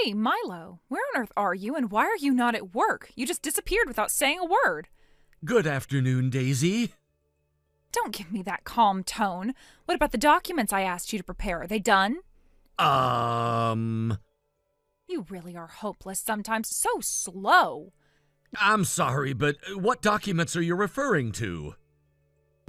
Hey, Milo, where on earth are you and why are you not at work? You just disappeared without saying a word. Good afternoon, Daisy. Don't give me that calm tone. What about the documents I asked you to prepare? Are they done? You really are hopeless sometimes. So slow. I'm sorry, but what documents are you referring to?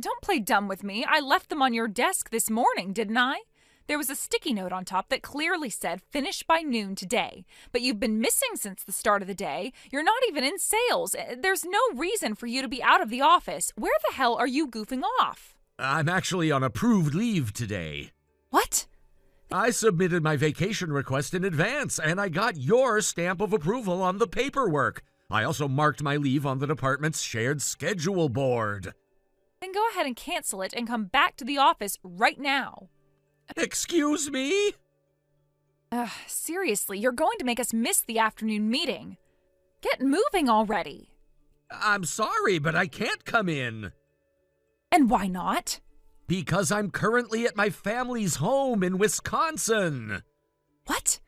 Don't play dumb with me. I left them on your desk this morning, didn't I? There was a sticky note on top that clearly said, finish by noon today. But you've been missing since the start of the day. You're not even in sales. There's no reason for you to be out of the office. Where the hell are you goofing off? I'm actually on approved leave today. What? I submitted my vacation request in advance, and I got your stamp of approval on the paperwork. I also marked my leave on the department's shared schedule board. Then go ahead and cancel it and come back to the office right now. Excuse me? Seriously, you're going to make us miss the afternoon meeting. Get moving already. I'm sorry, but I can't come in. And why not? Because I'm currently at my family's home in Wisconsin. What?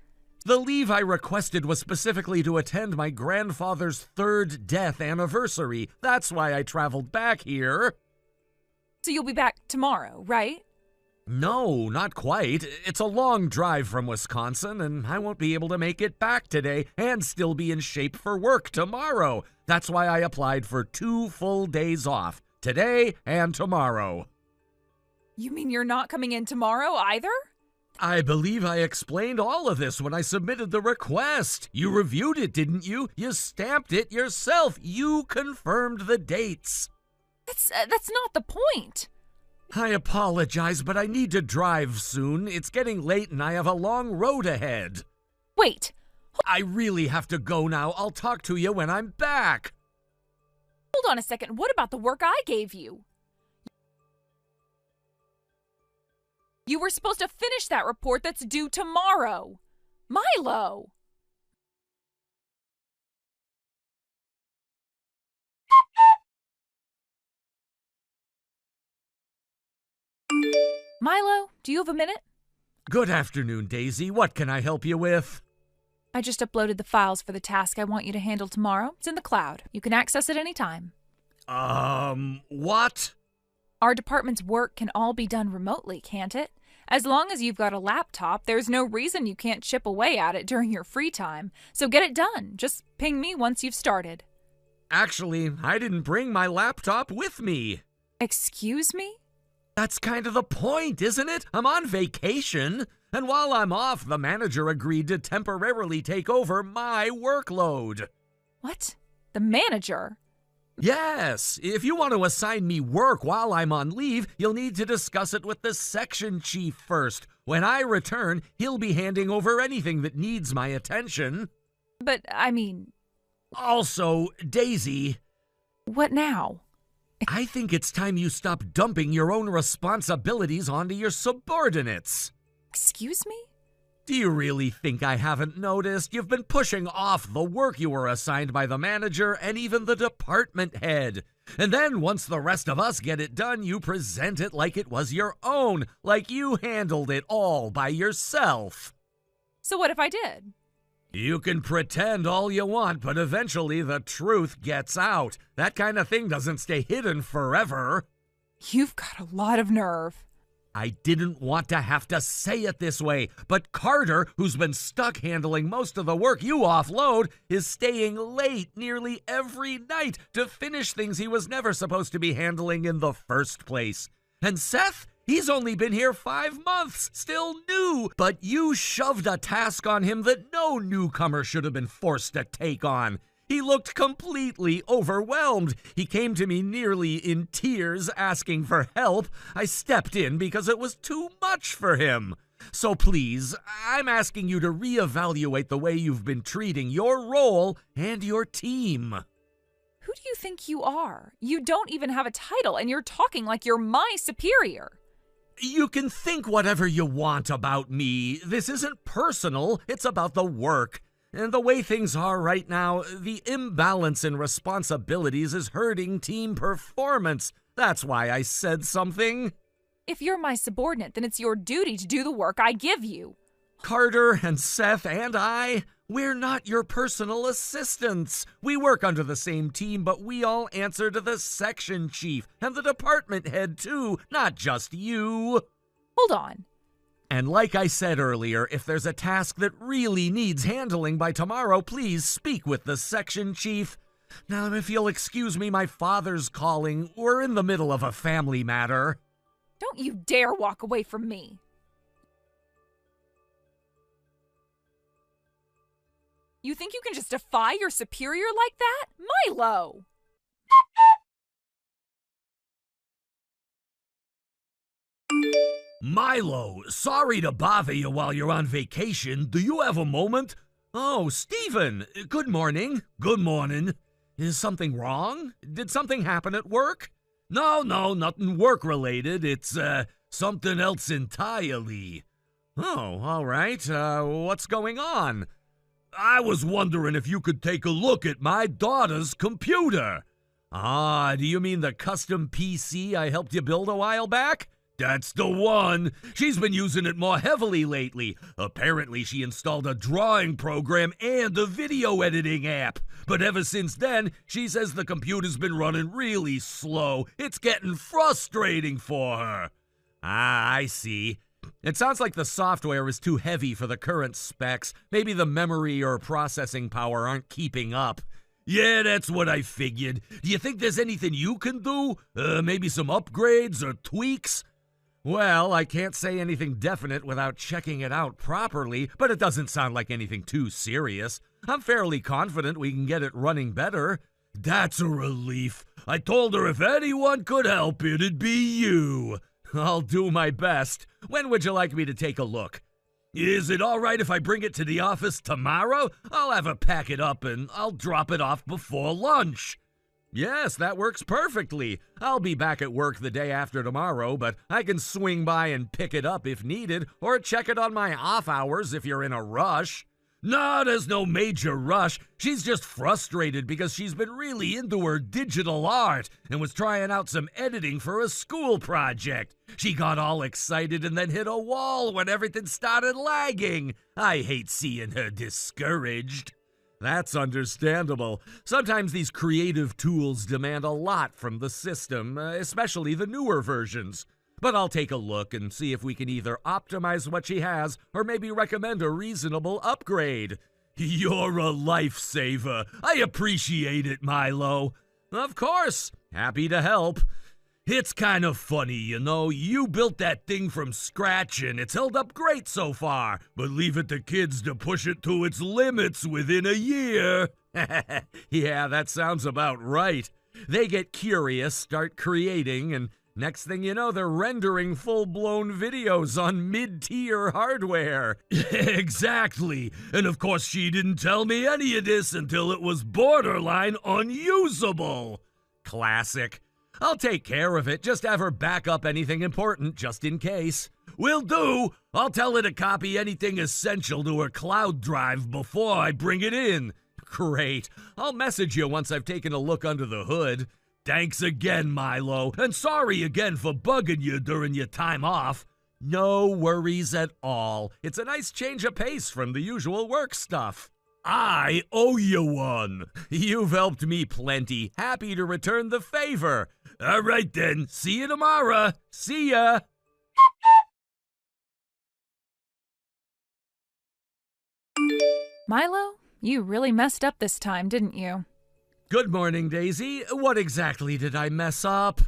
The leave I requested was specifically to attend my grandfather's 3rd death anniversary. That's why I traveled back here. So you'll be back tomorrow, right? No, not quite. It's a long drive from Wisconsin, and I won't be able to make it back today and still be in shape for work tomorrow. That's why I applied for 2 full days off, today and tomorrow. You mean you're not coming in tomorrow either? I believe I explained all of this when I submitted the request. You reviewed it, didn't you? You stamped it yourself. You confirmed the dates. That's not the point. I apologize, but I need to drive soon. It's getting late and I have a long road ahead. Wait. I really have to go now. I'll talk to you when I'm back. Hold on a second. What about the work I gave you? You were supposed to finish that report that's due tomorrow. Milo! Milo, do you have a minute? Good afternoon, Daisy. What can I help you with? I just uploaded the files for the task I want you to handle tomorrow. It's in the cloud. You can access it anytime. What? Our department's work can all be done remotely, can't it? As long as you've got a laptop, there's no reason you can't chip away at it during your free time. So get it done. Just ping me once you've started. Actually, I didn't bring my laptop with me. Excuse me? That's kind of the point, isn't it? I'm on vacation. And while I'm off, the manager agreed to temporarily take over my workload. What? The manager? Yes, if you want to assign me work while I'm on leave, you'll need to discuss it with the section chief first. When I return, he'll be handing over anything that needs my attention. But, I mean... Also, Daisy... What now? I think it's time you stop dumping your own responsibilities onto your subordinates. Excuse me? Do you really think I haven't noticed? You've been pushing off the work you were assigned by the manager and even the department head. And then once the rest of us get it done, you present it like it was your own, like you handled it all by yourself. So what if I did? You can pretend all you want, but eventually the truth gets out. That kind of thing doesn't stay hidden forever. You've got a lot of nerve. I didn't want to have to say it this way, but Carter, who's been stuck handling most of the work you offload, is staying late nearly every night to finish things he was never supposed to be handling in the first place. And Seth, he's only been here 5 months, still new, but you shoved a task on him that no newcomer should have been forced to take on. He looked completely overwhelmed. He came to me nearly in tears asking for help. I stepped in because it was too much for him. So please, I'm asking you to reevaluate the way you've been treating your role and your team. Who do you think you are? You don't even have a title and you're talking like you're my superior. You can think whatever you want about me. This isn't personal, it's about the work. And the way things are right now, the imbalance in responsibilities is hurting team performance. That's why I said something. If you're my subordinate, then it's your duty to do the work I give you. Carter and Seth and I, We're not your personal assistants. We work under the same team, but we all answer to the section chief and the department head too, not just you. Hold on. And like I said earlier, if there's a task that really needs handling by tomorrow, please speak with the section chief. Now, if you'll excuse me, my father's calling. We're in the middle of a family matter. Don't you dare walk away from me. You think you can just defy your superior like that? Milo! Milo, sorry to bother you while you're on vacation. Do you have a moment? Oh, Stephen, good morning. Good morning. Is something wrong? Did something happen at work? No, nothing work-related. It's, something else entirely. Oh, all right. What's going on? I was wondering if you could take a look at my daughter's computer. Ah, do you mean the custom PC I helped you build a while back? That's the one. She's been using it more heavily lately. Apparently, she installed a drawing program and a video editing app. But ever since then, she says the computer's been running really slow. It's getting frustrating for her. Ah, I see. It sounds like the software is too heavy for the current specs. Maybe the memory or processing power aren't keeping up. Yeah, that's what I figured. Do you think there's anything you can do? Maybe some upgrades or tweaks? Well, I can't say anything definite without checking it out properly, but it doesn't sound like anything too serious. I'm fairly confident we can get it running better. That's a relief. I told her if anyone could help, it'd be you. I'll do my best. When would you like me to take a look? Is it all right if I bring it to the office tomorrow? I'll have her pack it up and I'll drop it off before lunch. Yes, that works perfectly. I'll be back at work the day after tomorrow, but I can swing by and pick it up if needed, or check it on my off hours if you're in a rush. No, there's no major rush. She's just frustrated because she's been really into her digital art and was trying out some editing for a school project. She got all excited and then hit a wall when everything started lagging. I hate seeing her discouraged. That's understandable. Sometimes these creative tools demand a lot from the system, especially the newer versions. But I'll take a look and see if we can either optimize what she has or maybe recommend a reasonable upgrade. You're a lifesaver. I appreciate it, Milo. Of course. Happy to help. It's kind of funny, you know. You built that thing from scratch and it's held up great so far, but leave it to kids to push it to its limits within a year. Yeah, that sounds about right. They get curious, start creating, and next thing you know, they're rendering full-blown videos on mid-tier hardware. Exactly. And of course, she didn't tell me any of this until it was borderline unusable. Classic. I'll take care of it. Just have her back up anything important, just in case. Will do. I'll tell her to copy anything essential to her cloud drive before I bring it in. Great. I'll message you once I've taken a look under the hood. Thanks again, Milo, and sorry again for bugging you during your time off. No worries at all. It's a nice change of pace from the usual work stuff. I owe you one. You've helped me plenty. Happy to return the favor. All right then, see you tomorrow. See ya. Milo, you really messed up this time, didn't you? Good morning, Daisy. What exactly did I mess up?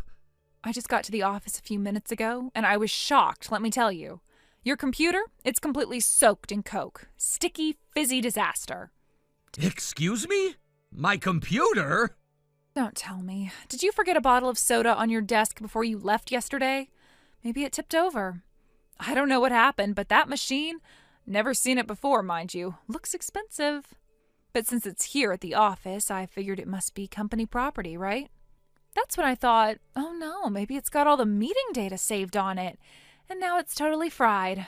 I just got to the office a few minutes ago, and I was shocked, let me tell you. Your computer, it's completely soaked in Coke. Sticky, fizzy disaster. Excuse me? My computer? Don't tell me. Did you forget a bottle of soda on your desk before you left yesterday? Maybe it tipped over. I don't know what happened, but that machine, never seen it before, mind you, looks expensive. But since it's here at the office, I figured it must be company property, right? That's when I thought, oh no, maybe it's got all the meeting data saved on it, and now it's totally fried.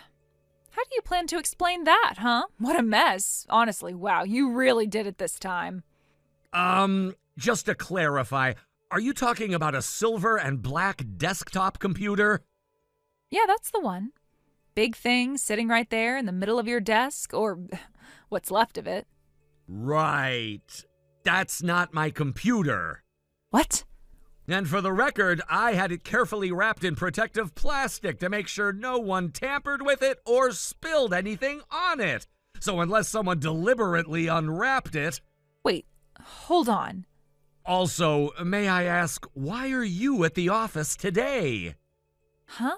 How do you plan to explain that, huh? What a mess. Honestly, wow, you really did it this time. Just to clarify, are you talking about a silver and black desktop computer? Yeah, that's the one. Big thing sitting right there in the middle of your desk, or What's left of it. Right. That's not my computer. What? And for the record, I had it carefully wrapped in protective plastic to make sure no one tampered with it or spilled anything on it. So unless someone deliberately unwrapped it... Wait, hold on. Also, may I ask, why are you at the office today? Huh?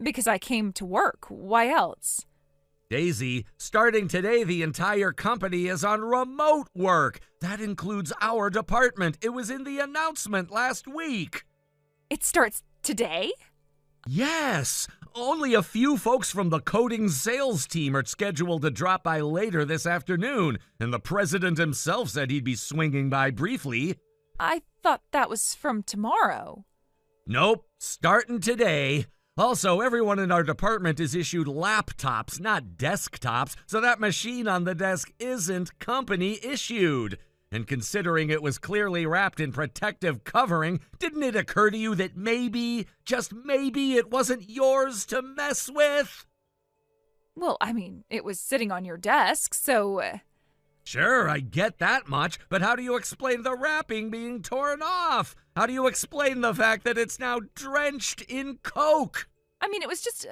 Because I came to work. Why else? Daisy, starting today, the entire company is on remote work. That includes our department. It was in the announcement last week. It starts today? Yes. Only a few folks from the coding sales team are scheduled to drop by later this afternoon, and the president himself said he'd be swinging by briefly. I thought that was from tomorrow. Nope, starting today. Also, everyone in our department is issued laptops, not desktops, so that machine on the desk isn't company issued. And considering it was clearly wrapped in protective covering, didn't it occur to you that maybe, just maybe, it wasn't yours to mess with? Well, I mean, it was sitting on your desk, so... Sure, I get that much, but how do you explain the wrapping being torn off? How do you explain the fact that it's now drenched in Coke? I mean, it was just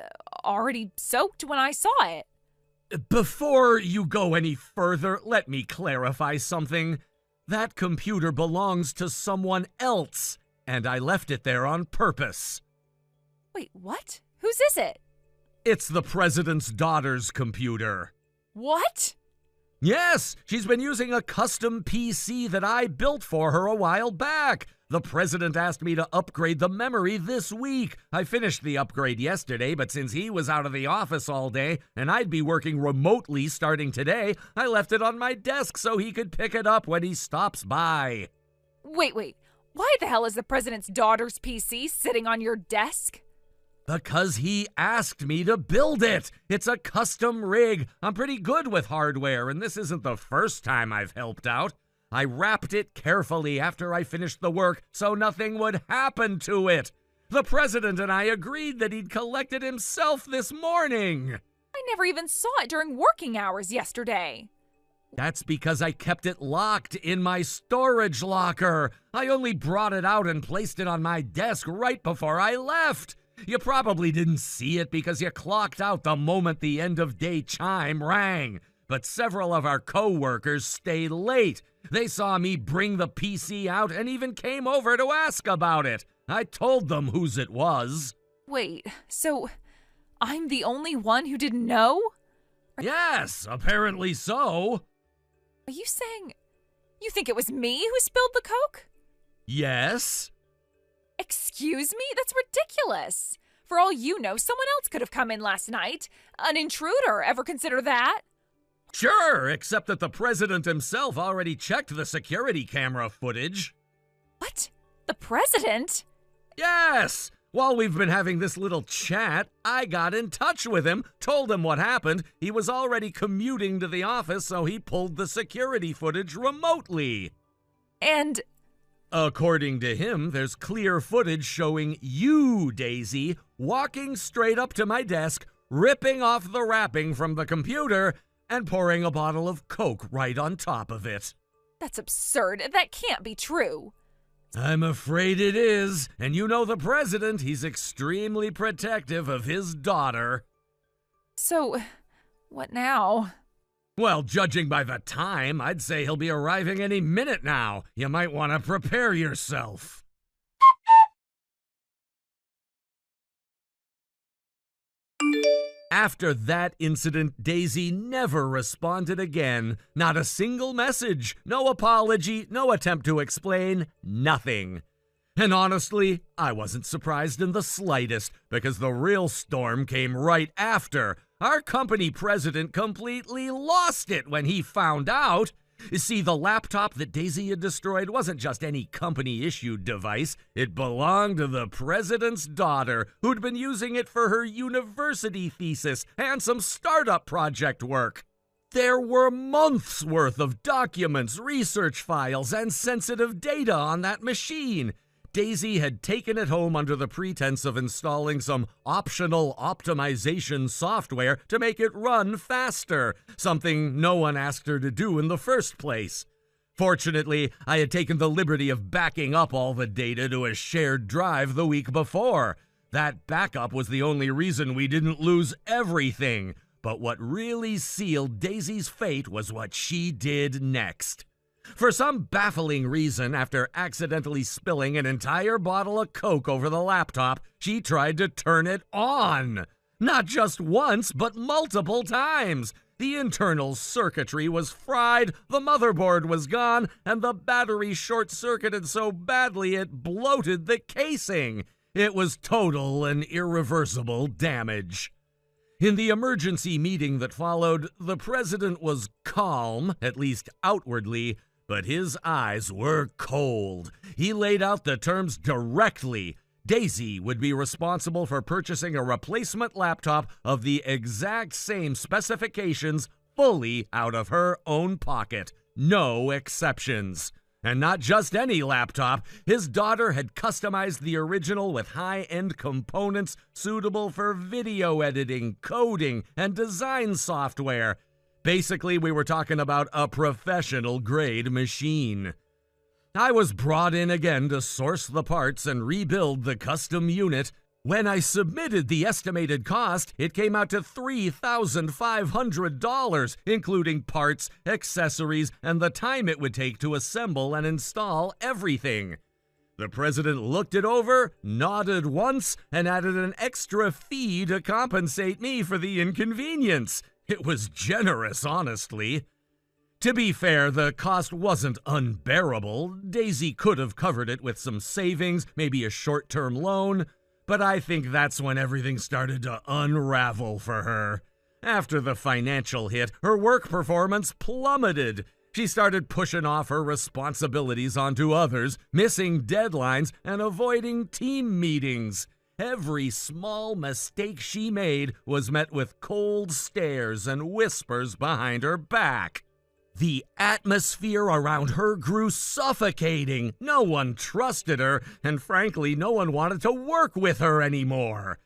already soaked when I saw it. Before you go any further, let me clarify something. That computer belongs to someone else, and I left it there on purpose. Wait, what? Whose is it? It's the president's daughter's computer. What? Yes, she's been using a custom PC that I built for her a while back. The president asked me to upgrade the memory this week. I finished the upgrade yesterday, but since he was out of the office all day and I'd be working remotely starting today, I left it on my desk so he could pick it up when he stops by. Wait. Why the hell is the president's daughter's PC sitting on your desk? Because he asked me to build it. It's a custom rig. I'm pretty good with hardware, and this isn't the first time I've helped out. I wrapped it carefully after I finished the work so nothing would happen to it. The president and I agreed that he'd collect it himself this morning. I never even saw it during working hours yesterday. That's because I kept it locked in my storage locker. I only brought it out and placed it on my desk right before I left. You probably didn't see it because you clocked out the moment the end of day chime rang. But several of our co-workers stayed late. They saw me bring the PC out and even came over to ask about it. I told them whose it was. Wait, so I'm the only one who didn't know? Yes, apparently so. Are you saying you think it was me who spilled the Coke? Yes. Excuse me? That's ridiculous. For all you know, someone else could have come in last night. An intruder. Ever consider that? Sure, except that the president himself already checked the security camera footage. What? The president? Yes! While we've been having this little chat, I got in touch with him, told him what happened. He was already commuting to the office, so he pulled the security footage remotely. And... According to him, there's clear footage showing you, Daisy, walking straight up to my desk, ripping off the wrapping from the computer, and pouring a bottle of Coke right on top of it. That's absurd. That can't be true. I'm afraid it is. And you know the president, he's extremely protective of his daughter. So, what now? Well, judging by the time, I'd say he'll be arriving any minute now. You might want to prepare yourself. After that incident, Daisy never responded again. Not a single message, no apology, no attempt to explain, nothing. And honestly, I wasn't surprised in the slightest, because the real storm came right after. Our company president completely lost it when he found out. You see, the laptop that Daisy had destroyed wasn't just any company-issued device. It belonged to the president's daughter, who'd been using it for her university thesis and some startup project work. There were months' worth of documents, research files, and sensitive data on that machine. Daisy had taken it home under the pretense of installing some optional optimization software to make it run faster, something no one asked her to do in the first place. Fortunately, I had taken the liberty of backing up all the data to a shared drive the week before. That backup was the only reason we didn't lose everything. But what really sealed Daisy's fate was what she did next. For some baffling reason, after accidentally spilling an entire bottle of Coke over the laptop, she tried to turn it on. Not just once, but multiple times. The internal circuitry was fried, the motherboard was gone, and the battery short-circuited so badly it bloated the casing. It was total and irreversible damage. In the emergency meeting that followed, the president was calm, at least outwardly, but his eyes were cold. He laid out the terms directly. Daisy would be responsible for purchasing a replacement laptop of the exact same specifications fully out of her own pocket. No exceptions. And not just any laptop. His daughter had customized the original with high-end components suitable for video editing, coding, and design software. Basically, we were talking about a professional-grade machine. I was brought in again to source the parts and rebuild the custom unit. When I submitted the estimated cost, it came out to $3,500, including parts, accessories, and the time it would take to assemble and install everything. The president looked it over, nodded once, and added an extra fee to compensate me for the inconvenience. It was generous, honestly. To be fair, the cost wasn't unbearable. Daisy could have covered it with some savings, maybe a short-term loan. But I think that's when everything started to unravel for her. After the financial hit, her work performance plummeted. She started pushing off her responsibilities onto others, missing deadlines, and avoiding team meetings. Every small mistake she made was met with cold stares and whispers behind her back. The atmosphere around her grew suffocating. No one trusted her, and frankly, no one wanted to work with her anymore.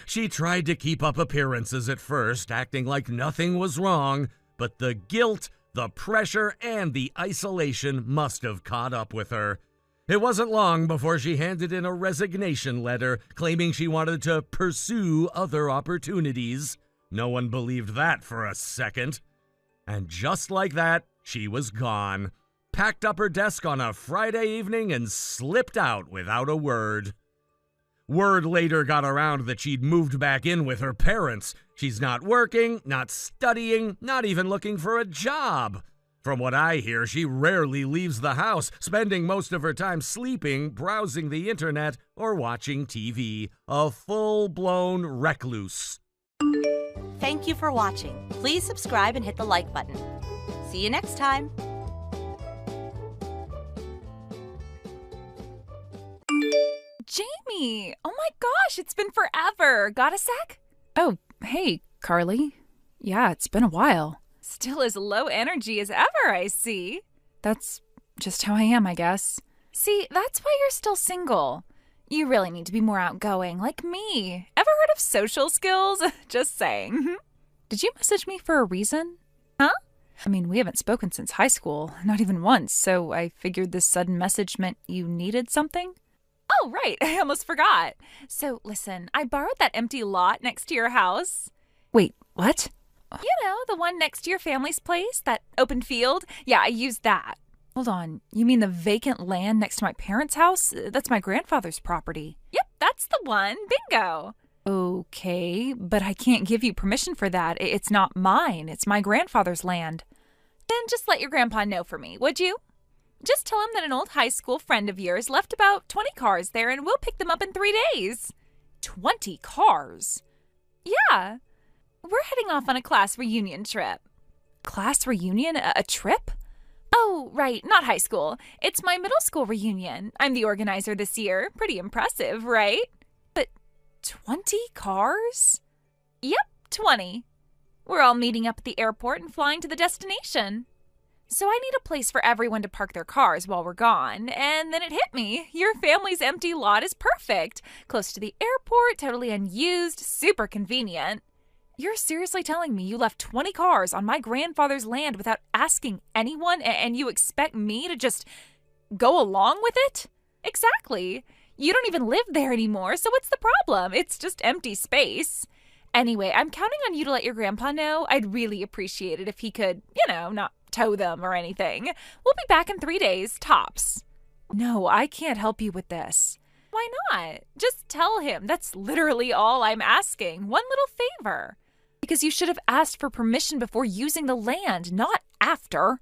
She tried to keep up appearances at first, acting like nothing was wrong, but the guilt, the pressure, and the isolation must have caught up with her. It wasn't long before she handed in a resignation letter, claiming she wanted to pursue other opportunities. No one believed that for a second. And just like that, she was gone, packed up her desk on a Friday evening and slipped out without a word. Word later got around that she'd moved back in with her parents. She's not working, not studying, not even looking for a job. From what I hear, she rarely leaves the house, spending most of her time sleeping, browsing the internet, or watching TV. A full-blown recluse. Thank you for watching. Please subscribe and hit the like button. See you next time. Jamie! Oh my gosh, it's been forever. Got a sec? Oh, hey, Carly. Yeah, it's been a while. Still as low energy as ever, I see. That's just how I am, I guess. See, that's why you're still single. You really need to be more outgoing, like me. Ever heard of social skills? Just saying. Did you message me for a reason? Huh? I mean, we haven't spoken since high school, not even once, so I figured this sudden message meant you needed something? Oh, right. I almost forgot. So, listen, I borrowed that empty lot next to your house. Wait, what? You know, the one next to your family's place, that open field. Yeah, I used that. Hold on, you mean the vacant land next to my parents' house? That's my grandfather's property. Yep, that's the one. Bingo. Okay, but I can't give you permission for that. It's not mine. It's my grandfather's land. Then just let your grandpa know for me, would you? Just tell him that an old high school friend of yours left about 20 cars there and we'll pick them up in 3 days. 20 cars? Yeah. We're heading off on a class reunion trip. Class reunion? A trip? Oh, right, not high school. It's my middle school reunion. I'm the organizer this year. Pretty impressive, right? But 20 cars? Yep, 20. We're all meeting up at the airport and flying to the destination. So I need a place for everyone to park their cars while we're gone. And then it hit me. Your family's empty lot is perfect. Close to the airport, totally unused, super convenient. You're seriously telling me you left 20 cars on my grandfather's land without asking anyone, and you expect me to just go along with it? Exactly. You don't even live there anymore, so what's the problem? It's just empty space. Anyway, I'm counting on you to let your grandpa know. I'd really appreciate it if he could, not tow them or anything. We'll be back in 3 days, tops. No, I can't help you with this. Why not? Just tell him. That's literally all I'm asking. One little favor. Because you should have asked for permission before using the land, not after.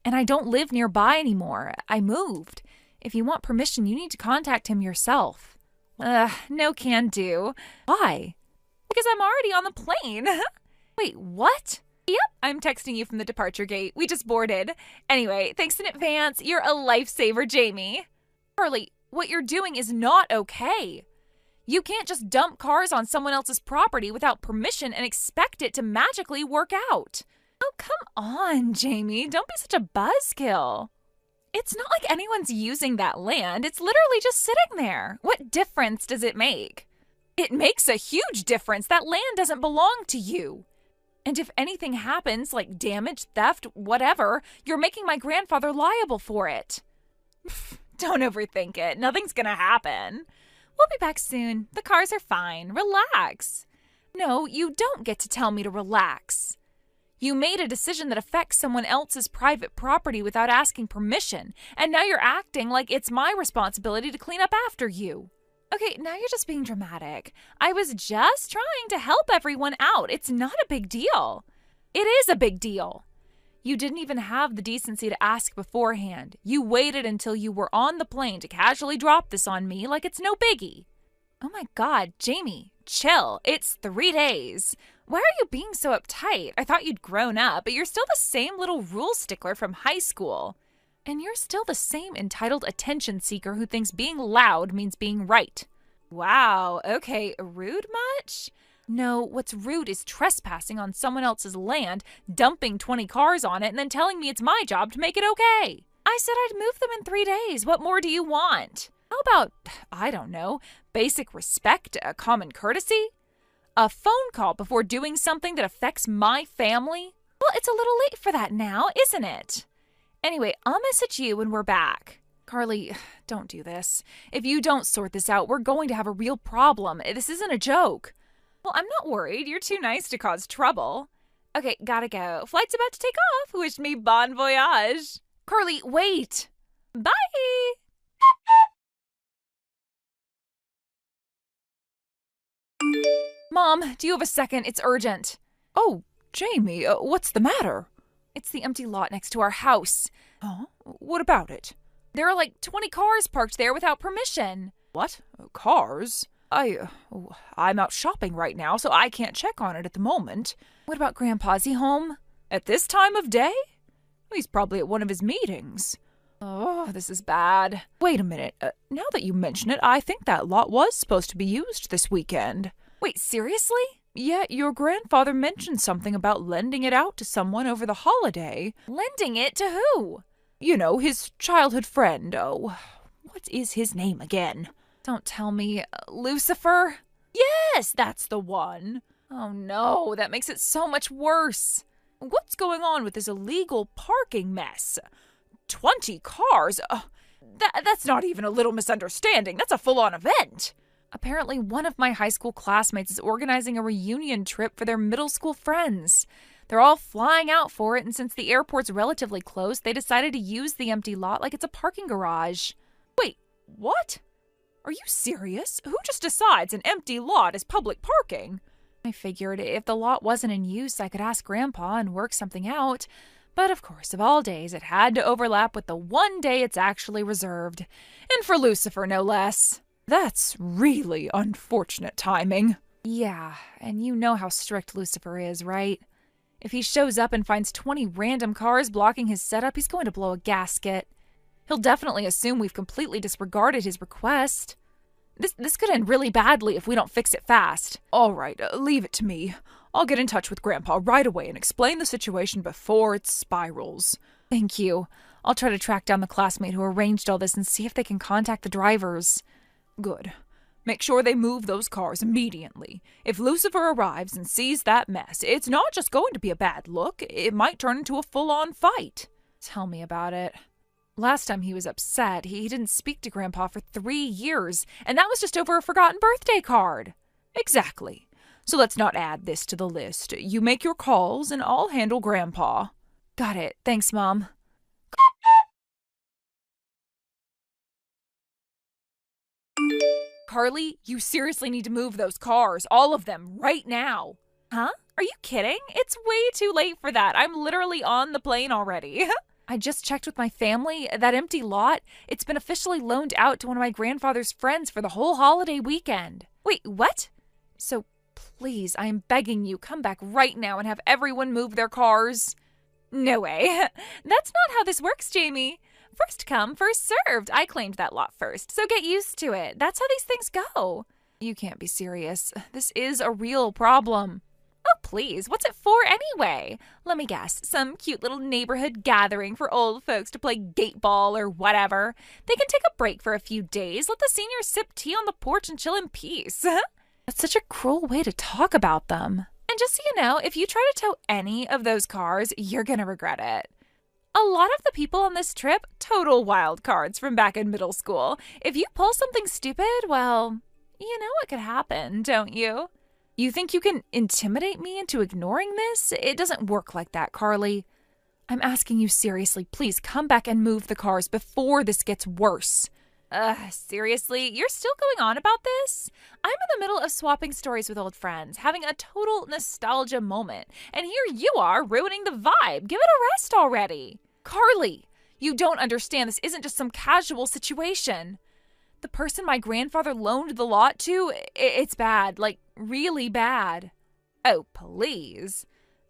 And I don't live nearby anymore. I moved. If you want permission, you need to contact him yourself. No can do. Why? Because I'm already on the plane. Wait, what? Yep, I'm texting you from the departure gate. We just boarded. Anyway, thanks in advance. You're a lifesaver, Jamie. Carly, what you're doing is not okay. You can't just dump cars on someone else's property without permission and expect it to magically work out. Oh, come on, Jamie. Don't be such a buzzkill. It's not like anyone's using that land. It's literally just sitting there. What difference does it make? It makes a huge difference. That land doesn't belong to you. And if anything happens, like damage, theft, whatever, you're making my grandfather liable for it. Don't overthink it. Nothing's gonna happen. We'll be back soon. The cars are fine. Relax. No, you don't get to tell me to relax. You made a decision that affects someone else's private property without asking permission, and now you're acting like it's my responsibility to clean up after you. Okay, now you're just being dramatic. I was just trying to help everyone out. It's not a big deal. It is a big deal. You didn't even have the decency to ask beforehand. You waited until you were on the plane to casually drop this on me like it's no biggie. Oh my God, Jamie, chill. It's 3 days. Why are you being so uptight? I thought you'd grown up, but you're still the same little rule stickler from high school. And you're still the same entitled attention seeker who thinks being loud means being right. Wow, okay, rude much? No, what's rude is trespassing on someone else's land, dumping 20 cars on it, and then telling me it's my job to make it okay. I said I'd move them in 3 days. What more do you want? How about, I don't know, basic respect, a common courtesy? A phone call before doing something that affects my family? Well, it's a little late for that now, isn't it? Anyway, I'll message you when we're back. Carly, don't do this. If you don't sort this out, we're going to have a real problem. This isn't a joke. Well, I'm not worried. You're too nice to cause trouble. Okay, gotta go. Flight's about to take off. Wish me bon voyage. Carly, wait. Bye. Mom, do you have a second? It's urgent. Oh, Jamie, what's the matter? It's the empty lot next to our house. Huh? What about it? There are like 20 cars parked there without permission. What? Cars? I'm out shopping right now, so I can't check on it at the moment. What about Grandpa? Is he home? At this time of day? He's probably at one of his meetings. Oh, this is bad. Wait a minute. Now that you mention it, I think that lot was supposed to be used this weekend. Wait, seriously? Yeah, your grandfather mentioned something about lending it out to someone over the holiday. Lending it to who? You know, his childhood friend. Oh, what is his name again? Don't tell me. Lucifer? Yes, that's the one. Oh no, that makes it so much worse. What's going on with this illegal parking mess? 20 cars? That's not even a little misunderstanding. That's a full-on event. Apparently, one of my high school classmates is organizing a reunion trip for their middle school friends. They're all flying out for it, and since the airport's relatively close, they decided to use the empty lot like it's a parking garage. Wait, what? Are you serious? Who just decides an empty lot is public parking? I figured if the lot wasn't in use, I could ask Grandpa and work something out. But of course, of all days, it had to overlap with the one day it's actually reserved. And for Lucifer, no less. That's really unfortunate timing. Yeah, and you know how strict Lucifer is, right? If he shows up and finds 20 random cars blocking his setup, he's going to blow a gasket. He'll definitely assume we've completely disregarded his request. This could end really badly if we don't fix it fast. All right, leave it to me. I'll get in touch with Grandpa right away and explain the situation before it spirals. Thank you. I'll try to track down the classmate who arranged all this and see if they can contact the drivers. Good. Make sure they move those cars immediately. If Lucifer arrives and sees that mess, it's not just going to be a bad look. It might turn into a full-on fight. Tell me about it. Last time he was upset, he didn't speak to Grandpa for 3 years, and that was just over a forgotten birthday card. Exactly. So let's not add this to the list. You make your calls, and I'll handle Grandpa. Got it. Thanks, Mom. Carly, you seriously need to move those cars, all of them, right now. Huh? Are you kidding? It's way too late for that. I'm literally on the plane already. I just checked with my family. That empty lot, it's been officially loaned out to one of my grandfather's friends for the whole holiday weekend. Wait, what? So please, I am begging you, come back right now and have everyone move their cars. No way. That's not how this works, Jamie. First come, first served. I claimed that lot first, so get used to it. That's how these things go. You can't be serious. This is a real problem. Oh, please. What's it for anyway? Let me guess. Some cute little neighborhood gathering for old folks to play gate ball or whatever. They can take a break for a few days. Let the seniors sip tea on the porch and chill in peace. That's such a cruel way to talk about them. And just so you know, if you try to tow any of those cars, you're gonna regret it. A lot of the people on this trip, total wild cards from back in middle school. If you pull something stupid, well, you know what could happen, don't you? You think you can intimidate me into ignoring this? It doesn't work like that, Carly. I'm asking you seriously, please come back and move the cars before this gets worse. Seriously? You're still going on about this? I'm in the middle of swapping stories with old friends, having a total nostalgia moment. And here you are, ruining the vibe. Give it a rest already. Carly, you don't understand. This isn't just some casual situation. The person my grandfather loaned the lot to, it's bad. Like, really bad. Oh, please.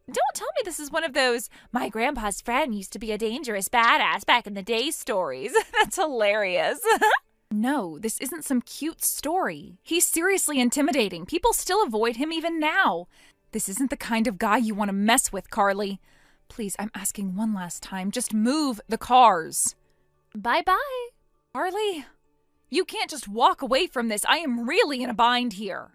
Don't tell me this is one of those, my grandpa's friend used to be a dangerous badass back in the day stories. That's hilarious. No, this isn't some cute story. He's seriously intimidating. People still avoid him even now. This isn't the kind of guy you want to mess with, Carly. Please, I'm asking one last time. Just move the cars. Bye-bye. Carly, you can't just walk away from this. I am really in a bind here.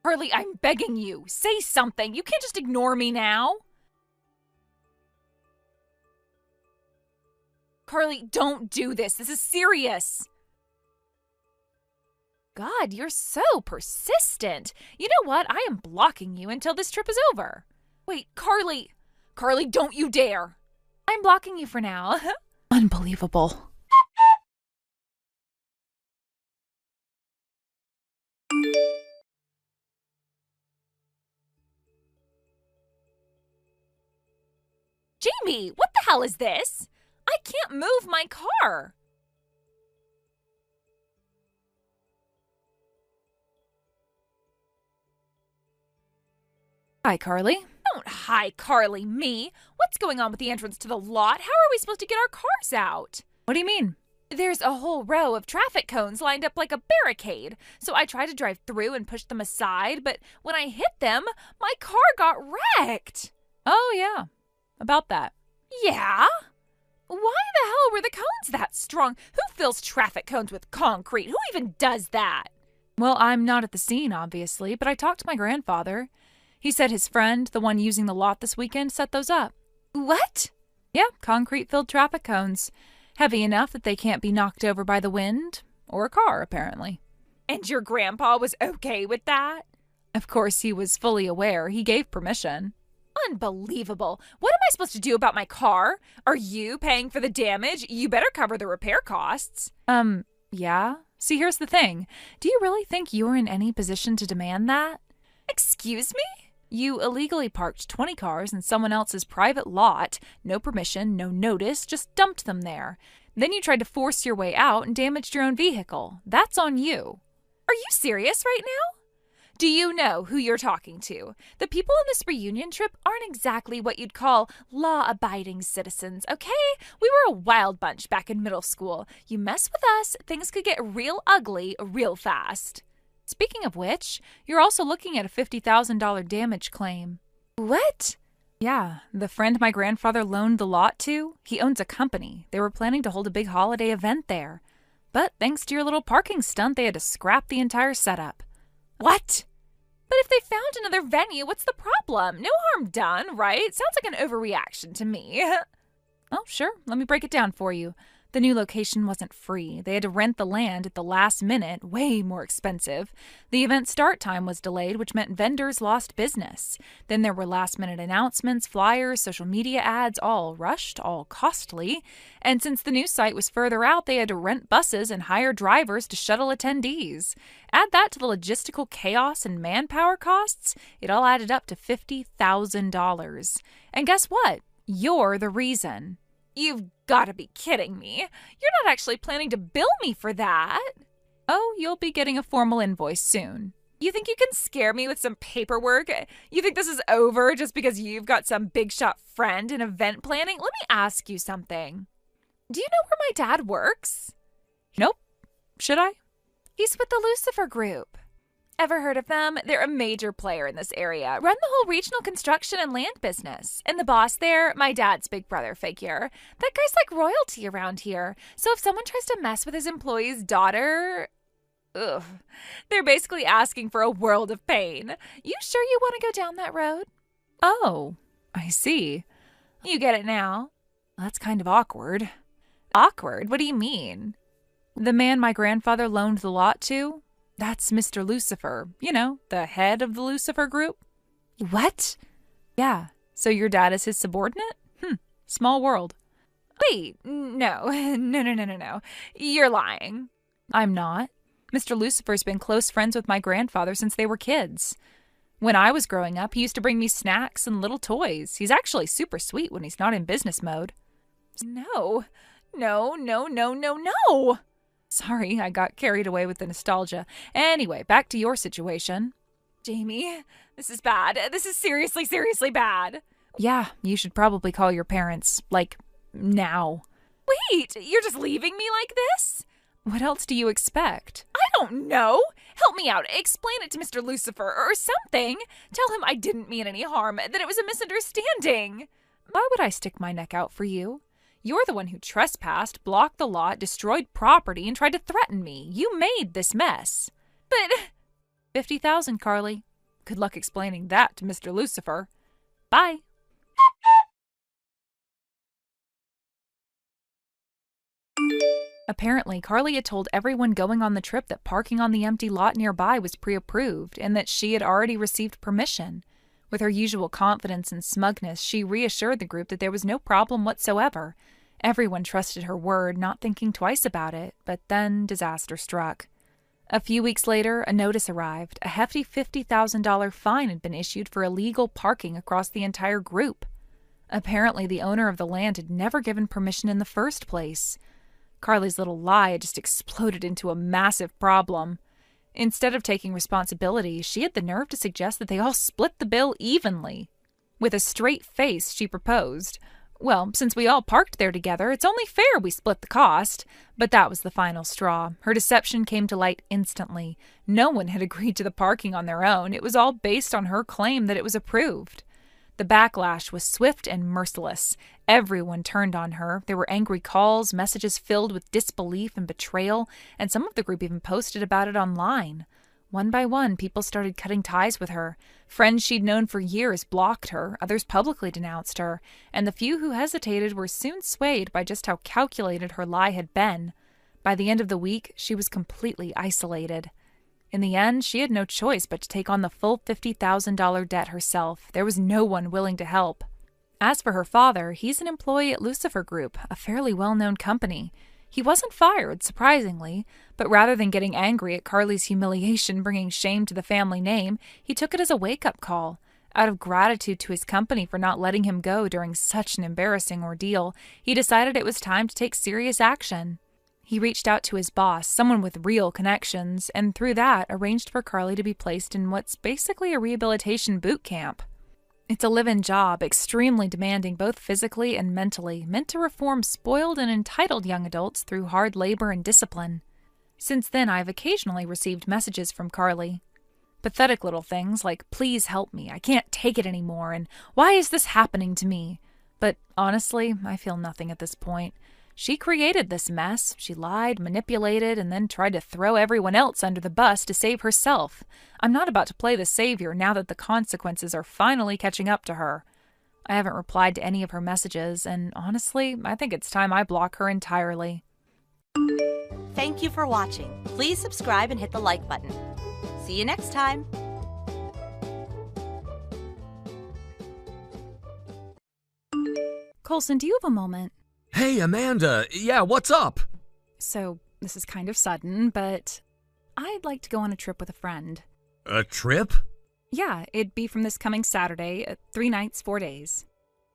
Carly, I'm begging you. Say something. You can't just ignore me now. Carly, don't do this. This is serious. God, you're so persistent. You know what? I am blocking you until this trip is over. Wait, Carly. Carly, don't you dare. I'm blocking you for now. Unbelievable. Jamie, what the hell is this? I can't move my car. Hi, Carly. Don't hi, Carly, me. What's going on with the entrance to the lot? How are we supposed to get our cars out? What do you mean? There's a whole row of traffic cones lined up like a barricade. So I tried to drive through and push them aside, but when I hit them, my car got wrecked. Oh, yeah. About that. Yeah? Why the hell were the cones that strong? Who fills traffic cones with concrete? Who even does that? Well, I'm not at the scene, obviously, but I talked to my grandfather. He said his friend, the one using the lot this weekend, set those up. What? Yeah, concrete-filled traffic cones. Heavy enough that they can't be knocked over by the wind or a car, apparently. And your grandpa was okay with that? Of course, he was fully aware. He gave permission. Unbelievable. What am I supposed to do about my car? Are you paying for the damage? You better cover the repair costs. Yeah. See, here's the thing. Do you really think you're in any position to demand that? Excuse me? You illegally parked 20 cars in someone else's private lot, no permission, no notice, just dumped them there. Then you tried to force your way out and damaged your own vehicle. That's on you. Are you serious right now? Do you know who you're talking to? The people on this reunion trip aren't exactly what you'd call law-abiding citizens, okay? We were a wild bunch back in middle school. You mess with us, things could get real ugly real fast. Speaking of which, you're also looking at a $50,000 damage claim. What? Yeah, the friend my grandfather loaned the lot to, he owns a company. They were planning to hold a big holiday event there. But thanks to your little parking stunt, they had to scrap the entire setup. What? But if they found another venue, what's the problem? No harm done, right? Sounds like an overreaction to me. Oh, sure. Let me break it down for you. The new location wasn't free. They had to rent the land at the last minute, way more expensive. The event start time was delayed, which meant vendors lost business. Then there were last-minute announcements, flyers, social media ads, all rushed, all costly. And since the new site was further out, they had to rent buses and hire drivers to shuttle attendees. Add that to the logistical chaos and manpower costs, it all added up to $50,000. And guess what? You're the reason. You've got to be kidding me. You're not actually planning to bill me for that. Oh, you'll be getting a formal invoice soon. You think you can scare me with some paperwork? You think this is over just because you've got some big shot friend in event planning? Let me ask you something. Do you know where my dad works? Nope. Should I? He's with the Lucifer Group. Ever heard of them? They're a major player in this area. Run the whole regional construction and land business. And the boss there, my dad's big brother figure. That guy's like royalty around here. So if someone tries to mess with his employee's daughter, they're basically asking for a world of pain. You sure you want to go down that road? Oh, I see. You get it now? That's kind of awkward. Awkward? What do you mean? The man my grandfather loaned the lot to? That's Mr. Lucifer, you know, the head of the Lucifer Group. What? Yeah, so your dad is his subordinate? Small world. Wait, no. You're lying. I'm not. Mr. Lucifer's been close friends with my grandfather since they were kids. When I was growing up, he used to bring me snacks and little toys. He's actually super sweet when he's not in business mode. No. Sorry, I got carried away with the nostalgia. Anyway, back to your situation. Jamie, this is bad. This is seriously bad. Yeah, you should probably call your parents, like, now. Wait, you're just leaving me like this? What else do you expect? I don't know. Help me out. Explain it to Mr. Lucifer or something. Tell him I didn't mean any harm, that it was a misunderstanding. Why would I stick my neck out for you? You're the one who trespassed, blocked the lot, destroyed property, and tried to threaten me. You made this mess. But... $50,000, Carly. Good luck explaining that to Mr. Lucifer. Bye. Apparently, Carly had told everyone going on the trip that parking on the empty lot nearby was pre-approved and that she had already received permission. With her usual confidence and smugness, she reassured the group that there was no problem whatsoever. Everyone trusted her word, not thinking twice about it, but then disaster struck. A few weeks later, a notice arrived. A hefty $50,000 fine had been issued for illegal parking across the entire group. Apparently, the owner of the land had never given permission in the first place. Carly's little lie had just exploded into a massive problem. Instead of taking responsibility, she had the nerve to suggest that they all split the bill evenly. With a straight face, she proposed, "Well, since we all parked there together, it's only fair we split the cost." But that was the final straw. Her deception came to light instantly. No one had agreed to the parking on their own. It was all based on her claim that it was approved. The backlash was swift and merciless. Everyone turned on her. There were angry calls, messages filled with disbelief and betrayal, and some of the group even posted about it online. One by one, people started cutting ties with her. Friends she'd known for years blocked her, others publicly denounced her, and the few who hesitated were soon swayed by just how calculated her lie had been. By the end of the week, she was completely isolated. In the end, she had no choice but to take on the full $50,000 debt herself. There was no one willing to help. As for her father, he's an employee at Lucifer Group, a fairly well-known company. He wasn't fired, surprisingly, but rather than getting angry at Carly's humiliation bringing shame to the family name, he took it as a wake-up call. Out of gratitude to his company for not letting him go during such an embarrassing ordeal, he decided it was time to take serious action. He reached out to his boss, someone with real connections, and through that arranged for Carly to be placed in what's basically a rehabilitation boot camp. It's a live-in job, extremely demanding both physically and mentally, meant to reform spoiled and entitled young adults through hard labor and discipline. Since then, I've occasionally received messages from Carly. Pathetic little things like, "Please help me, I can't take it anymore," and "Why is this happening to me?" But honestly, I feel nothing at this point. She created this mess. She lied, manipulated, and then tried to throw everyone else under the bus to save herself. I'm not about to play the savior now that the consequences are finally catching up to her. I haven't replied to any of her messages, and honestly, I think it's time I block her entirely. Thank you for watching. Please subscribe and hit the like button. See you next time. Colson, do you have a moment? Hey, Amanda. Yeah, what's up? So, this is kind of sudden, but I'd like to go on a trip with a friend. A trip? Yeah, it'd be from this coming Saturday, 3 nights, 4 days.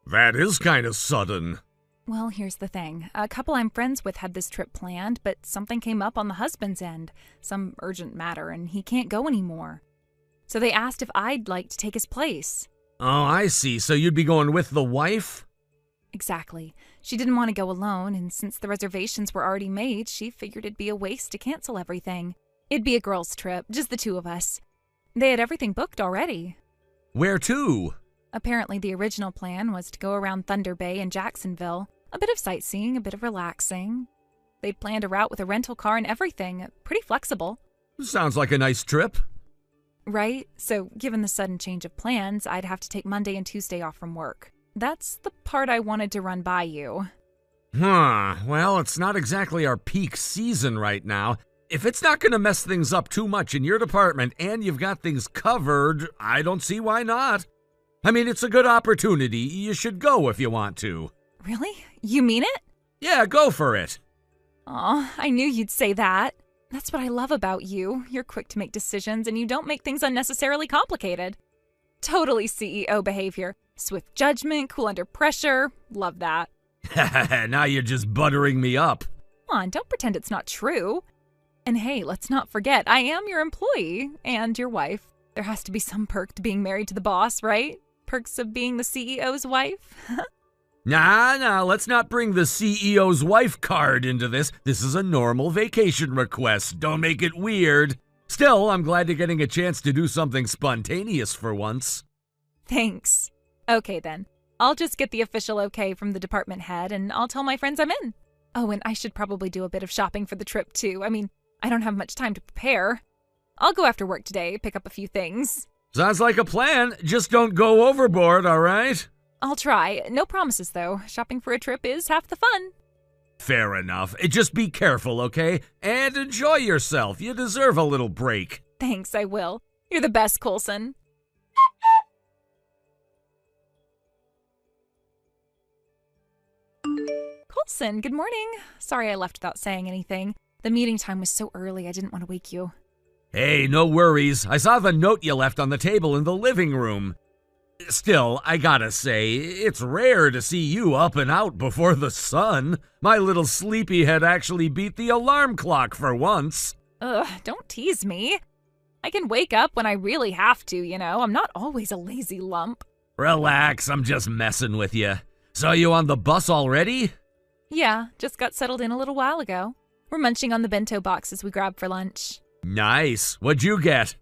That is kind of sudden. Well, here's the thing. A couple I'm friends with had this trip planned, but something came up on the husband's end. Some urgent matter, and he can't go anymore. So they asked if I'd like to take his place. Oh, I see. So you'd be going with the wife? Exactly. She didn't want to go alone, and since the reservations were already made, she figured it'd be a waste to cancel everything. It'd be a girls' trip, just the two of us. They had everything booked already. Where to? Apparently the original plan was to go around Thunder Bay and Jacksonville. A bit of sightseeing, a bit of relaxing. They'd planned a route with a rental car and everything. Pretty flexible. Sounds like a nice trip. Right? So, given the sudden change of plans, I'd have to take Monday and Tuesday off from work. That's the part I wanted to run by you. Well, it's not exactly our peak season right now. If it's not going to mess things up too much in your department and you've got things covered, I don't see why not. I mean, it's a good opportunity. You should go if you want to. Really? You mean it? Yeah, go for it. Aw, I knew you'd say that. That's what I love about you. You're quick to make decisions and you don't make things unnecessarily complicated. Totally CEO behavior. Swift judgment, cool under pressure. Love that. Now you're just buttering me up. Come on, don't pretend it's not true. And hey, let's not forget, I am your employee and your wife. There has to be some perk to being married to the boss, right? Perks of being the CEO's wife? Nah, let's not bring the CEO's wife card into this. This is a normal vacation request. Don't make it weird. Still, I'm glad you're getting a chance to do something spontaneous for once. Thanks. Okay then. I'll just get the official okay from the department head and I'll tell my friends I'm in. Oh, and I should probably do a bit of shopping for the trip too. I mean, I don't have much time to prepare. I'll go after work today, pick up a few things. Sounds like a plan. Just don't go overboard, all right? I'll try. No promises, though. Shopping for a trip is half the fun. Fair enough. Just be careful, okay? And enjoy yourself. You deserve a little break. Thanks, I will. You're the best, Coulson. Coulson, good morning. Sorry I left without saying anything. The meeting time was so early, I didn't want to wake you. Hey, no worries. I saw the note you left on the table in the living room. Still, I gotta say, it's rare to see you up and out before the sun. My little sleepyhead actually beat the alarm clock for once. Ugh, don't tease me. I can wake up when I really have to, you know. I'm not always a lazy lump. Relax, I'm just messing with you. Saw you on the bus already? Yeah, just got settled in a little while ago. We're munching on the bento boxes we grabbed for lunch. Nice. What'd you get?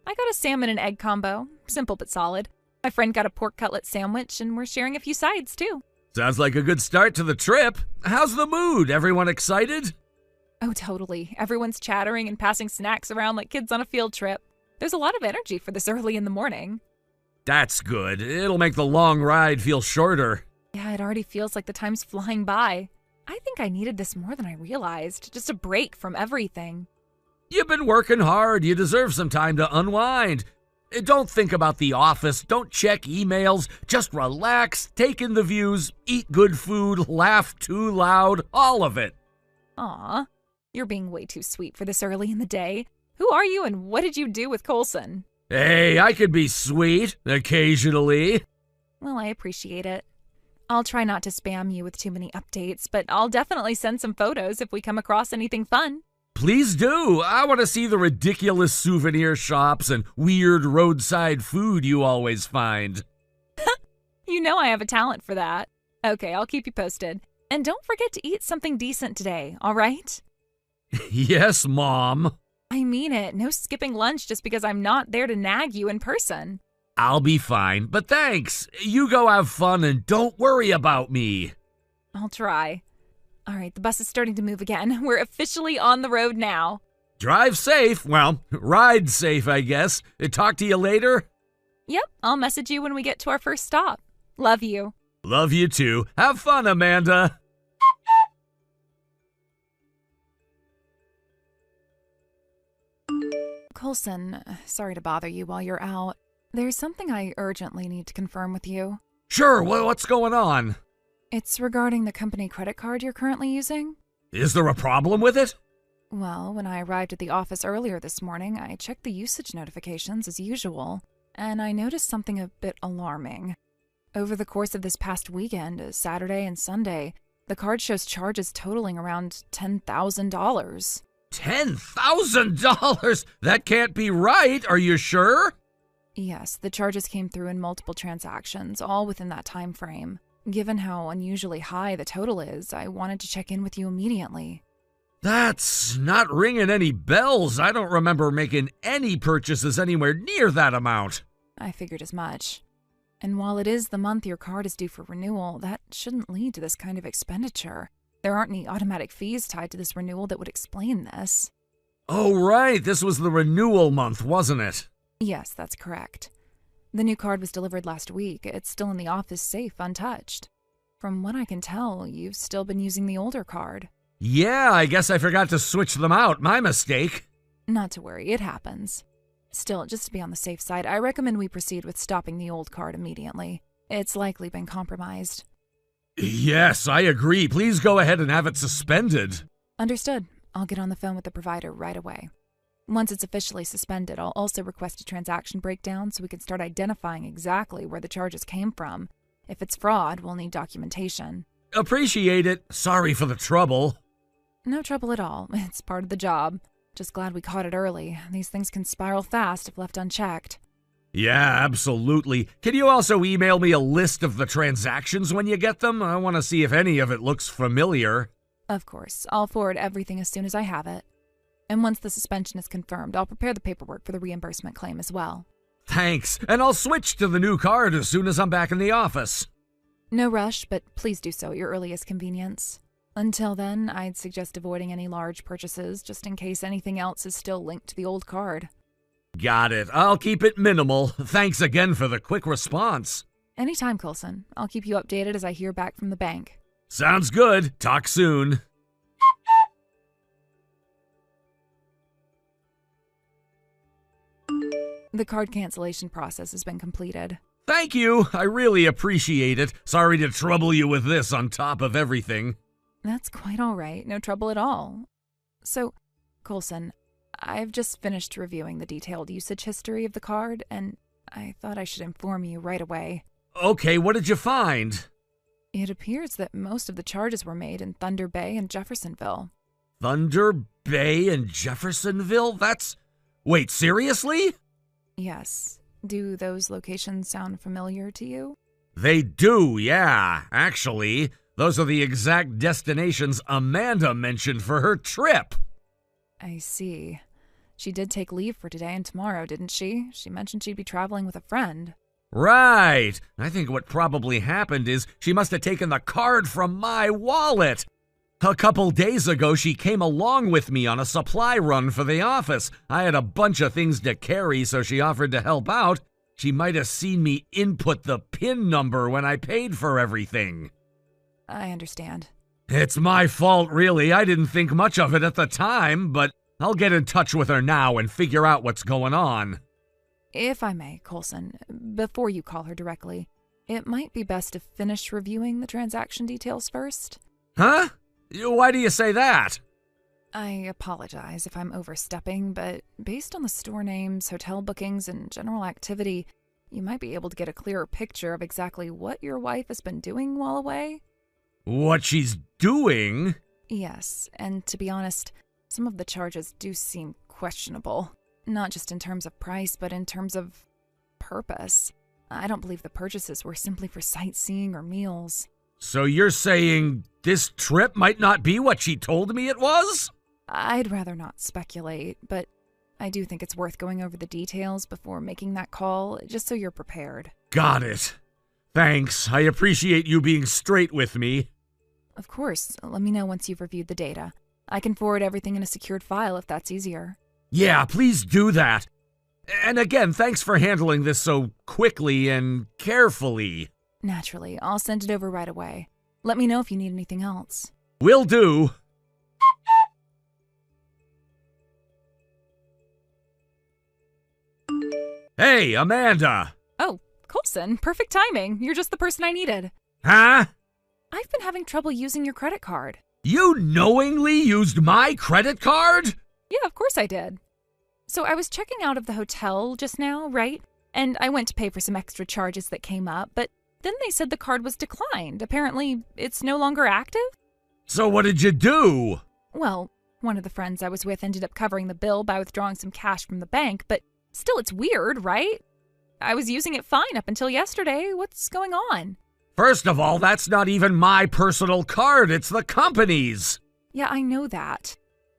I got a salmon and egg combo. Simple but solid. My friend got a pork cutlet sandwich, and we're sharing a few sides, too. Sounds like a good start to the trip. How's the mood? Everyone excited? Oh, totally. Everyone's chattering and passing snacks around like kids on a field trip. There's a lot of energy for this early in the morning. That's good. It'll make the long ride feel shorter. Yeah, it already feels like the time's flying by. I think I needed this more than I realized. Just a break from everything. You've been working hard. You deserve some time to unwind. Don't think about the office. Don't check emails. Just relax, take in the views, eat good food, laugh too loud, all of it. Aw, you're being way too sweet for this early in the day. Who are you and what did you do with Coulson? Hey, I could be sweet occasionally. Well, I appreciate it. I'll try not to spam you with too many updates, but I'll definitely send some photos if we come across anything fun. Please do. I want to see the ridiculous souvenir shops and weird roadside food you always find. You know I have a talent for that. Okay, I'll keep you posted. And don't forget to eat something decent today, all right? Yes, Mom. I mean it. No skipping lunch just because I'm not there to nag you in person. I'll be fine, but thanks. You go have fun and don't worry about me. I'll try. All right, the bus is starting to move again. We're officially on the road now. Drive safe. Well, ride safe, I guess. Talk to you later. Yep, I'll message you when we get to our first stop. Love you. Love you too. Have fun, Amanda. Coulson, sorry to bother you while you're out. There's something I urgently need to confirm with you. Sure, what's going on? It's regarding the company credit card you're currently using. Is there a problem with it? Well, when I arrived at the office earlier this morning, I checked the usage notifications as usual, and I noticed something a bit alarming. Over the course of this past weekend, Saturday and Sunday, the card shows charges totaling around $10,000. $10,000? That can't be right, are you sure? Yes, the charges came through in multiple transactions, all within that time frame. Given how unusually high the total is, I wanted to check in with you immediately. That's not ringing any bells. I don't remember making any purchases anywhere near that amount. I figured as much. And while it is the month your card is due for renewal, that shouldn't lead to this kind of expenditure. There aren't any automatic fees tied to this renewal that would explain this. Oh, right. This was the renewal month, wasn't it? Yes, that's correct. The new card was delivered last week. It's still in the office safe, untouched. From what I can tell, you've still been using the older card. Yeah, I guess I forgot to switch them out. My mistake. Not to worry, it happens. Still, just to be on the safe side, I recommend we proceed with stopping the old card immediately. It's likely been compromised. Yes, I agree. Please go ahead and have it suspended. Understood. I'll get on the phone with the provider right away. Once it's officially suspended, I'll also request a transaction breakdown so we can start identifying exactly where the charges came from. If it's fraud, we'll need documentation. Appreciate it. Sorry for the trouble. No trouble at all. It's part of the job. Just glad we caught it early. These things can spiral fast if left unchecked. Yeah, absolutely. Can you also email me a list of the transactions when you get them? I want to see if any of it looks familiar. Of course. I'll forward everything as soon as I have it. And once the suspension is confirmed, I'll prepare the paperwork for the reimbursement claim as well. Thanks, and I'll switch to the new card as soon as I'm back in the office. No rush, but please do so at your earliest convenience. Until then, I'd suggest avoiding any large purchases, just in case anything else is still linked to the old card. Got it. I'll keep it minimal. Thanks again for the quick response. Anytime, Coulson. I'll keep you updated as I hear back from the bank. Sounds good. Talk soon. The card cancellation process has been completed. Thank you. I really appreciate it. Sorry to trouble you with this on top of everything. That's quite all right. No trouble at all. So, Coulson, I've just finished reviewing the detailed usage history of the card, and I thought I should inform you right away. Okay, what did you find? It appears that most of the charges were made in Thunder Bay and Jeffersonville. Thunder Bay and Jeffersonville? Wait, seriously? Yes. Do those locations sound familiar to you? They do, yeah. Actually, those are the exact destinations Amanda mentioned for her trip. I see. She did take leave for today and tomorrow, didn't she? She mentioned she'd be traveling with a friend. Right. I think what probably happened is she must have taken the card from my wallet. A couple days ago, she came along with me on a supply run for the office. I had a bunch of things to carry, so she offered to help out. She might have seen me input the PIN number when I paid for everything. I understand. It's my fault, really. I didn't think much of it at the time, but I'll get in touch with her now and figure out what's going on. If I may, Coulson, before you call her directly, it might be best to finish reviewing the transaction details first. Huh? Why do you say that? I apologize if I'm overstepping, but based on the store names, hotel bookings, and general activity, you might be able to get a clearer picture of exactly what your wife has been doing while away. What she's doing? Yes, and to be honest, some of the charges do seem questionable. Not just in terms of price, but in terms of purpose. I don't believe the purchases were simply for sightseeing or meals. So you're saying this trip might not be what she told me it was? I'd rather not speculate, but I do think it's worth going over the details before making that call, just so you're prepared. Got it. Thanks. I appreciate you being straight with me. Of course. Let me know once you've reviewed the data. I can forward everything in a secured file if that's easier. Yeah, please do that. And again, thanks for handling this so quickly and carefully. Naturally. I'll send it over right away. Let me know if you need anything else. Will do. Hey, Amanda! Oh, Colson, perfect timing. You're just the person I needed. Huh? I've been having trouble using your credit card. You knowingly used my credit card? Yeah, of course I did. So I was checking out of the hotel just now, right? And I went to pay for some extra charges that came up, but then they said the card was declined. Apparently, it's no longer active? So what did you do? Well, one of the friends I was with ended up covering the bill by withdrawing some cash from the bank, but still, it's weird, right? I was using it fine up until yesterday. What's going on? First of all, that's not even my personal card, it's the company's. Yeah, I know that.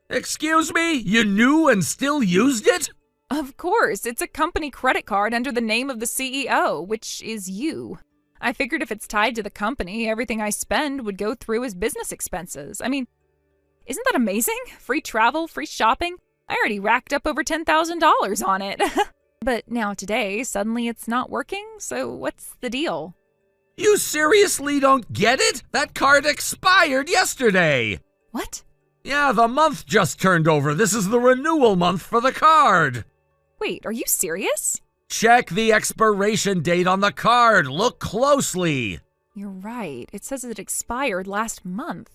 Excuse me? You knew and still used it? Of course, it's a company credit card under the name of the CEO, which is you. I figured if it's tied to the company, everything I spend would go through as business expenses. I mean, isn't that amazing? Free travel, free shopping. I already racked up over $10,000 on it. But now today, suddenly it's not working, so what's the deal? You seriously don't get it? That card expired yesterday. What? Yeah, the month just turned over. This is the renewal month for the card. Wait, are you serious? Check the expiration date on the card. Look closely. You're right. It says it expired last month.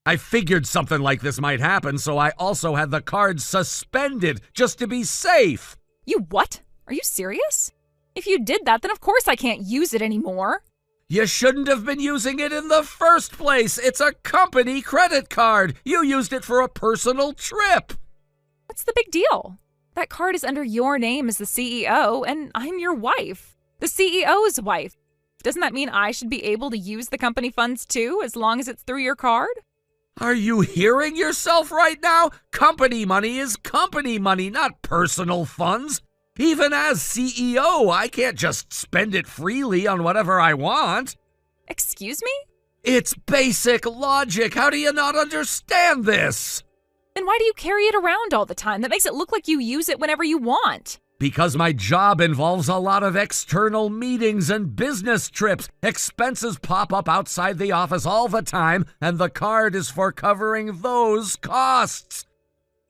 I figured something like this might happen, so I also had the card suspended just to be safe. You what? Are you serious? If you did that, then of course I can't use it anymore. You shouldn't have been using it in the first place. It's a company credit card. You used it for a personal trip. What's the big deal? That card is under your name as the CEO, and I'm your wife. The CEO's wife. Doesn't that mean I should be able to use the company funds too, as long as it's through your card? Are you hearing yourself right now? Company money is company money, not personal funds. Even as CEO, I can't just spend it freely on whatever I want. Excuse me? It's basic logic. How do you not understand this? Then why do you carry it around all the time? That makes it look like you use it whenever you want. Because my job involves a lot of external meetings and business trips. Expenses pop up outside the office all the time, and the card is for covering those costs.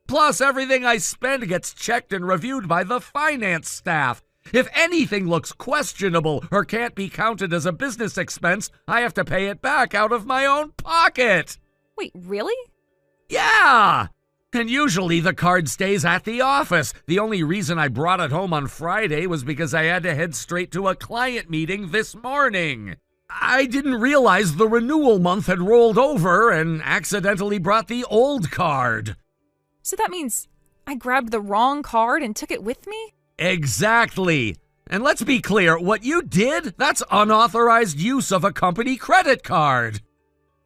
Plus, everything I spend gets checked and reviewed by the finance staff. If anything looks questionable or can't be counted as a business expense, I have to pay it back out of my own pocket. Wait, really? Yeah! And usually the card stays at the office. The only reason I brought it home on Friday was because I had to head straight to a client meeting this morning. I didn't realize the renewal month had rolled over and accidentally brought the old card. So that means I grabbed the wrong card and took it with me? Exactly. And let's be clear, what you did, that's unauthorized use of a company credit card.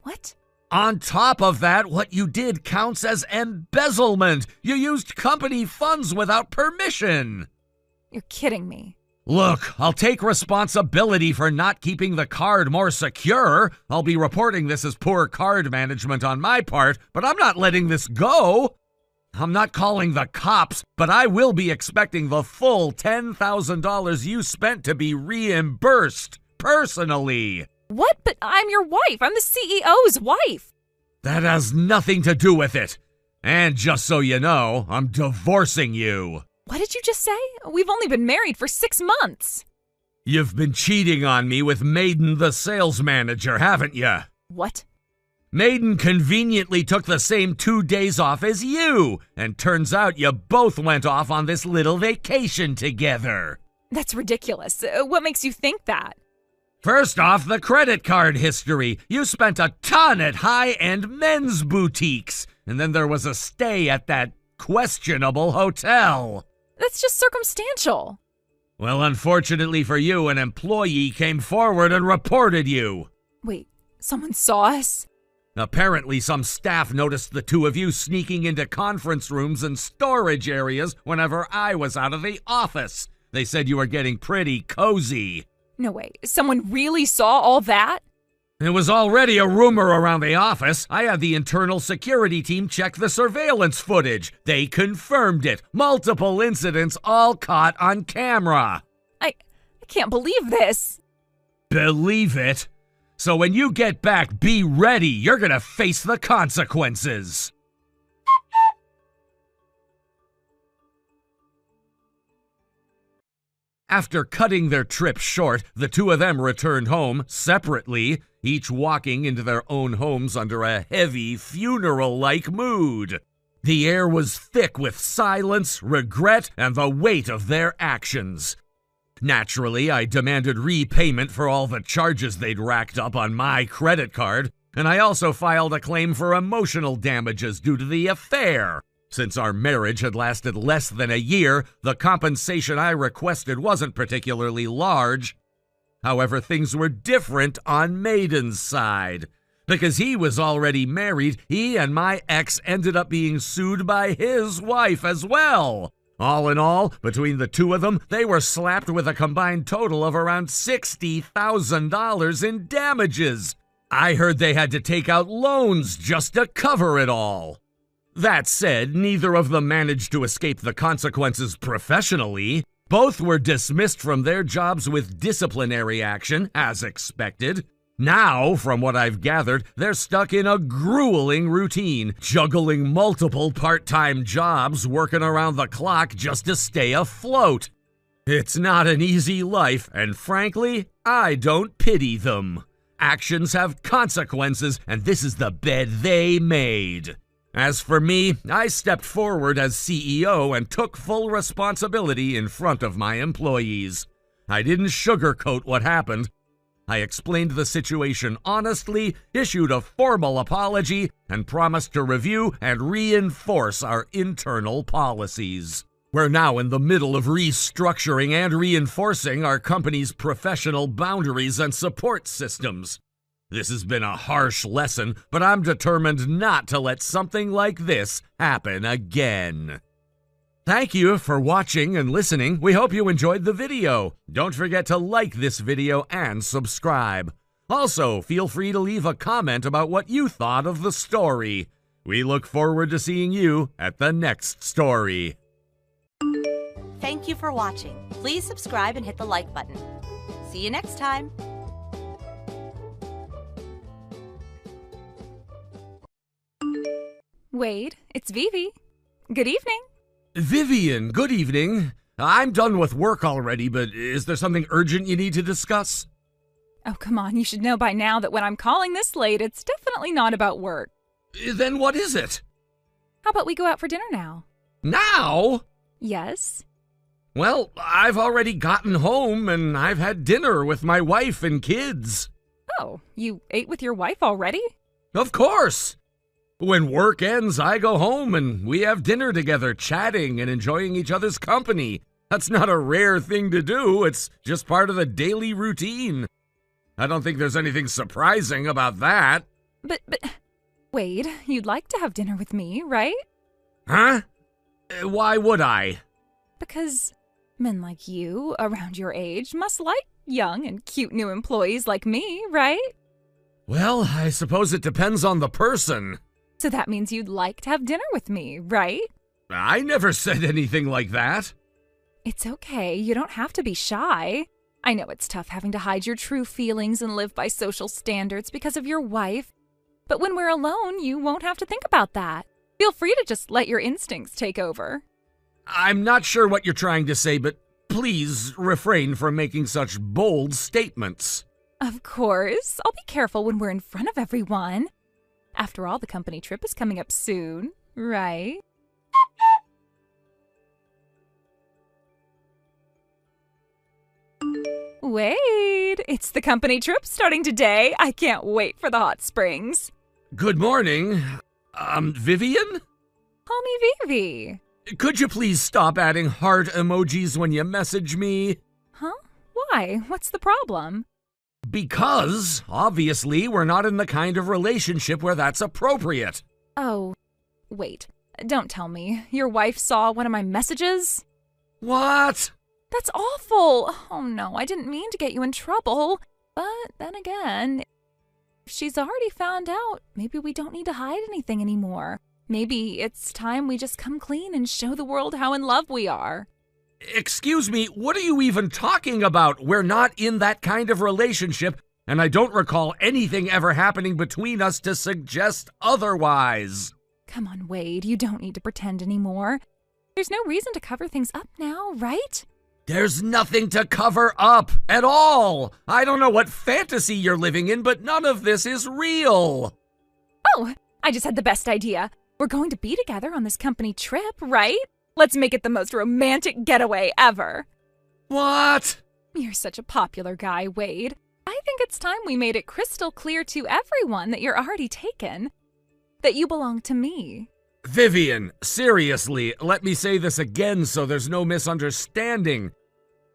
What? On top of that, what you did counts as embezzlement. You used company funds without permission. You're kidding me. Look, I'll take responsibility for not keeping the card more secure. I'll be reporting this as poor card management on my part, but I'm not letting this go. I'm not calling the cops, but I will be expecting the full $10,000 you spent to be reimbursed personally. What? But I'm your wife. I'm the CEO's wife. That has nothing to do with it. And just so you know, I'm divorcing you. What did you just say? We've only been married for 6 months. You've been cheating on me with Maiden the sales manager, haven't you? What? Maiden conveniently took the same 2 days off as you, and turns out you both went off on this little vacation together. That's ridiculous. What makes you think that? First off, the credit card history. You spent a ton at high-end men's boutiques, and then there was a stay at that questionable hotel. That's just circumstantial. Well, unfortunately for you, an employee came forward and reported you. Wait, someone saw us? Apparently, some staff noticed the two of you sneaking into conference rooms and storage areas whenever I was out of the office. They said you were getting pretty cozy. No way. Someone really saw all that? It was already a rumor around the office. I had the internal security team check the surveillance footage. They confirmed it. Multiple incidents all caught on camera. I can't believe this. Believe it? So when you get back, be ready. You're gonna face the consequences. After cutting their trip short, the two of them returned home separately, each walking into their own homes under a heavy, funeral-like mood. The air was thick with silence, regret, and the weight of their actions. Naturally, I demanded repayment for all the charges they'd racked up on my credit card, and I also filed a claim for emotional damages due to the affair. Since our marriage had lasted less than a year, the compensation I requested wasn't particularly large. However, things were different on Maiden's side. Because he was already married, he and my ex ended up being sued by his wife as well. All in all, between the two of them, they were slapped with a combined total of around $60,000 in damages. I heard they had to take out loans just to cover it all. That said, neither of them managed to escape the consequences professionally. Both were dismissed from their jobs with disciplinary action, as expected. Now, from what I've gathered, they're stuck in a grueling routine, juggling multiple part-time jobs, working around the clock just to stay afloat. It's not an easy life, and frankly, I don't pity them. Actions have consequences, and this is the bed they made. As for me, I stepped forward as CEO and took full responsibility in front of my employees. I didn't sugarcoat what happened. I explained the situation honestly, issued a formal apology, and promised to review and reinforce our internal policies. We're now in the middle of restructuring and reinforcing our company's professional boundaries and support systems. This has been a harsh lesson, but I'm determined not to let something like this happen again. Thank you for watching and listening. We hope you enjoyed the video. Don't forget to like this video and subscribe. Also, feel free to leave a comment about what you thought of the story. We look forward to seeing you at the next story. Thank you for watching. Please subscribe and hit the like button. See you next time. Wade, it's Vivi. Good evening. Vivian, good evening. I'm done with work already, but is there something urgent you need to discuss? Oh, come on. You should know by now that when I'm calling this late, it's definitely not about work. Then what is it? How about we go out for dinner now? Now? Yes. Well, I've already gotten home and I've had dinner with my wife and kids. Oh, you ate with your wife already? Of course. When work ends, I go home and we have dinner together, chatting and enjoying each other's company. That's not a rare thing to do. It's just part of the daily routine. I don't think there's anything surprising about that. But, Wade, you'd like to have dinner with me, right? Huh? Why would I? Because men like you, around your age, must like young and cute new employees like me, right? Well, I suppose it depends on the person. So that means you'd like to have dinner with me, right? I never said anything like that. It's okay. You don't have to be shy. I know it's tough having to hide your true feelings and live by social standards because of your wife. But when we're alone, you won't have to think about that. Feel free to just let your instincts take over. I'm not sure what you're trying to say, but please refrain from making such bold statements. Of course. I'll be careful when we're in front of everyone. After all, the company trip is coming up soon, right? Wade, it's the company trip starting today. I can't wait for the hot springs. Good morning. Vivian? Call me Vivi. Could you please stop adding heart emojis when you message me? Huh? Why? What's the problem? Because, obviously, we're not in the kind of relationship where that's appropriate. Oh, wait. Don't tell me. Your wife saw one of my messages? What? That's awful. Oh no, I didn't mean to get you in trouble. But then again, if she's already found out, maybe we don't need to hide anything anymore. Maybe it's time we just come clean and show the world how in love we are. Excuse me, what are you even talking about? We're not in that kind of relationship, and I don't recall anything ever happening between us to suggest otherwise. Come on, Wade, you don't need to pretend anymore. There's no reason to cover things up now, right? There's nothing to cover up at all. I don't know what fantasy you're living in, but none of this is real. Oh, I just had the best idea. We're going to be together on this company trip, right? Let's make it the most romantic getaway ever. What? You're such a popular guy, Wade. I think it's time we made it crystal clear to everyone that you're already taken. That you belong to me. Vivian, seriously, let me say this again so there's no misunderstanding.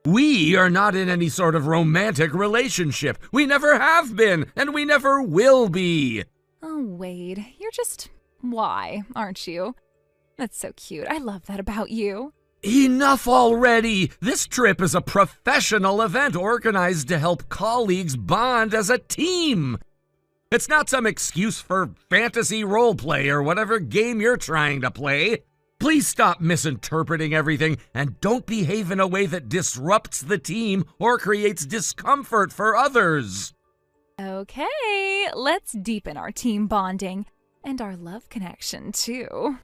We are not in any sort of romantic relationship. We never have been, and we never will be. Oh, Wade, you're just why, aren't you? That's so cute. I love that about you. Enough already! This trip is a professional event organized to help colleagues bond as a team. It's not some excuse for fantasy roleplay or whatever game you're trying to play. Please stop misinterpreting everything and don't behave in a way that disrupts the team or creates discomfort for others. Okay, let's deepen our team bonding and our love connection, too.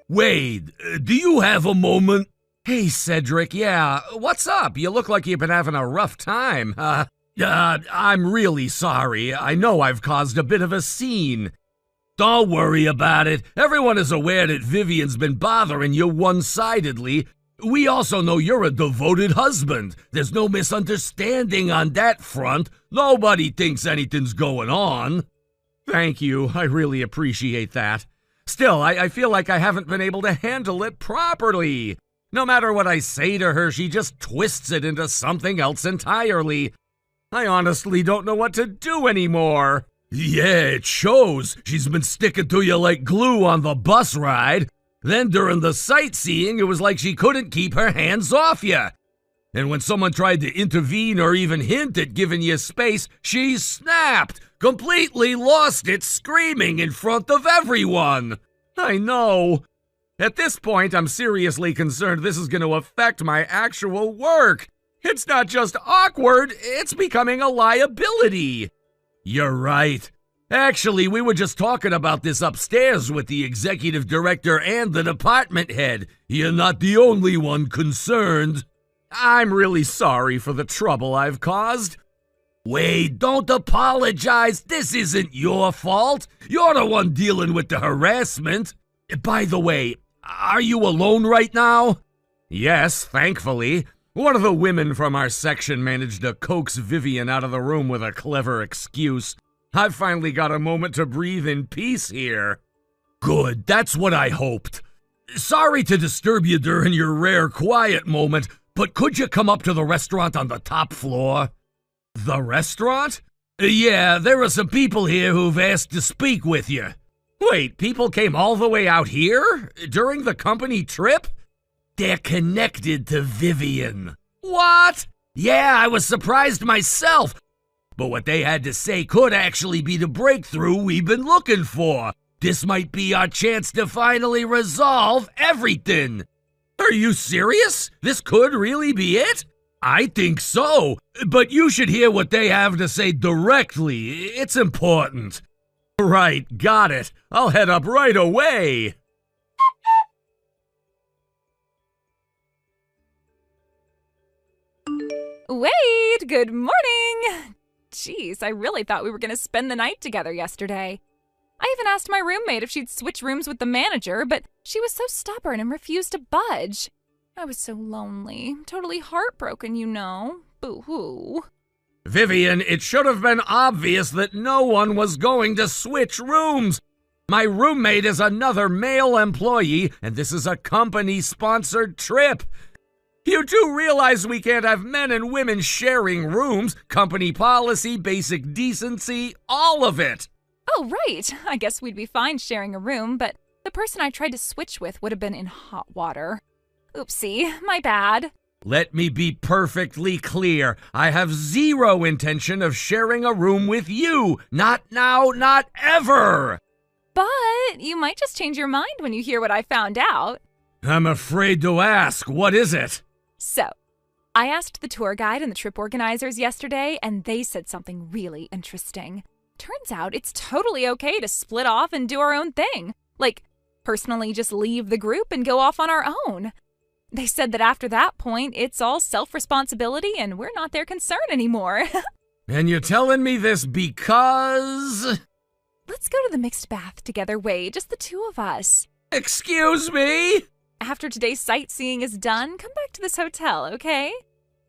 Wade, do you have a moment? Hey, Cedric, yeah, what's up? You look like you've been having a rough time. I'm really sorry. I know I've caused a bit of a scene. Don't worry about it. Everyone is aware that Vivian's been bothering you one-sidedly. We also know you're a devoted husband. There's no misunderstanding on that front. Nobody thinks anything's going on. Thank you. I really appreciate that. Still, I feel like I haven't been able to handle it properly. No matter what I say to her, she just twists it into something else entirely. I honestly don't know what to do anymore. Yeah, it shows. She's been sticking to you like glue on the bus ride. Then during the sightseeing, it was like she couldn't keep her hands off you. And when someone tried to intervene or even hint at giving you space, she snapped, completely lost it, screaming in front of everyone. I know. At this point, I'm seriously concerned this is going to affect my actual work. It's not just awkward, it's becoming a liability. You're right. Actually, we were just talking about this upstairs with the executive director and the department head. You're not the only one concerned. I'm really sorry for the trouble I've caused. Wait, don't apologize. This isn't your fault. You're the one dealing with the harassment. By the way, are you alone right now? Yes, thankfully. One of the women from our section managed to coax Vivian out of the room with a clever excuse. I've finally got a moment to breathe in peace here. Good, that's what I hoped. Sorry to disturb you during your rare quiet moment, but could you come up to the restaurant on the top floor? The restaurant? Yeah, there are some people here who've asked to speak with you. Wait, people came all the way out here? During the company trip? They're connected to Vivian. What? Yeah, I was surprised myself. But what they had to say could actually be the breakthrough we've been looking for. This might be our chance to finally resolve everything. Are you serious? This could really be it? I think so, but you should hear what they have to say directly. It's important. Right, got it. I'll head up right away. Wade, good morning! Jeez, I really thought we were going to spend the night together yesterday. I even asked my roommate if she'd switch rooms with the manager, but she was so stubborn and refused to budge. I was so lonely, totally heartbroken, you know. Boo-hoo. Vivian, it should have been obvious that no one was going to switch rooms. My roommate is another male employee, and this is a company-sponsored trip. You do realize we can't have men and women sharing rooms, company policy, basic decency, all of it. Oh, right. I guess we'd be fine sharing a room, but the person I tried to switch with would have been in hot water. Oopsie, my bad. Let me be perfectly clear. I have zero intention of sharing a room with you. Not now, not ever. But you might just change your mind when you hear what I found out. I'm afraid to ask. What is it? So, I asked the tour guide and the trip organizers yesterday, and they said something really interesting. Turns out it's totally okay to split off and do our own thing. Like, personally just leave the group and go off on our own. They said that after that point, it's all self-responsibility and we're not their concern anymore. And you're telling me this because... Let's go to the mixed bath together, Wade, just the two of us. Excuse me? After today's sightseeing is done, come back to this hotel, okay?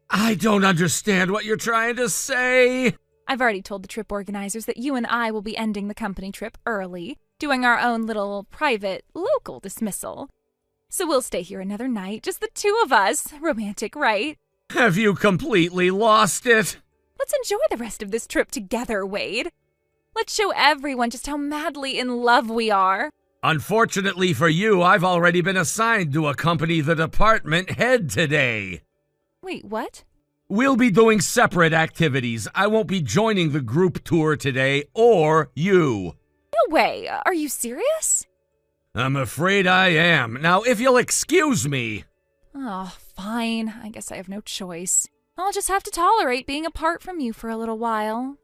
I don't understand what you're trying to say. I've already told the trip organizers that you and I will be ending the company trip early, doing our own little private, local dismissal. So we'll stay here another night, just the two of us. Romantic, right? Have you completely lost it? Let's enjoy the rest of this trip together, Wade. Let's show everyone just how madly in love we are. Unfortunately for you, I've already been assigned to accompany the department head today. Wait, what? We'll be doing separate activities. I won't be joining the group tour today, or you. No way. Are you serious? I'm afraid I am. Now, if you'll excuse me. Oh, fine. I guess I have no choice. I'll just have to tolerate being apart from you for a little while.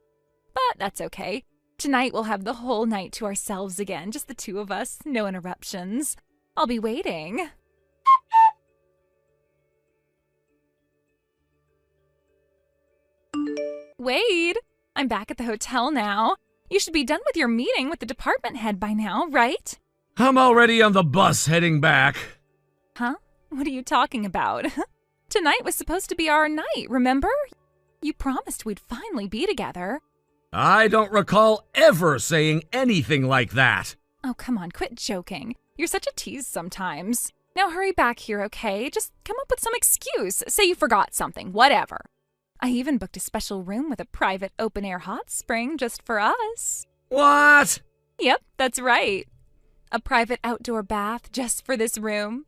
But that's okay. Tonight we'll have the whole night to ourselves again, just the two of us, no interruptions. I'll be waiting. Wade, I'm back at the hotel now. You should be done with your meeting with the department head by now, right? I'm already on the bus heading back. Huh? What are you talking about? Tonight was supposed to be our night, remember? You promised we'd finally be together. I don't recall ever saying anything like that. Oh, come on, quit joking. You're such a tease sometimes. Now hurry back here, okay? Just come up with some excuse. Say you forgot something, whatever. I even booked a special room with a private open-air hot spring just for us. What? Yep, that's right. A private outdoor bath just for this room.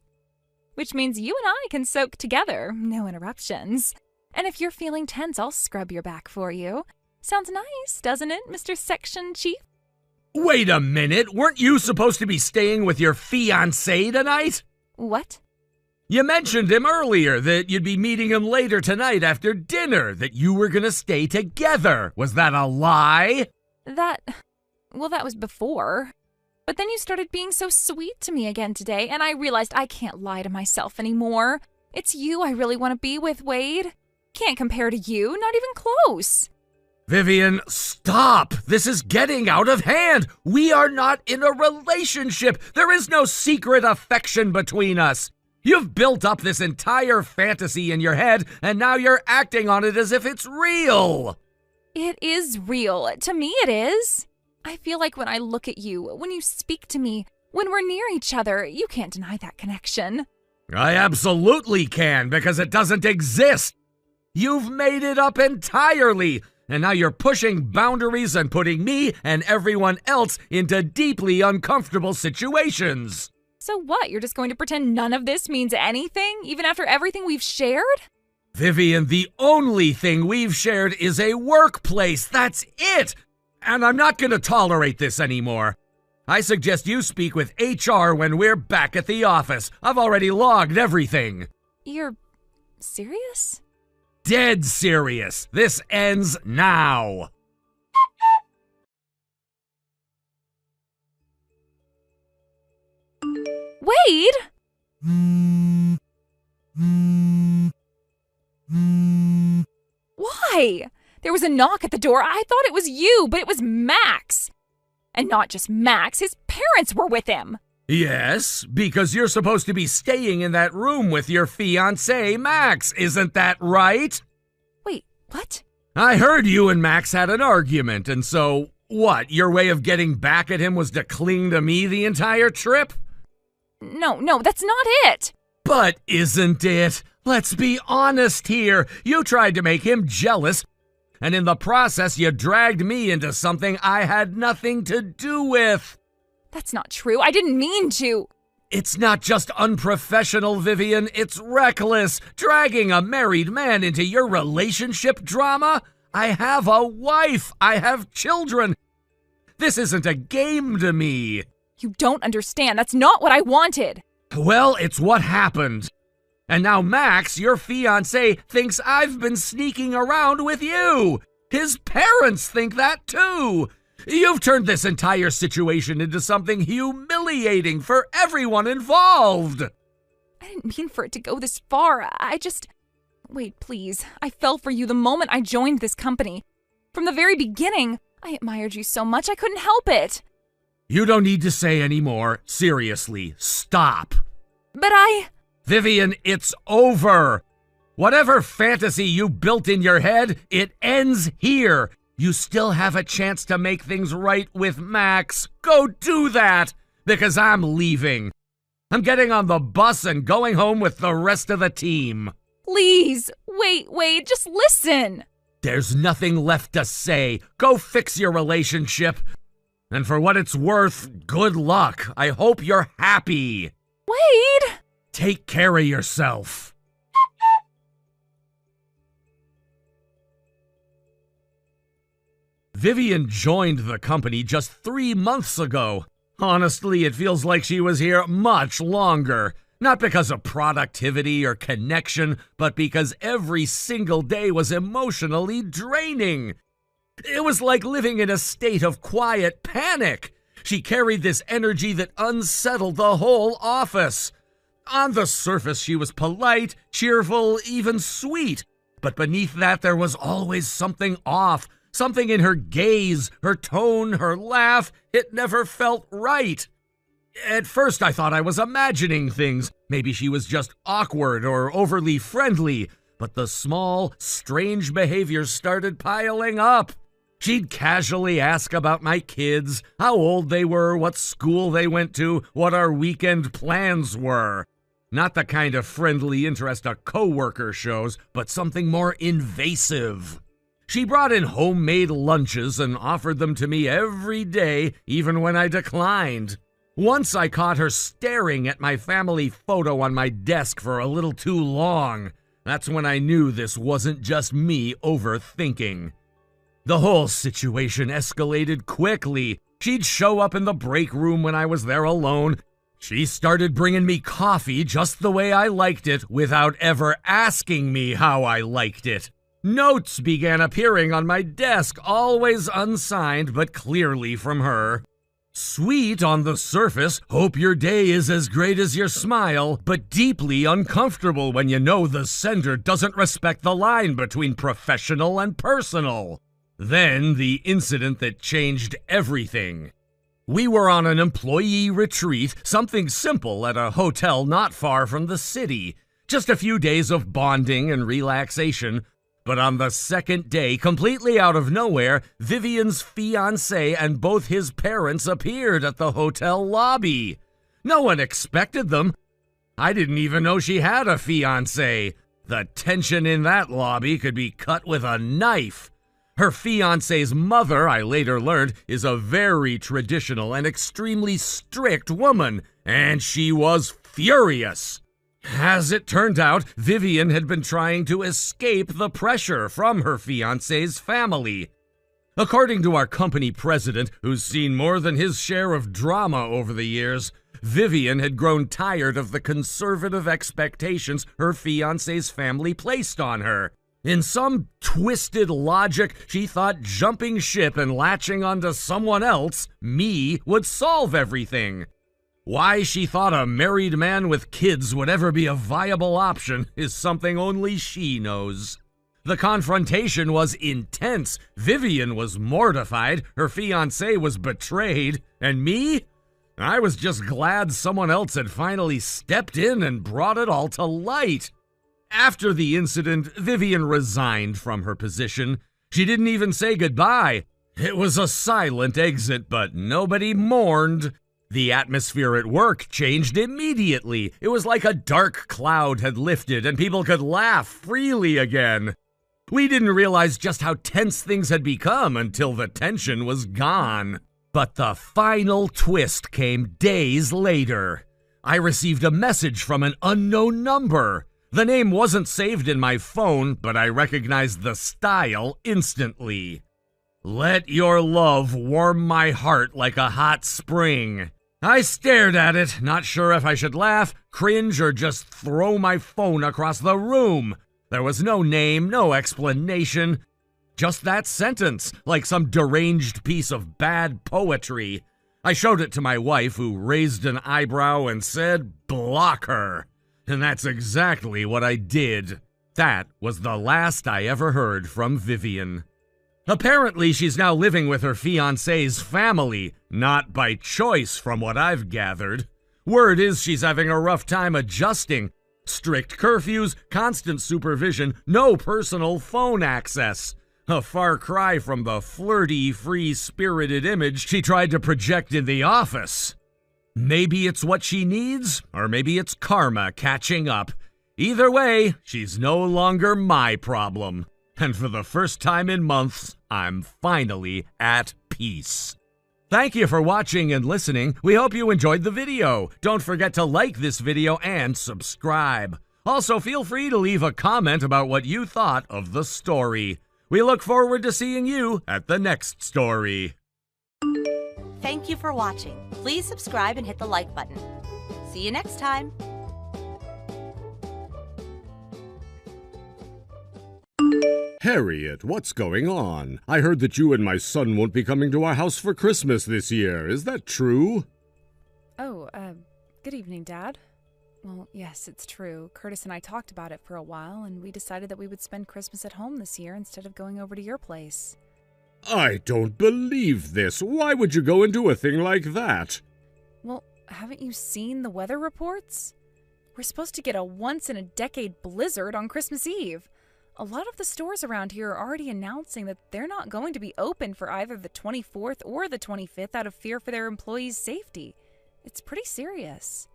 Which means you and I can soak together, no interruptions. And if you're feeling tense, I'll scrub your back for you. Sounds nice, doesn't it, Mr. Section Chief? Wait a minute, weren't you supposed to be staying with your fiancé tonight? What? You mentioned him earlier, that you'd be meeting him later tonight after dinner, that you were gonna stay together. Was that a lie? That was before. But then you started being so sweet to me again today, and I realized I can't lie to myself anymore. It's you I really want to be with, Wade. Can't compare to you, not even close. Vivian, stop! This is getting out of hand! We are not in a relationship! There is no secret affection between us! You've built up this entire fantasy in your head, and now you're acting on it as if it's real! It is real. To me, it is. I feel like when I look at you, when you speak to me, when we're near each other, you can't deny that connection. I absolutely can, because it doesn't exist! You've made it up entirely! And now you're pushing boundaries and putting me and everyone else into deeply uncomfortable situations. So what, you're just going to pretend none of this means anything, even after everything we've shared? Vivian, the only thing we've shared is a workplace. That's it! And I'm not going to tolerate this anymore. I suggest you speak with HR when we're back at the office. I've already logged everything. You're serious? Dead serious. This ends now. Wade! Why? There was a knock at the door. I thought it was you, but it was Max. And not just Max, his parents were with him. Yes, because you're supposed to be staying in that room with your fiancé, Max. Isn't that right? Wait, what? I heard you and Max had an argument, and so, What, your way of getting back at him was to cling to me the entire trip? No, that's not it. But isn't it? Let's be honest here. You tried to make him jealous, and in the process you dragged me into something I had nothing to do with. That's not true. I didn't mean to. It's not just unprofessional, Vivian. It's reckless. Dragging a married man into your relationship drama? I have a wife. I have children. This isn't a game to me. You don't understand. That's not what I wanted. Well, it's what happened. And now Max, your fiancé, thinks I've been sneaking around with you. His parents think that too. You've turned this entire situation into something humiliating for everyone involved. I didn't mean for it to go this far. Wait, please. I fell for you the moment I joined this company. From the very beginning, I admired you so much I couldn't help it. You don't need to say any more. Seriously, stop. But Vivian, it's over. Whatever fantasy you built in your head, it ends here. You still have a chance to make things right with Max. Go do that, because I'm leaving. I'm getting on the bus and going home with the rest of the team. Please, wait, just listen. There's nothing left to say. Go fix your relationship. And for what it's worth, good luck. I hope you're happy. Wade! Take care of yourself. Vivian joined the company just 3 months ago. Honestly, it feels like she was here much longer. Not because of productivity or connection, but because every single day was emotionally draining. It was like living in a state of quiet panic. She carried this energy that unsettled the whole office. On the surface, she was polite, cheerful, even sweet. But beneath that, there was always something off. Something in her gaze, her tone, her laugh. It never felt right. At first, I thought I was imagining things. Maybe she was just awkward or overly friendly. But the small, strange behaviors started piling up. She'd casually ask about my kids, how old they were, what school they went to, what our weekend plans were. Not the kind of friendly interest a coworker shows, but something more invasive. She brought in homemade lunches and offered them to me every day, even when I declined. Once I caught her staring at my family photo on my desk for a little too long. That's when I knew this wasn't just me overthinking. The whole situation escalated quickly. She'd show up in the break room when I was there alone. She started bringing me coffee just the way I liked it without ever asking me how I liked it. Notes began appearing on my desk, always unsigned but clearly from her. Sweet on the surface, hope your day is as great as your smile, but deeply uncomfortable when you know the sender doesn't respect the line between professional and personal. Then the incident that changed everything. We were on an employee retreat, something simple at a hotel not far from the city. Just a few days of bonding and relaxation. But on the second day, completely out of nowhere, Vivian's fiancé and both his parents appeared at the hotel lobby. No one expected them. I didn't even know she had a fiancé. The tension in that lobby could be cut with a knife. Her fiancé's mother, I later learned, is a very traditional and extremely strict woman, and she was furious. As it turned out, Vivian had been trying to escape the pressure from her fiancé's family. According to our company president, who's seen more than his share of drama over the years, Vivian had grown tired of the conservative expectations her fiancé's family placed on her. In some twisted logic, she thought jumping ship and latching onto someone else, me, would solve everything. Why she thought a married man with kids would ever be a viable option is something only she knows. The confrontation was intense. Vivian was mortified, her fiancé was betrayed, and me? I was just glad someone else had finally stepped in and brought it all to light. After the incident, Vivian resigned from her position. She didn't even say goodbye. It was a silent exit, but nobody mourned. The atmosphere at work changed immediately. It was like a dark cloud had lifted and people could laugh freely again. We didn't realize just how tense things had become until the tension was gone. But the final twist came days later. I received a message from an unknown number. The name wasn't saved in my phone, but I recognized the style instantly. Let your love warm my heart like a hot spring. I stared at it, not sure if I should laugh, cringe, or just throw my phone across the room. There was no name, no explanation. Just that sentence, like some deranged piece of bad poetry. I showed it to my wife, who raised an eyebrow and said, "Block her." And that's exactly what I did. That was the last I ever heard from Vivian. Apparently, she's now living with her fiancé's family, not by choice from what I've gathered. Word is she's having a rough time adjusting. Strict curfews, constant supervision, no personal phone access. A far cry from the flirty, free-spirited image she tried to project in the office. Maybe it's what she needs, or maybe it's karma catching up. Either way, she's no longer my problem. And for the first time in months, I'm finally at peace. Thank you for watching and listening. We hope you enjoyed the video. Don't forget to like this video and subscribe. Also, feel free to leave a comment about what you thought of the story. We look forward to seeing you at the next story. Thank you for watching. Please subscribe and hit the like button. See you next time. Harriet, what's going on? I heard that you and my son won't be coming to our house for Christmas this year. Is that true? Oh, good evening, Dad. Well, yes, it's true. Curtis and I talked about it for a while, and we decided that we would spend Christmas at home this year instead of going over to your place. I don't believe this. Why would you go and do a thing like that? Well, haven't you seen the weather reports? We're supposed to get a once-in-a-decade blizzard on Christmas Eve. A lot of the stores around here are already announcing that they're not going to be open for either the 24th or the 25th out of fear for their employees' safety. It's pretty serious.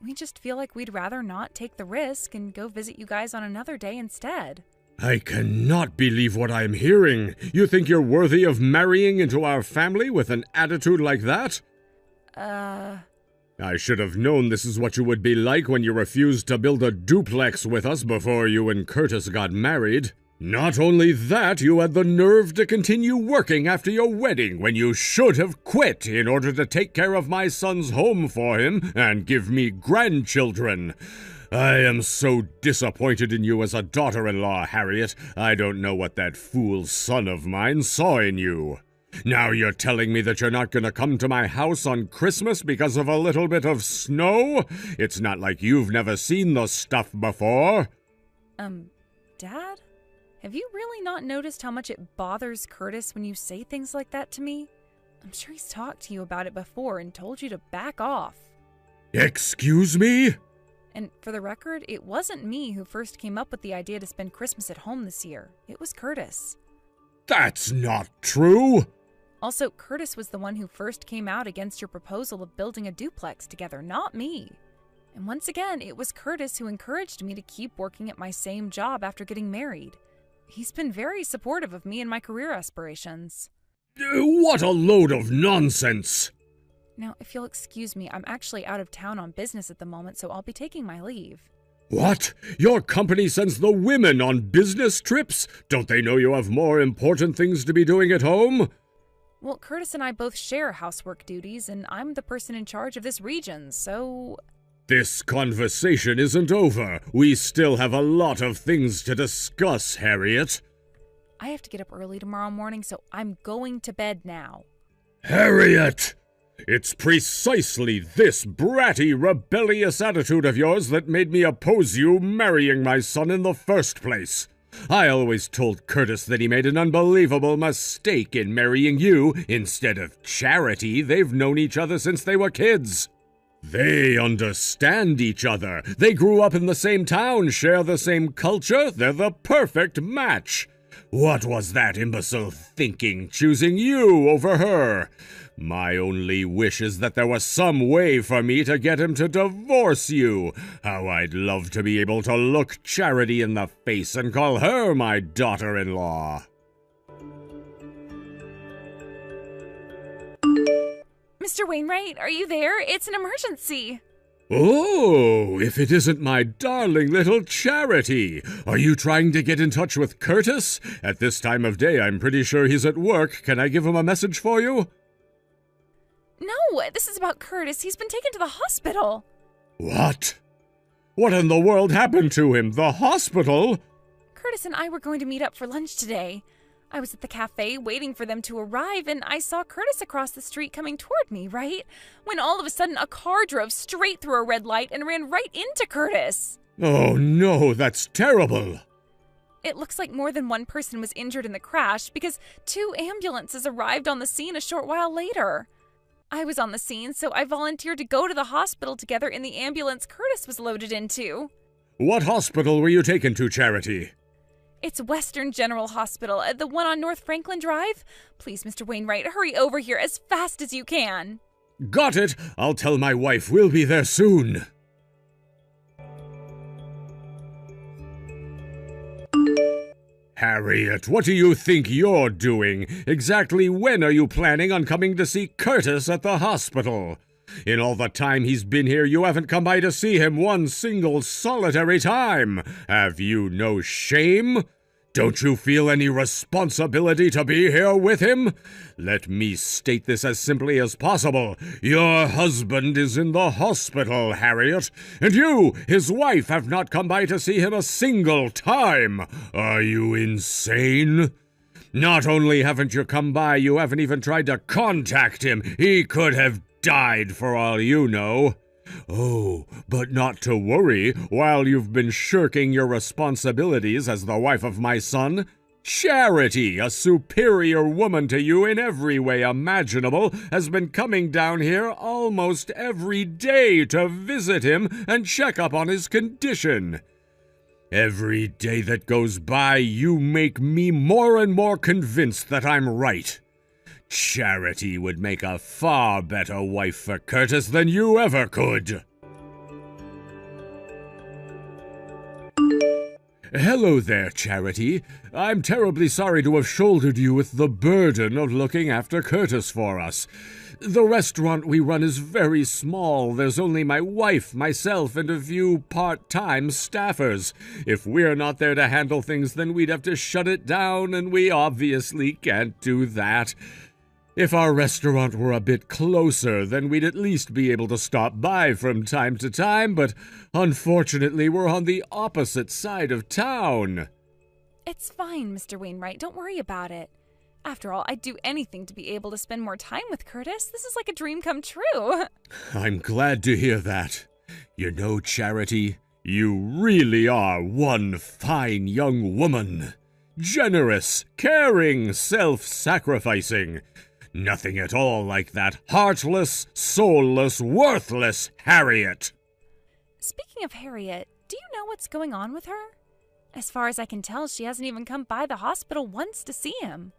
We just feel like we'd rather not take the risk and go visit you guys on another day instead. I cannot believe what I'm hearing. You think you're worthy of marrying into our family with an attitude like that? I should have known this is what you would be like when you refused to build a duplex with us before you and Curtis got married. Not only that, you had the nerve to continue working after your wedding when you should have quit in order to take care of my son's home for him and give me grandchildren. I am so disappointed in you as a daughter-in-law, Harriet. I don't know what that fool son of mine saw in you. Now you're telling me that you're not going to come to my house on Christmas because of a little bit of snow? It's not like you've never seen the stuff before. Dad? Have you really not noticed how much it bothers Curtis when you say things like that to me? I'm sure he's talked to you about it before and told you to back off. Excuse me? And for the record, it wasn't me who first came up with the idea to spend Christmas at home this year. It was Curtis. That's not true. Also, Curtis was the one who first came out against your proposal of building a duplex together, not me. And once again, it was Curtis who encouraged me to keep working at my same job after getting married. He's been very supportive of me and my career aspirations. What a load of nonsense! Now, if you'll excuse me, I'm actually out of town on business at the moment, so I'll be taking my leave. What? Your company sends the women on business trips? Don't they know you have more important things to be doing at home? Well, Curtis and I both share housework duties, and I'm the person in charge of this region, so... This conversation isn't over. We still have a lot of things to discuss, Harriet. I have to get up early tomorrow morning, so I'm going to bed now. Harriet! It's precisely this bratty, rebellious attitude of yours that made me oppose you marrying my son in the first place. I always told Curtis that he made an unbelievable mistake in marrying you instead of Charity. They've known each other since they were kids. They understand each other. They grew up in the same town, share the same culture. They're the perfect match. What was that imbecile thinking, choosing you over her? My only wish is that there was some way for me to get him to divorce you. How I'd love to be able to look Charity in the face and call her my daughter-in-law. Mr. Wainwright, are you there? It's an emergency. Oh, if it isn't my darling little Charity! Are you trying to get in touch with Curtis? At this time of day, I'm pretty sure he's at work. Can I give him a message for you? No, this is about Curtis. He's been taken to the hospital. What? What in the world happened to him? The hospital? Curtis and I were going to meet up for lunch today. I was at the cafe waiting for them to arrive, and I saw Curtis across the street coming toward me, right? When all of a sudden a car drove straight through a red light and ran right into Curtis. Oh no, that's terrible. It looks like more than one person was injured in the crash because 2 ambulances arrived on the scene a short while later. I was on the scene, so I volunteered to go to the hospital together in the ambulance Curtis was loaded into. What hospital were you taken to, Charity? It's Western General Hospital, the one on North Franklin Drive. Please, Mr. Wainwright, hurry over here as fast as you can. Got it. I'll tell my wife we'll be there soon. Harriet, what do you think you're doing? Exactly when are you planning on coming to see Curtis at the hospital? In all the time he's been here, you haven't come by to see him one single solitary time. Have you no shame? Don't you feel any responsibility to be here with him? Let me state this as simply as possible. Your husband is in the hospital, Harriet, and you, his wife, have not come by to see him a single time. Are you insane? Not only haven't you come by, you haven't even tried to contact him. He could have died for all you know. Oh, but not to worry. While you've been shirking your responsibilities as the wife of my son, Charity, a superior woman to you in every way imaginable, has been coming down here almost every day to visit him and check up on his condition. Every day that goes by, you make me more and more convinced that I'm right. Charity would make a far better wife for Curtis than you ever could. Hello there, Charity. I'm terribly sorry to have shouldered you with the burden of looking after Curtis for us. The restaurant we run is very small. There's only my wife, myself, and a few part-time staffers. If we're not there to handle things, then we'd have to shut it down, and we obviously can't do that. If our restaurant were a bit closer, then we'd at least be able to stop by from time to time, but unfortunately we're on the opposite side of town. It's fine, Mr. Wainwright. Don't worry about it. After all, I'd do anything to be able to spend more time with Curtis. This is like a dream come true. I'm glad to hear that. You know, Charity, you really are one fine young woman. Generous, caring, self-sacrificing. Nothing at all like that heartless, soulless, worthless Harriet. Speaking of Harriet, do you know what's going on with her? As far as I can tell, she hasn't even come by the hospital once to see him.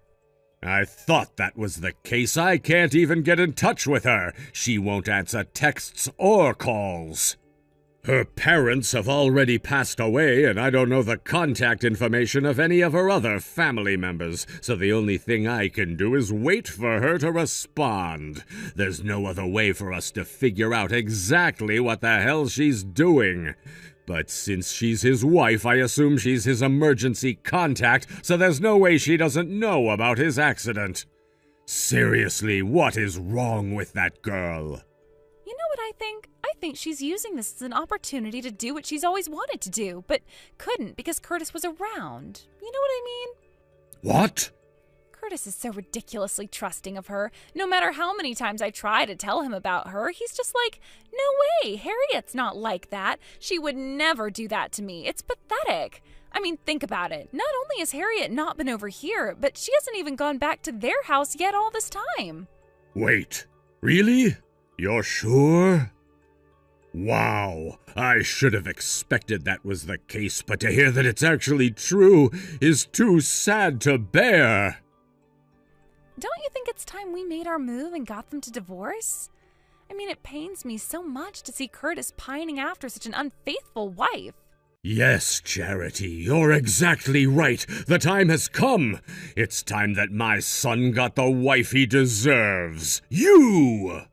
I thought that was the case. I can't even get in touch with her. She won't answer texts or calls. Her parents have already passed away, and I don't know the contact information of any of her other family members, so the only thing I can do is wait for her to respond. There's no other way for us to figure out exactly what the hell she's doing. But since she's his wife, I assume she's his emergency contact, so there's no way she doesn't know about his accident. Seriously, what is wrong with that girl? You know what I think? I think she's using this as an opportunity to do what she's always wanted to do, but couldn't because Curtis was around. You know what I mean? What? Curtis is so ridiculously trusting of her. No matter how many times I try to tell him about her, he's just like, no way, Harriet's not like that. She would never do that to me. It's pathetic. I mean, think about it. Not only has Harriet not been over here, but she hasn't even gone back to their house yet all this time. Wait, really? You're sure? Wow, I should have expected that was the case, but to hear that it's actually true is too sad to bear. Don't you think it's time we made our move and got them to divorce? I mean, it pains me so much to see Curtis pining after such an unfaithful wife. Yes, Charity, you're exactly right. The time has come. It's time that my son got the wife he deserves. You!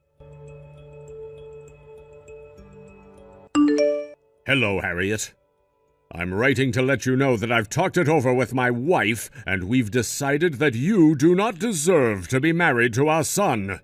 Hello, Harriet. I'm writing to let you know that I've talked it over with my wife, and we've decided that you do not deserve to be married to our son.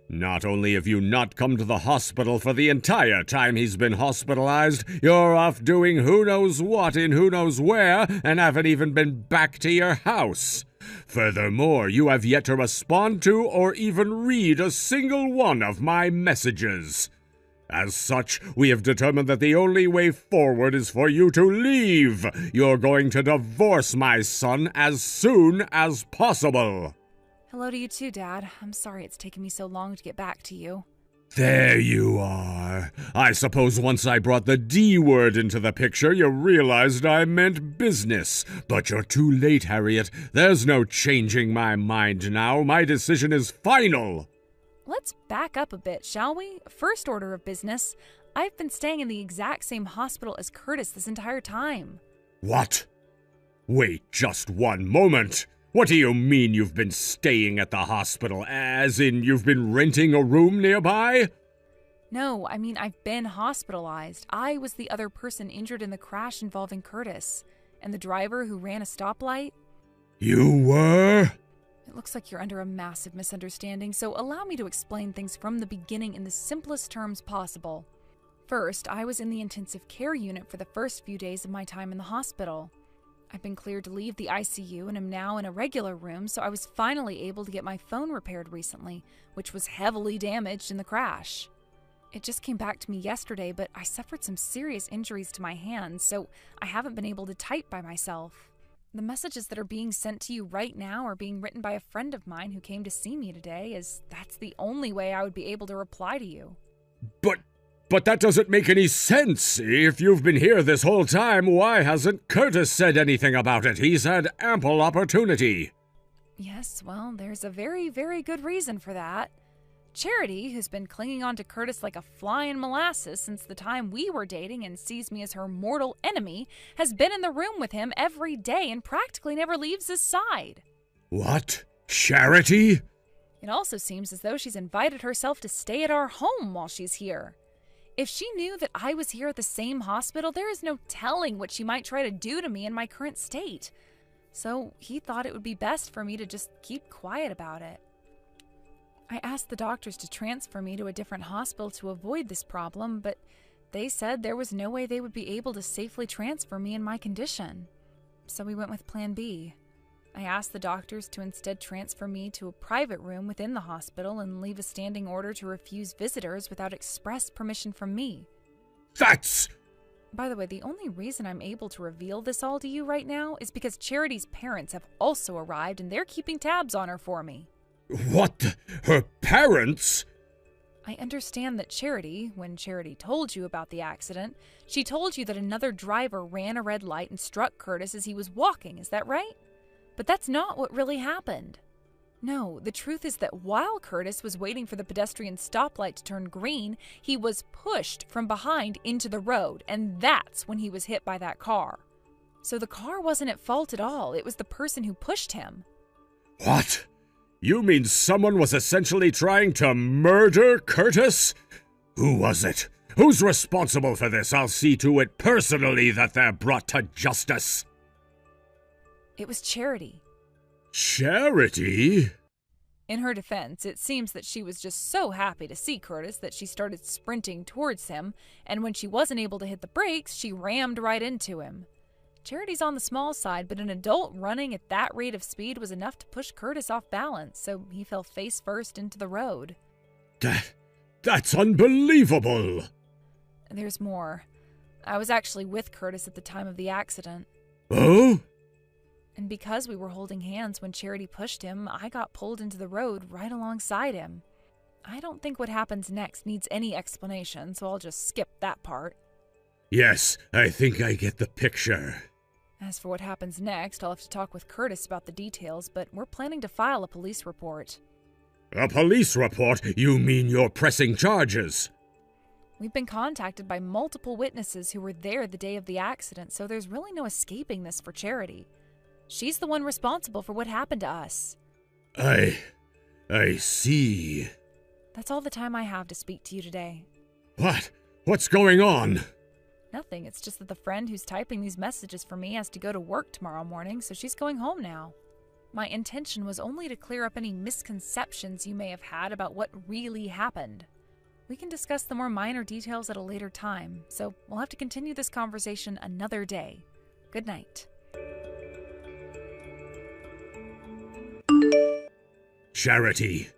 Not only have you not come to the hospital for the entire time he's been hospitalized, you're off doing who knows what in who knows where and haven't even been back to your house. Furthermore, you have yet to respond to or even read a single one of my messages. As such, we have determined that the only way forward is for you to leave. You're going to divorce my son as soon as possible. Hello to you too, Dad. I'm sorry it's taken me so long to get back to you. There you are. I suppose once I brought the D word into the picture, you realized I meant business. But you're too late, Harriet. There's no changing my mind now. My decision is final. Let's back up a bit, shall we? First order of business. I've been staying in the exact same hospital as Curtis this entire time. What? Wait just one moment. What do you mean you've been staying at the hospital? As in you've been renting a room nearby? No, I mean I've been hospitalized. I was the other person injured in the crash involving Curtis. And the driver who ran a stoplight. You were? It looks like you're under a massive misunderstanding, so allow me to explain things from the beginning in the simplest terms possible. First, I was in the intensive care unit for the first few days of my time in the hospital. I've been cleared to leave the ICU and am now in a regular room, so I was finally able to get my phone repaired recently, which was heavily damaged in the crash. It just came back to me yesterday, but I suffered some serious injuries to my hands, so I haven't been able to type by myself. The messages that are being sent to you right now are being written by a friend of mine who came to see me today, as that's the only way I would be able to reply to you. But that doesn't make any sense. If you've been here this whole time, why hasn't Curtis said anything about it? He's had ample opportunity. Yes, well, there's a very, very good reason for that. Charity, who's been clinging on to Curtis like a fly in molasses since the time we were dating and sees me as her mortal enemy, has been in the room with him every day and practically never leaves his side. What? Charity? It also seems as though she's invited herself to stay at our home while she's here. If she knew that I was here at the same hospital, there is no telling what she might try to do to me in my current state. So he thought it would be best for me to just keep quiet about it. I asked the doctors to transfer me to a different hospital to avoid this problem, but they said there was no way they would be able to safely transfer me in my condition. So we went with Plan B. I asked the doctors to instead transfer me to a private room within the hospital and leave a standing order to refuse visitors without express permission from me. That's... By the way, the only reason I'm able to reveal this all to you right now is because Charity's parents have also arrived and they're keeping tabs on her for me. What? Her parents? I understand that Charity, when Charity told you about the accident, she told you that another driver ran a red light and struck Curtis as he was walking, is that right? But that's not what really happened. No, the truth is that while Curtis was waiting for the pedestrian stoplight to turn green, he was pushed from behind into the road, and that's when he was hit by that car. So the car wasn't at fault at all, it was the person who pushed him. What? You mean someone was essentially trying to murder Curtis? Who was it? Who's responsible for this? I'll see to it personally that they're brought to justice. It was Charity. Charity? In her defense, it seems that she was just so happy to see Curtis that she started sprinting towards him, and when she wasn't able to hit the brakes, she rammed right into him. Charity's on the small side, but an adult running at that rate of speed was enough to push Curtis off balance, so he fell face first into the road. That's unbelievable! There's more. I was actually with Curtis at the time of the accident. Oh? And because we were holding hands when Charity pushed him, I got pulled into the road right alongside him. I don't think what happens next needs any explanation, so I'll just skip that part. Yes, I think I get the picture. As for what happens next, I'll have to talk with Curtis about the details, but we're planning to file a police report. A police report? You mean you're pressing charges? We've been contacted by multiple witnesses who were there the day of the accident, so there's really no escaping this for Charity. She's the one responsible for what happened to us. I see. That's all the time I have to speak to you today. What? What's going on? Nothing, it's just that the friend who's typing these messages for me has to go to work tomorrow morning, so she's going home now. My intention was only to clear up any misconceptions you may have had about what really happened. We can discuss the more minor details at a later time, so we'll have to continue this conversation another day. Good night. Charity,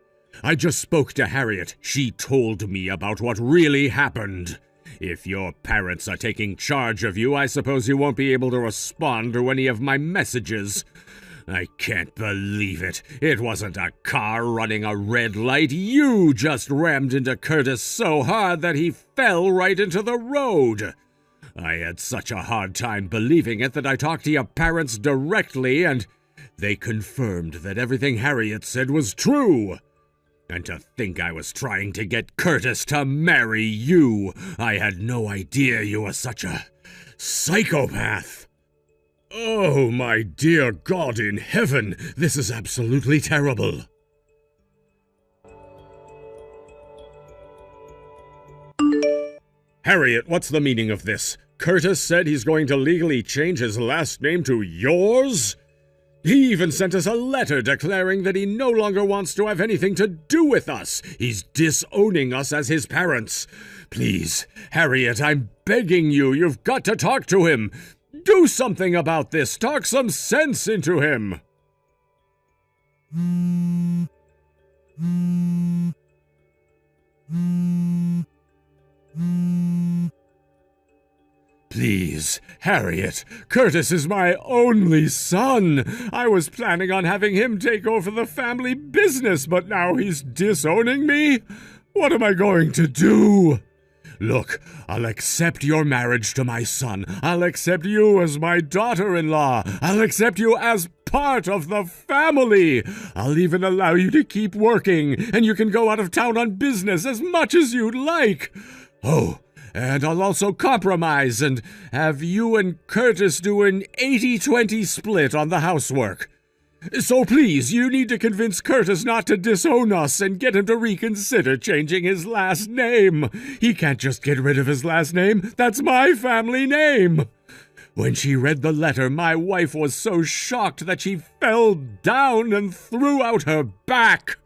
I just spoke to Harriet. She told me about what really happened. If your parents are taking charge of you, I suppose you won't be able to respond to any of my messages. I can't believe it. It wasn't a car running a red light. You just rammed into Curtis so hard that he fell right into the road. I had such a hard time believing it that I talked to your parents directly, and they confirmed that everything Harriet said was true. And to think I was trying to get Curtis to marry you. I had no idea you were such a psychopath. Oh, my dear God in heaven, this is absolutely terrible. Harriet, what's the meaning of this? Curtis said he's going to legally change his last name to yours? He even sent us a letter declaring that he no longer wants to have anything to do with us. He's disowning us as his parents. Please, Harriet, I'm begging you, you've got to talk to him. Do something about this. Talk some sense into him. Please, Harriet, Curtis is my only son. I was planning on having him take over the family business, but now he's disowning me? What am I going to do? Look, I'll accept your marriage to my son. I'll accept you as my daughter-in-law. I'll accept you as part of the family. I'll even allow you to keep working, and you can go out of town on business as much as you'd like. Oh, and I'll also compromise and have you and Curtis do an 80-20 split on the housework. So please, you need to convince Curtis not to disown us and get him to reconsider changing his last name. He can't just get rid of his last name. That's my family name. When she read the letter, my wife was so shocked that she fell down and threw out her back.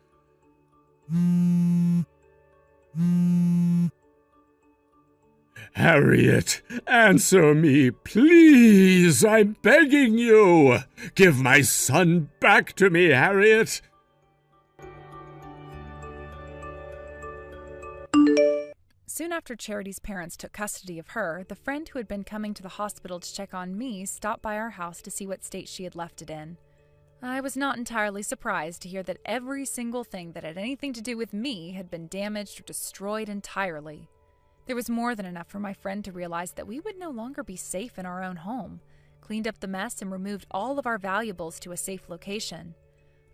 Harriet, answer me, please. I'm begging you. Give my son back to me, Harriet. Soon after Charity's parents took custody of her, the friend who had been coming to the hospital to check on me stopped by our house to see what state she had left it in. I was not entirely surprised to hear that every single thing that had anything to do with me had been damaged or destroyed entirely. There was more than enough for my friend to realize that we would no longer be safe in our own home, cleaned up the mess and removed all of our valuables to a safe location.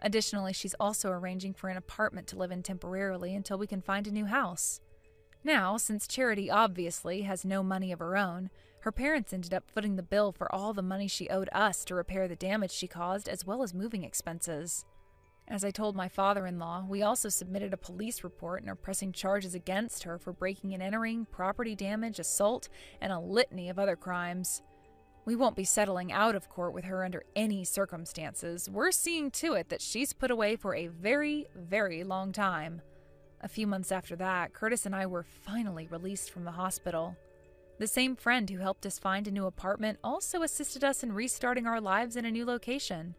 Additionally, she's also arranging for an apartment to live in temporarily until we can find a new house. Now, since Charity obviously has no money of her own, her parents ended up footing the bill for all the money she owed us to repair the damage she caused, as well as moving expenses. As I told my father-in-law, we also submitted a police report and are pressing charges against her for breaking and entering, property damage, assault, and a litany of other crimes. We won't be settling out of court with her under any circumstances. We're seeing to it that she's put away for a very, very long time. A few months after that, Curtis and I were finally released from the hospital. The same friend who helped us find a new apartment also assisted us in restarting our lives in a new location,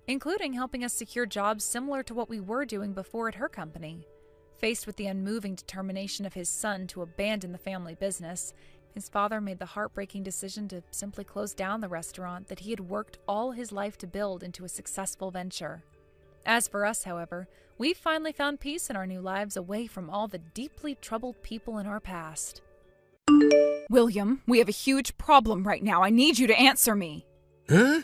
including helping us secure jobs similar to what we were doing before at her company. Faced with the unmoving determination of his son to abandon the family business, his father made the heartbreaking decision to simply close down the restaurant that he had worked all his life to build into a successful venture. As for us, however, we've finally found peace in our new lives away from all the deeply troubled people in our past. William, we have a huge problem right now. I need you to answer me. Huh?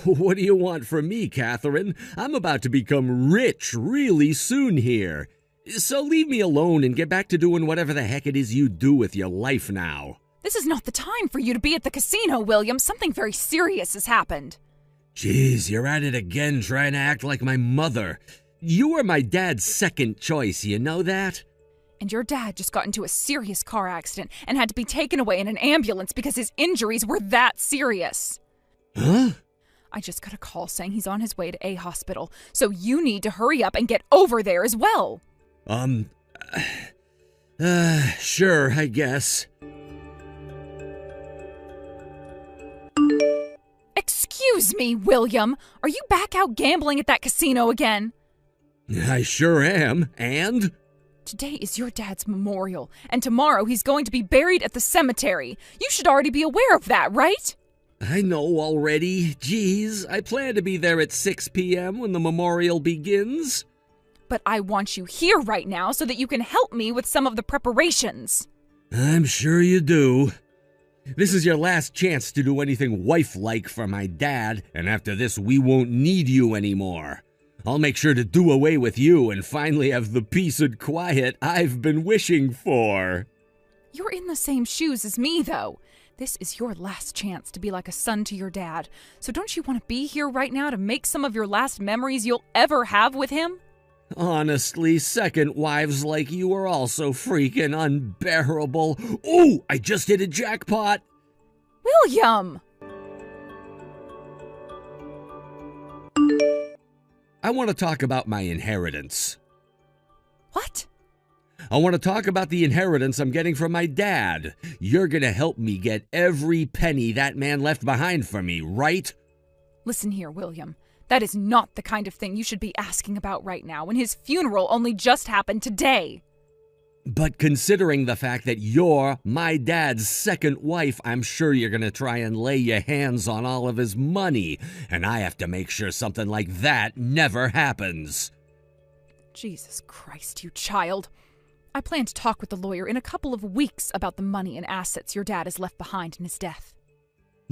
What do you want from me, Catherine? I'm about to become rich really soon here. So leave me alone and get back to doing whatever the heck it is you do with your life now. This is not the time for you to be at the casino, William. Something very serious has happened. Jeez, you're at it again trying to act like my mother. You were my dad's second choice, you know that? And your dad just got into a serious car accident and had to be taken away in an ambulance because his injuries were that serious. Huh? I just got a call saying he's on his way to a hospital, so you need to hurry up and get over there as well. Sure, I guess. Excuse me, William. Are you back out gambling at that casino again? I sure am, and? Today is your dad's memorial, and tomorrow he's going to be buried at the cemetery. You should already be aware of that, right? I know already. Jeez, I plan to be there at 6 p.m. when the memorial begins. But I want you here right now so that you can help me with some of the preparations. I'm sure you do. This is your last chance to do anything wife-like for my dad, and after this we won't need you anymore. I'll make sure to do away with you and finally have the peace and quiet I've been wishing for. You're in the same shoes as me, though. This is your last chance to be like a son to your dad. So don't you want to be here right now to make some of your last memories you'll ever have with him? Honestly, second wives like you are also freaking unbearable. Ooh, I just hit a jackpot. William! I want to talk about my inheritance. What? I want to talk about the inheritance I'm getting from my dad. You're going to help me get every penny that man left behind for me, right? Listen here, William. That is not the kind of thing you should be asking about right now when his funeral only just happened today. But considering the fact that you're my dad's second wife, I'm sure you're going to try and lay your hands on all of his money, and I have to make sure something like that never happens. Jesus Christ, you child. I plan to talk with the lawyer in a couple of weeks about the money and assets your dad has left behind in his death.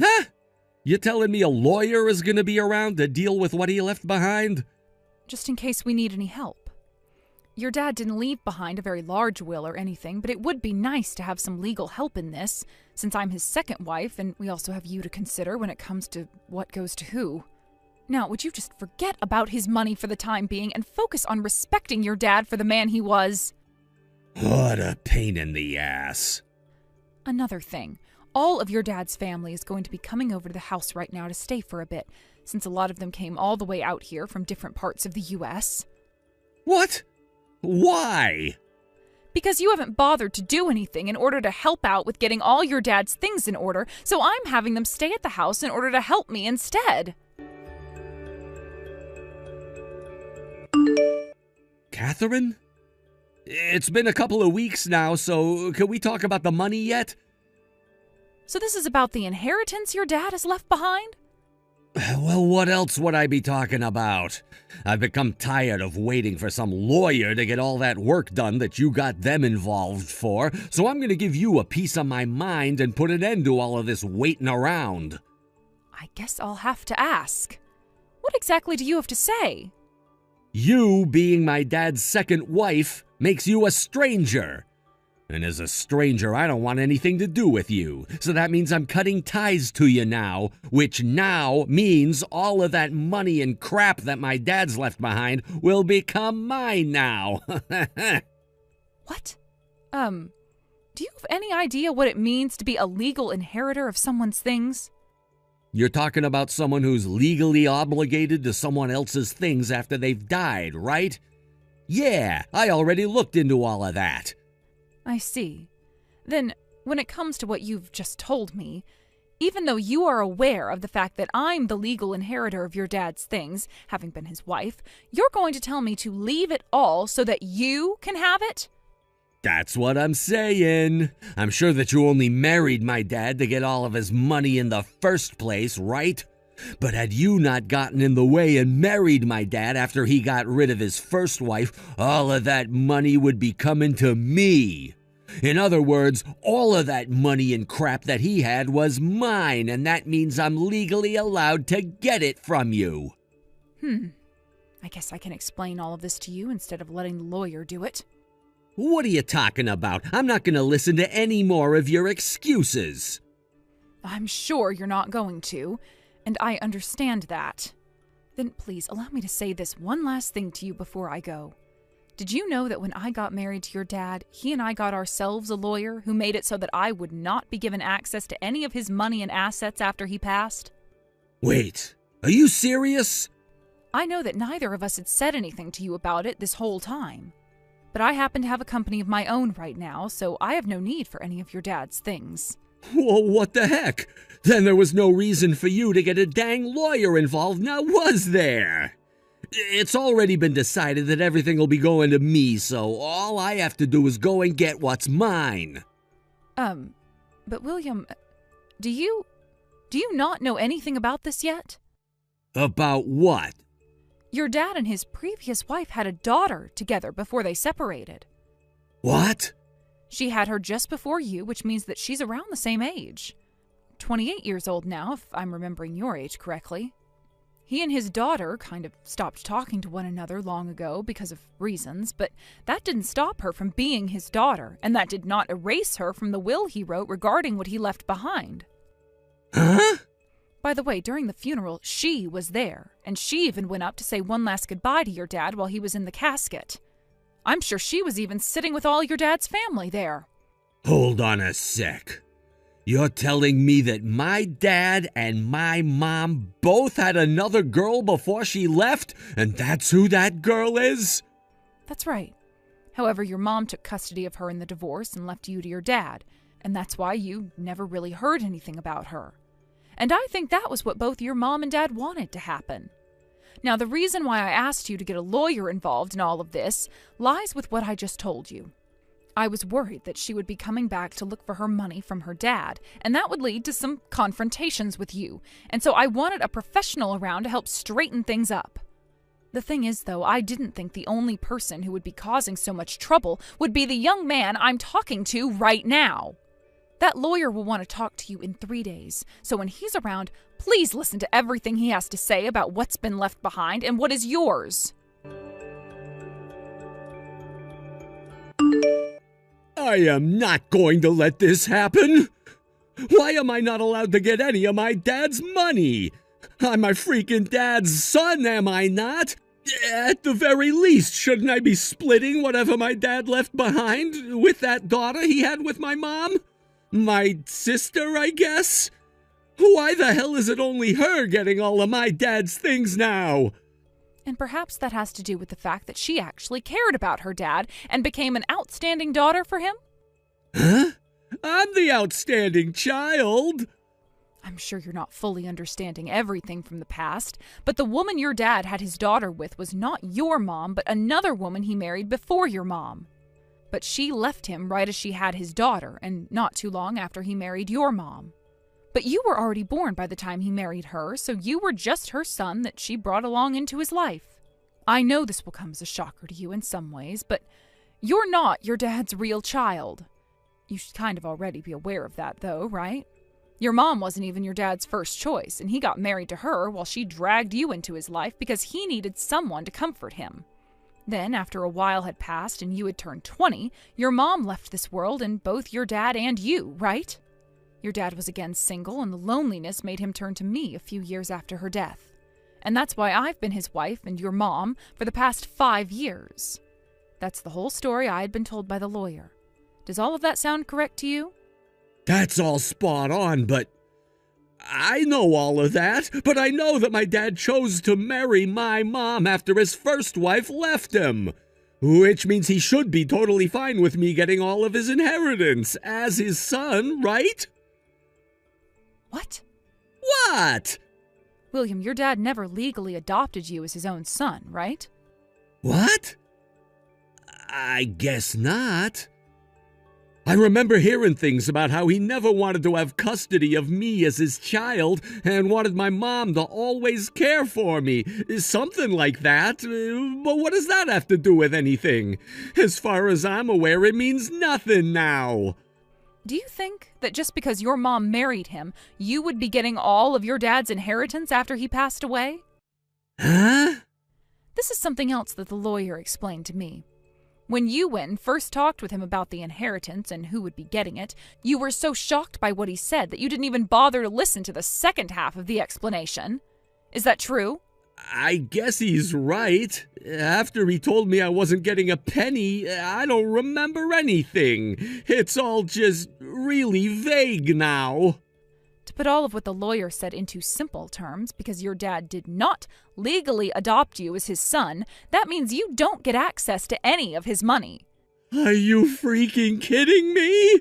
Huh? You telling me a lawyer is going to be around to deal with what he left behind? Just in case we need any help. Your dad didn't leave behind a very large will or anything, but it would be nice to have some legal help in this, since I'm his second wife and we also have you to consider when it comes to what goes to who. Now, would you just forget about his money for the time being and focus on respecting your dad for the man he was? What a pain in the ass. Another thing. All of your dad's family is going to be coming over to the house right now to stay for a bit, since a lot of them came all the way out here from different parts of the U.S. What? Why? Because you haven't bothered to do anything in order to help out with getting all your dad's things in order, so I'm having them stay at the house in order to help me instead. Catherine? It's been a couple of weeks now, so can we talk about the money yet? So this is about the inheritance your dad has left behind? Well, what else would I be talking about? I've become tired of waiting for some lawyer to get all that work done that you got them involved for, so I'm going to give you a piece of my mind and put an end to all of this waiting around. I guess I'll have to ask. What exactly do you have to say? You, being my dad's second wife, makes you a stranger. And as a stranger, I don't want anything to do with you. So that means I'm cutting ties to you now, which now means all of that money and crap that my dad's left behind will become mine now. What? Do you have any idea what it means to be a legal inheritor of someone's things? You're talking about someone who's legally obligated to someone else's things after they've died, right? Yeah, I already looked into all of that. I see. Then, when it comes to what you've just told me, even though you are aware of the fact that I'm the legal inheritor of your dad's things, having been his wife, you're going to tell me to leave it all so that you can have it? That's what I'm saying. I'm sure that you only married my dad to get all of his money in the first place, right? But had you not gotten in the way and married my dad after he got rid of his first wife, all of that money would be coming to me. In other words, all of that money and crap that he had was mine, and that means I'm legally allowed to get it from you. I guess I can explain all of this to you instead of letting the lawyer do it. What are you talking about? I'm not going to listen to any more of your excuses. I'm sure you're not going to, and I understand that. Then please allow me to say this one last thing to you before I go. Did you know that when I got married to your dad, he and I got ourselves a lawyer who made it so that I would not be given access to any of his money and assets after he passed? Wait, are you serious? I know that neither of us had said anything to you about it this whole time. But I happen to have a company of my own right now, so I have no need for any of your dad's things. Well, what the heck? Then there was no reason for you to get a dang lawyer involved, now was there? It's already been decided that everything will be going to me, so all I have to do is go and get what's mine. But William, do you not know anything about this yet? About what? Your dad and his previous wife had a daughter together before they separated. What? She had her just before you, which means that she's around the same age. 28 years old now, if I'm remembering your age correctly. He and his daughter kind of stopped talking to one another long ago because of reasons, but that didn't stop her from being his daughter, and that did not erase her from the will he wrote regarding what he left behind. Huh? By the way, during the funeral, she was there, and she even went up to say one last goodbye to your dad while he was in the casket. I'm sure she was even sitting with all your dad's family there. Hold on a sec. You're telling me that my dad and my mom both had another girl before she left, and that's who that girl is? That's right. However, your mom took custody of her in the divorce and left you to your dad, and that's why you never really heard anything about her. And I think that was what both your mom and dad wanted to happen. Now, the reason why I asked you to get a lawyer involved in all of this lies with what I just told you. I was worried that she would be coming back to look for her money from her dad, and that would lead to some confrontations with you, and so I wanted a professional around to help straighten things up. The thing is, though, I didn't think the only person who would be causing so much trouble would be the young man I'm talking to right now. That lawyer will want to talk to you in 3 days, so when he's around, please listen to everything he has to say about what's been left behind and what is yours. I am not going to let this happen. Why am I not allowed to get any of my dad's money? I'm my freaking dad's son, am I not? At the very least, shouldn't I be splitting whatever my dad left behind with that daughter he had with my mom? My sister, I guess? Why the hell is it only her getting all of my dad's things now? And perhaps that has to do with the fact that she actually cared about her dad and became an outstanding daughter for him? Huh? I'm the outstanding child. I'm sure you're not fully understanding everything from the past, but the woman your dad had his daughter with was not your mom, but another woman he married before your mom. But she left him right as she had his daughter, and not too long after he married your mom. But you were already born by the time he married her, so you were just her son that she brought along into his life. I know this will come as a shocker to you in some ways, but you're not your dad's real child. You should kind of already be aware of that, though, right? Your mom wasn't even your dad's first choice, and he got married to her while she dragged you into his life because he needed someone to comfort him. Then, after a while had passed and you had turned 20, your mom left this world and both your dad and you, right? Your dad was again single, and the loneliness made him turn to me a few years after her death. And that's why I've been his wife and your mom for the past 5 years. That's the whole story I had been told by the lawyer. Does all of that sound correct to you? That's all spot on, but I know all of that. But I know that my dad chose to marry my mom after his first wife left him. Which means he should be totally fine with me getting all of his inheritance as his son, right? What? What? William, your dad never legally adopted you as his own son, right? What? I guess not. I remember hearing things about how he never wanted to have custody of me as his child and wanted my mom to always care for me. Something like that. But what does that have to do with anything? As far as I'm aware, it means nothing now. Do you think that just because your mom married him, you would be getting all of your dad's inheritance after he passed away? Huh? This is something else that the lawyer explained to me. When Ewan first talked with him about the inheritance and who would be getting it, you were so shocked by what he said that you didn't even bother to listen to the second half of the explanation. Is that true? I guess he's right. After he told me I wasn't getting a penny, I don't remember anything. It's all just really vague now. To put all of what the lawyer said into simple terms, because your dad did not legally adopt you as his son, that means you don't get access to any of his money. Are you freaking kidding me?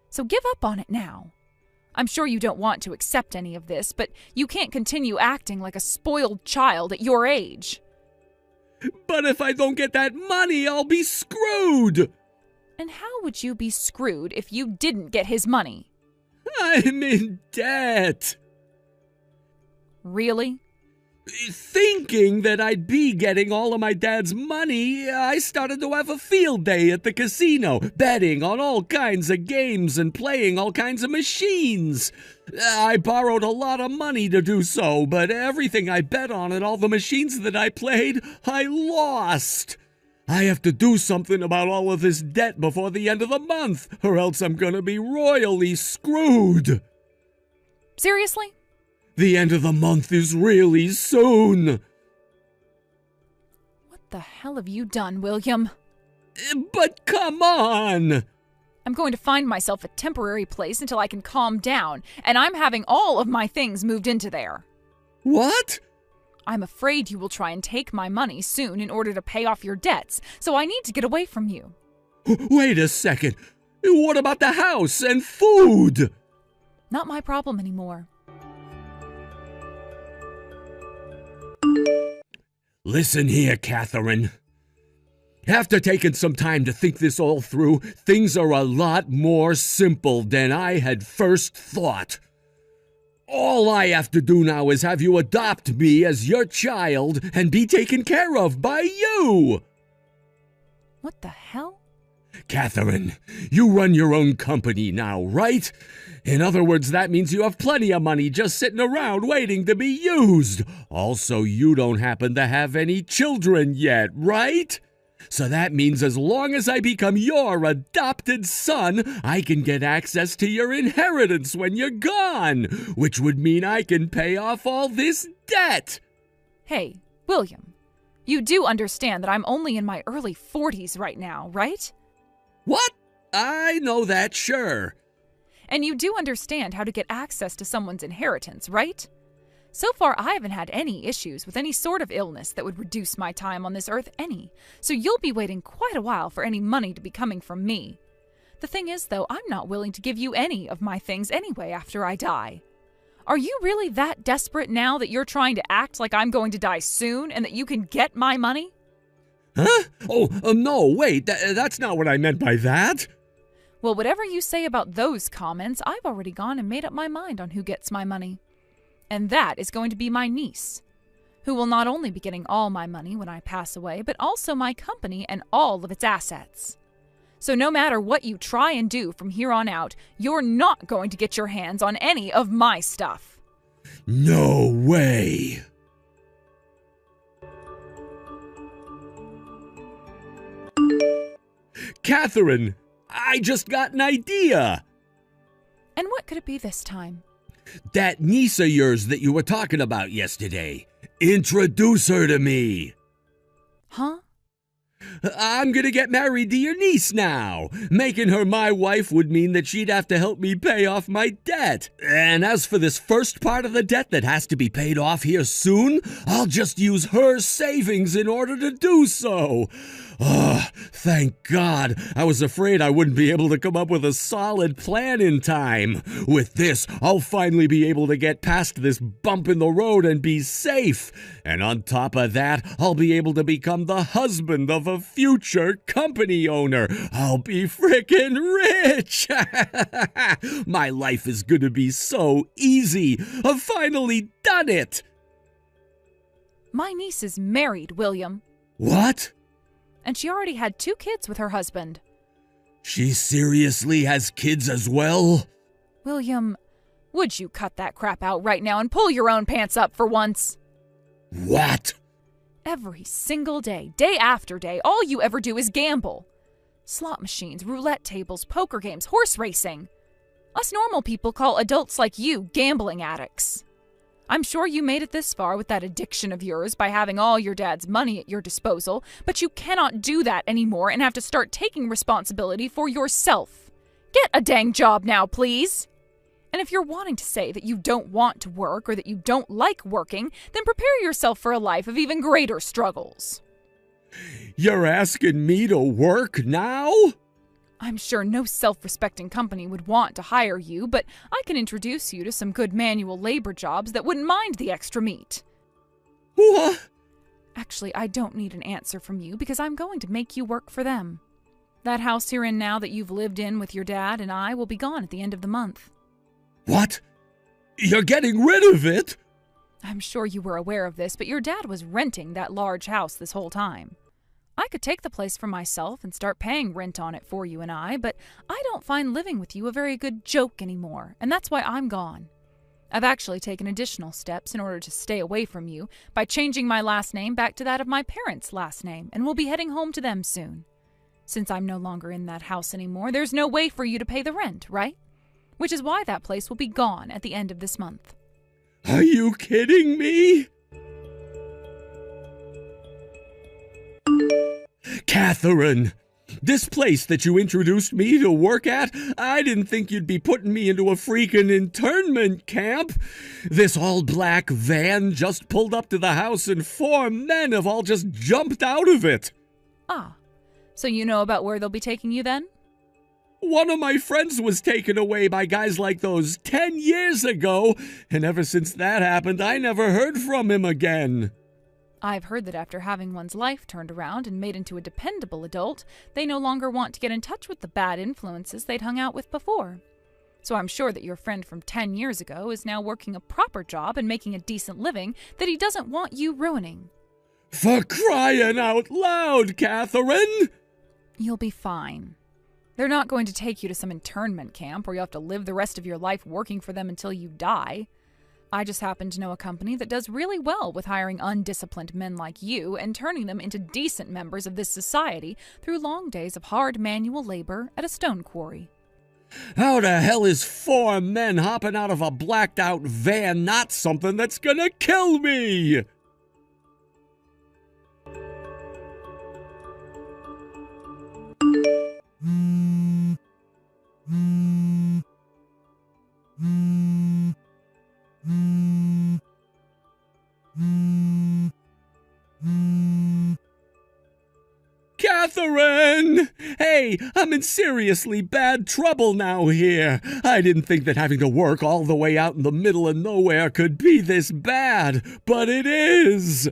So give up on it now. I'm sure you don't want to accept any of this, but you can't continue acting like a spoiled child at your age. But if I don't get that money, I'll be screwed. And how would you be screwed if you didn't get his money? I'm in debt. Really? Thinking that I'd be getting all of my dad's money, I started to have a field day at the casino, betting on all kinds of games and playing all kinds of machines. I borrowed a lot of money to do so, but everything I bet on and all the machines that I played, I lost. I have to do something about all of this debt before the end of the month, or else I'm gonna be royally screwed. Seriously? The end of the month is really soon. What the hell have you done, William? But come on! I'm going to find myself a temporary place until I can calm down, and I'm having all of my things moved into there. What? I'm afraid you will try and take my money soon in order to pay off your debts, so I need to get away from you. Wait a second. What about the house and food? Not my problem anymore. Listen here, Catherine. After taking some time to think this all through, things are a lot more simple than I had first thought. All I have to do now is have you adopt me as your child and be taken care of by you. What the hell? Catherine, you run your own company now, right? In other words, that means you have plenty of money just sitting around waiting to be used. Also, you don't happen to have any children yet, right? So that means as long as I become your adopted son, I can get access to your inheritance when you're gone, which would mean I can pay off all this debt. Hey, William, you do understand that I'm only in my early 40s right now, right? What? I know that, sure. And you do understand how to get access to someone's inheritance, right? So far, I haven't had any issues with any sort of illness that would reduce my time on this earth any, so you'll be waiting quite a while for any money to be coming from me. The thing is, though, I'm not willing to give you any of my things anyway after I die. Are you really that desperate now that you're trying to act like I'm going to die soon and that you can get my money? Huh? No, wait, that's not what I meant by that. Well, whatever you say about those comments, I've already gone and made up my mind on who gets my money. And that is going to be my niece, who will not only be getting all my money when I pass away, but also my company and all of its assets. So no matter what you try and do from here on out, you're not going to get your hands on any of my stuff. No way. Catherine, I just got an idea. And what could it be this time? That niece of yours that you were talking about yesterday. Introduce her to me. Huh? I'm gonna get married to your niece now. Making her my wife would mean that she'd have to help me pay off my debt. And as for this first part of the debt that has to be paid off here soon, I'll just use her savings in order to do so. Oh, thank God. I was afraid I wouldn't be able to come up with a solid plan in time. With this, I'll finally be able to get past this bump in the road and be safe. And on top of that, I'll be able to become the husband of a future company owner. I'll be frickin' rich. My life is gonna be so easy. I've finally done it. My niece is married, William. What? And she already had 2 kids with her husband. She seriously has kids as well? William, would you cut that crap out right now and pull your own pants up for once? What? Every single day, day after day, all you ever do is gamble. Slot machines, roulette tables, poker games, horse racing. Us normal people call adults like you gambling addicts. I'm sure you made it this far with that addiction of yours by having all your dad's money at your disposal, but you cannot do that anymore and have to start taking responsibility for yourself. Get a dang job now, please. And if you're wanting to say that you don't want to work or that you don't like working, then prepare yourself for a life of even greater struggles. You're asking me to work now? I'm sure no self-respecting company would want to hire you, but I can introduce you to some good manual labor jobs that wouldn't mind the extra meat. What? Actually, I don't need an answer from you because I'm going to make you work for them. That house you're in now that you've lived in with your dad and I will be gone at the end of the month. What? You're getting rid of it? I'm sure you were aware of this, but your dad was renting that large house this whole time. I could take the place for myself and start paying rent on it for you and I, but I don't find living with you a very good joke anymore, and that's why I'm gone. I've actually taken additional steps in order to stay away from you by changing my last name back to that of my parents' last name, and will be heading home to them soon. Since I'm no longer in that house anymore, there's no way for you to pay the rent, right? Which is why that place will be gone at the end of this month. Are you kidding me? Catherine, this place that you introduced me to work at, I didn't think you'd be putting me into a freaking internment camp. This all-black van just pulled up to the house and 4 men have all just jumped out of it. Ah, so you know about where they'll be taking you then? One of my friends was taken away by guys like those 10 years ago, and ever since that happened, I never heard from him again. I've heard that after having one's life turned around and made into a dependable adult, they no longer want to get in touch with the bad influences they'd hung out with before. So I'm sure that your friend from 10 years ago is now working a proper job and making a decent living that he doesn't want you ruining. For crying out loud, Catherine! You'll be fine. They're not going to take you to some internment camp where you'll have to live the rest of your life working for them until you die. I just happen to know a company that does really well with hiring undisciplined men like you and turning them into decent members of this society through long days of hard manual labor at a stone quarry. How the hell is 4 men hopping out of a blacked-out van not something that's gonna kill me? Catherine! Hey, I'm in seriously bad trouble now here. I didn't think that having to work all the way out in the middle of nowhere could be this bad, but it is.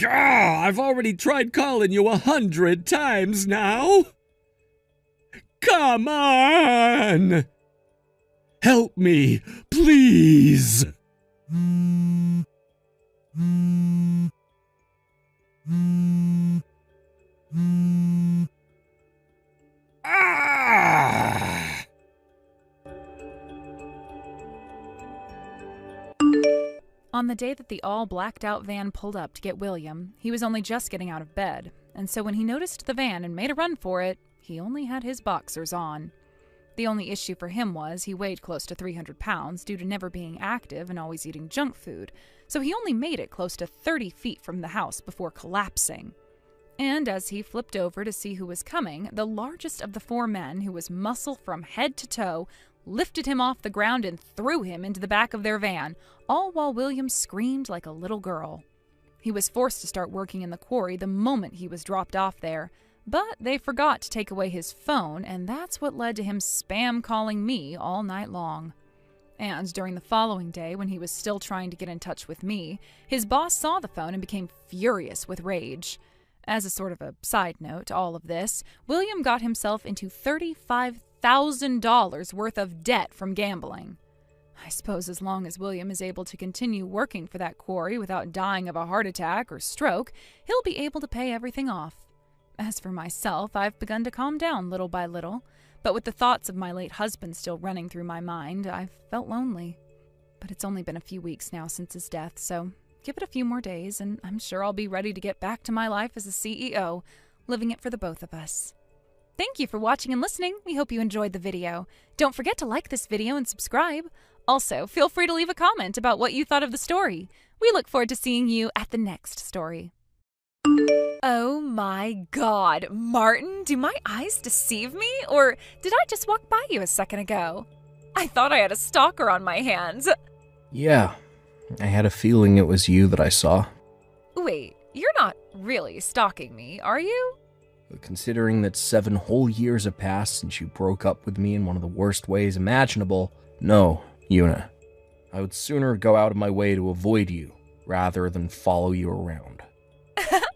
I've already tried calling you 100 times now. Come on! Help me, please! Ah! On the day that the all-blacked-out van pulled up to get William, he was only just getting out of bed, and so when he noticed the van and made a run for it, he only had his boxers on. The only issue for him was he weighed close to 300 pounds due to never being active and always eating junk food, so he only made it close to 30 feet from the house before collapsing. And as he flipped over to see who was coming, the largest of the four men, who was muscle from head to toe, lifted him off the ground and threw him into the back of their van, all while William screamed like a little girl. He was forced to start working in the quarry the moment he was dropped off there, but they forgot to take away his phone, and that's what led to him spam calling me all night long. And during the following day, when he was still trying to get in touch with me, his boss saw the phone and became furious with rage. As a sort of a side note to all of this, William got himself into $35,000 worth of debt from gambling. I suppose as long as William is able to continue working for that quarry without dying of a heart attack or stroke, he'll be able to pay everything off. As for myself, I've begun to calm down little by little, but with the thoughts of my late husband still running through my mind, I've felt lonely. But it's only been a few weeks now since his death, so give it a few more days, and I'm sure I'll be ready to get back to my life as a CEO, living it for the both of us. Thank you for watching and listening. We hope you enjoyed the video. Don't forget to like this video and subscribe. Also, feel free to leave a comment about what you thought of the story. We look forward to seeing you at the next story. Oh my God, Martin, do my eyes deceive me? Or did I just walk by you a second ago? I thought I had a stalker on my hands. Yeah, I had a feeling it was you that I saw. Wait, you're not really stalking me, are you? Considering that 7 whole years have passed since you broke up with me in one of the worst ways imaginable, no, Una. I would sooner go out of my way to avoid you, rather than follow you around.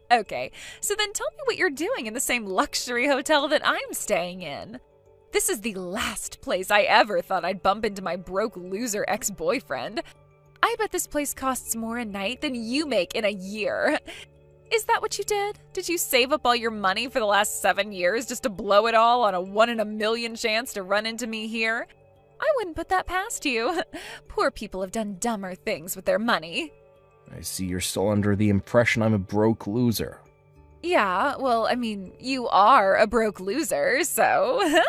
Okay, so then tell me what you're doing in the same luxury hotel that I'm staying in. This is the last place I ever thought I'd bump into my broke loser ex-boyfriend. I bet this place costs more a night than you make in a year. Is that what you did? Did you save up all your money for the last 7 years just to blow it all on a 1 in a million chance to run into me here? I wouldn't put that past you. Poor people have done dumber things with their money. I see you're still under the impression I'm a broke loser. Yeah, well, I mean, you are a broke loser, so...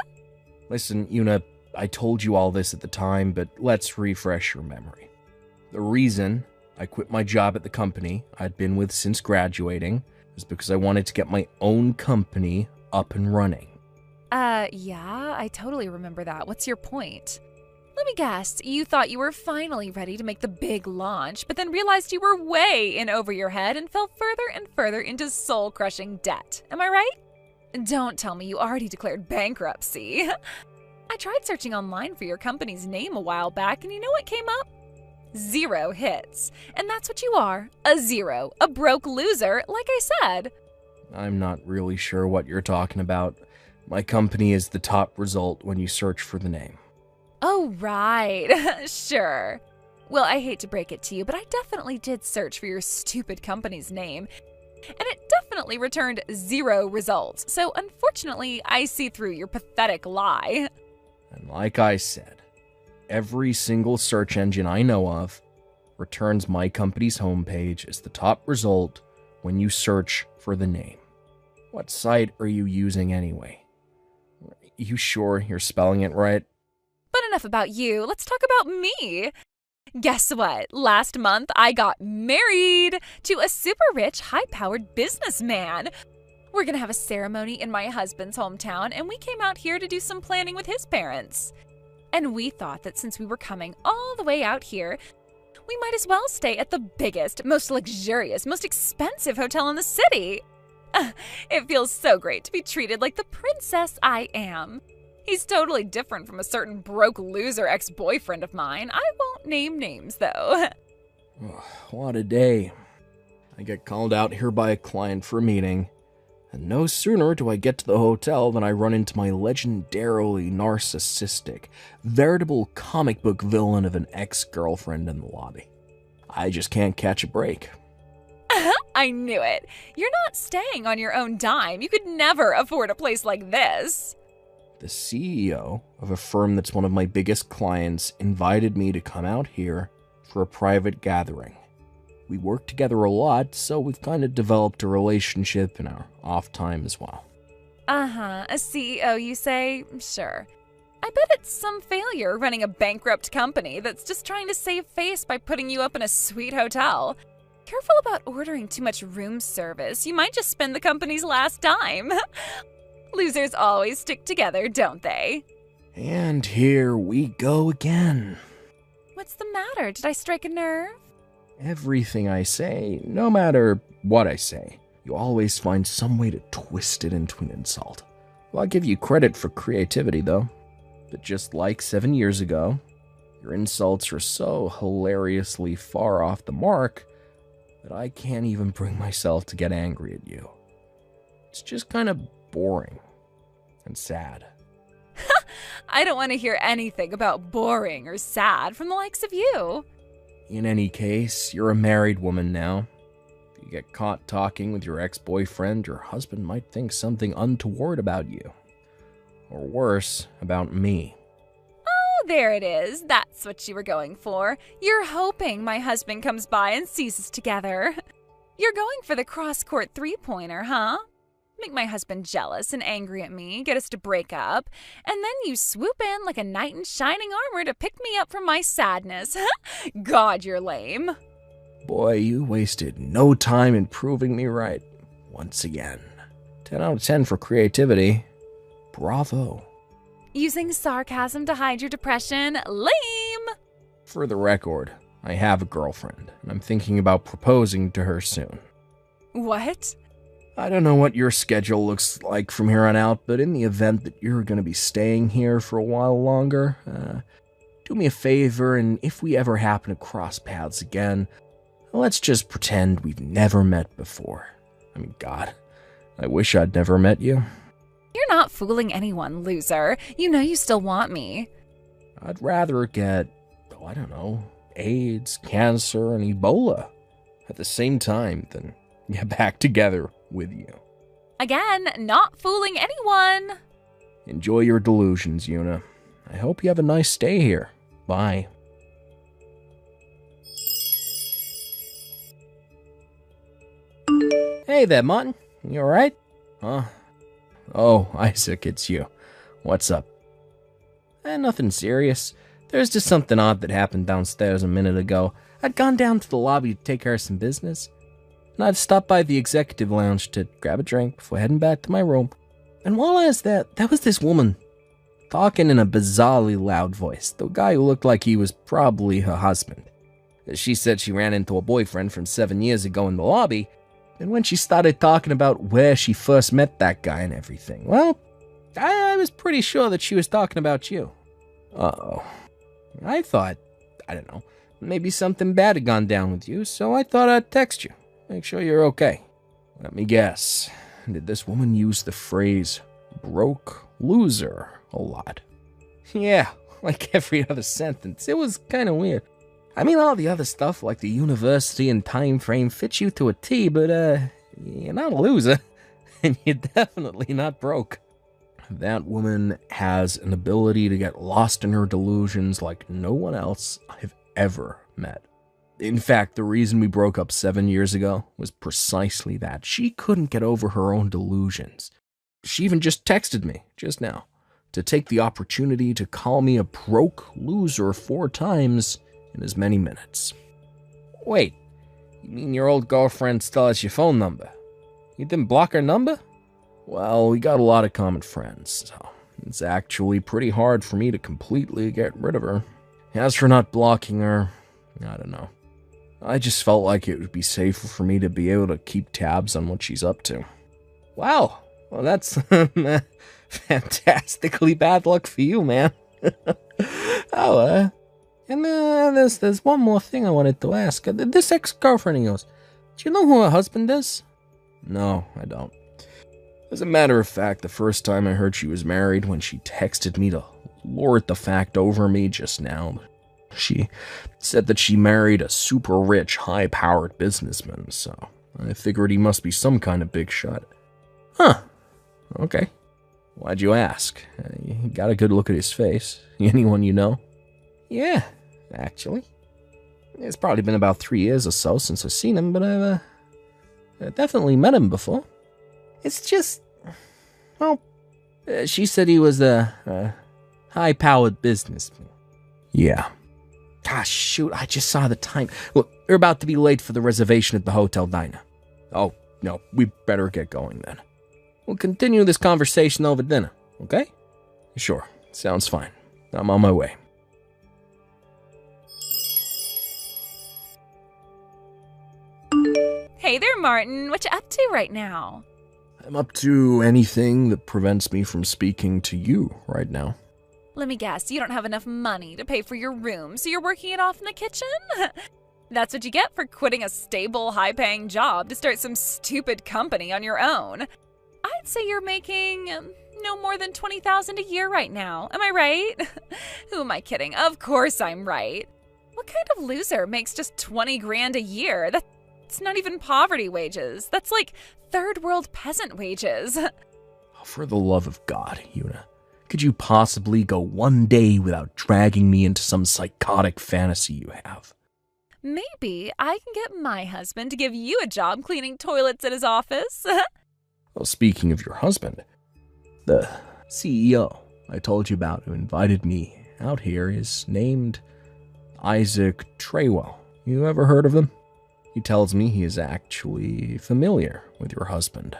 Listen, Una, I told you all this at the time, but let's refresh your memory. The reason I quit my job at the company I'd been with since graduating is because I wanted to get my own company up and running. Yeah, I totally remember that. What's your point? Let me guess, you thought you were finally ready to make the big launch, but then realized you were way in over your head and fell further and further into soul-crushing debt. Am I right? Don't tell me you already declared bankruptcy. I tried searching online for your company's name a while back, and you know what came up? 0 hits. And that's what you are, a zero, a broke loser, like I said. I'm not really sure what you're talking about. My company is the top result when you search for the name. Oh, right. Sure. Well, I hate to break it to you, but I definitely did search for your stupid company's name, and it definitely returned 0 results. So, unfortunately, I see through your pathetic lie. And like I said, every single search engine I know of returns my company's homepage as the top result when you search for the name. What site are you using anyway? Are you sure you're spelling it right? But enough about you. Let's talk about me. Guess what? Last month, I got married to a super rich, high-powered businessman. We're gonna have a ceremony in my husband's hometown, and we came out here to do some planning with his parents. And we thought that since we were coming all the way out here, we might as well stay at the biggest, most luxurious, most expensive hotel in the city. It feels so great to be treated like the princess I am. He's totally different from a certain broke loser ex-boyfriend of mine. I won't name names, though. What a day. I get called out here by a client for a meeting, and no sooner do I get to the hotel than I run into my legendarily narcissistic, veritable comic book villain of an ex-girlfriend in the lobby. I just can't catch a break. I knew it. You're not staying on your own dime. You could never afford a place like this. The CEO of a firm that's one of my biggest clients invited me to come out here for a private gathering. We work together a lot, so we've kind of developed a relationship in our off time as well. A CEO, you say? Sure. I bet it's some failure running a bankrupt company that's just trying to save face by putting you up in a sweet hotel. Careful about ordering too much room service. You might just spend the company's last dime. Losers always stick together, don't they? And here we go again. What's the matter? Did I strike a nerve? Everything I say, no matter what I say, you always find some way to twist it into an insult. Well, I'll give you credit for creativity, though. But just like 7 years ago, your insults are so hilariously far off the mark that I can't even bring myself to get angry at you. It's just kind of boring and sad. I don't want to hear anything about boring or sad from the likes of you. In any case, you're a married woman now. If you get caught talking with your ex-boyfriend, your husband might think something untoward about you. Or worse, about me. Oh, there it is. That's what you were going for. You're hoping my husband comes by and sees us together. You're going for the cross-court three-pointer, huh? Make my husband jealous and angry at me, get us to break up, and then you swoop in like a knight in shining armor to pick me up from my sadness. God, you're lame. Boy, you wasted no time in proving me right. Once again. 10 out of 10 for creativity. Bravo. Using sarcasm to hide your depression? Lame! For the record, I have a girlfriend, and I'm thinking about proposing to her soon. What? I don't know what your schedule looks like from here on out, but in the event that you're going to be staying here for a while longer, do me a favor, and if we ever happen to cross paths again, let's just pretend we've never met before. I mean, God, I wish I'd never met you. You're not fooling anyone, loser. You know you still want me. I'd rather get, I don't know, AIDS, cancer, and Ebola at the same time than get back together with you. Again, not fooling anyone. Enjoy your delusions, Una. I hope you have a nice stay here. Bye. Hey there, Martin. You alright? Huh? Oh, Isaac, it's you. What's up? Nothing serious. There's just something odd that happened downstairs a minute ago. I'd gone down to the lobby to take care of some business, and I'd stopped by the executive lounge to grab a drink before heading back to my room. And while I was there was this woman, talking in a bizarrely loud voice, the guy who looked like he was probably her husband. She said she ran into a boyfriend from 7 years ago in the lobby, and when she started talking about where she first met that guy and everything, well, I was pretty sure that she was talking about you. Uh-oh. I thought, I don't know, maybe something bad had gone down with you, so I thought I'd text you. Make sure you're okay. Let me guess. Did this woman use the phrase broke loser a lot? Yeah, like every other sentence. It was kind of weird. I mean, all the other stuff like the university and time frame fits you to a T, but you're not a loser. And you're definitely not broke. That woman has an ability to get lost in her delusions like no one else I've ever met. In fact, the reason we broke up 7 years ago was precisely that. She couldn't get over her own delusions. She even just texted me, just now, to take the opportunity to call me a broke loser 4 times in as many minutes. Wait, you mean your old girlfriend still has your phone number? You didn't block her number? Well, we got a lot of common friends, so it's actually pretty hard for me to completely get rid of her. As for not blocking her, I don't know. I just felt like it would be safer for me to be able to keep tabs on what she's up to. Wow, well that's fantastically bad luck for you, man. And there's one more thing I wanted to ask. This ex-girlfriend of yours, do you know who her husband is? No, I don't. As a matter of fact, the first time I heard she was married, when she texted me to lord the fact over me just now, she said that she married a super rich, high-powered businessman, so I figured he must be some kind of big shot. Huh. Okay. Why'd you ask? You got a good look at his face. Anyone you know? Yeah, actually. It's probably been about 3 years or so since I've seen him, but I've definitely met him before. It's just, well, she said he was a high-powered businessman. Yeah. Gosh, shoot, I just saw the time. Look, we're about to be late for the reservation at the Hotel Dinah. Oh, no, we better get going then. We'll continue this conversation over dinner, okay? Sure, sounds fine. I'm on my way. Hey there, Martin. What you up to right now? I'm up to anything that prevents me from speaking to you right now. Let me guess, you don't have enough money to pay for your room, so you're working it off in the kitchen? That's what you get for quitting a stable, high-paying job to start some stupid company on your own. I'd say you're making no more than $20,000 a year right now. Am I right? Who am I kidding? Of course I'm right. What kind of loser makes just 20 grand a year? That's not even poverty wages. That's like third world peasant wages. For the love of God, Una, could you possibly go one day without dragging me into some psychotic fantasy you have? Maybe I can get my husband to give you a job cleaning toilets at his office. Well, speaking of your husband, the CEO I told you about who invited me out here is named Isaac Treywell. You ever heard of him? He tells me he is actually familiar with your husband.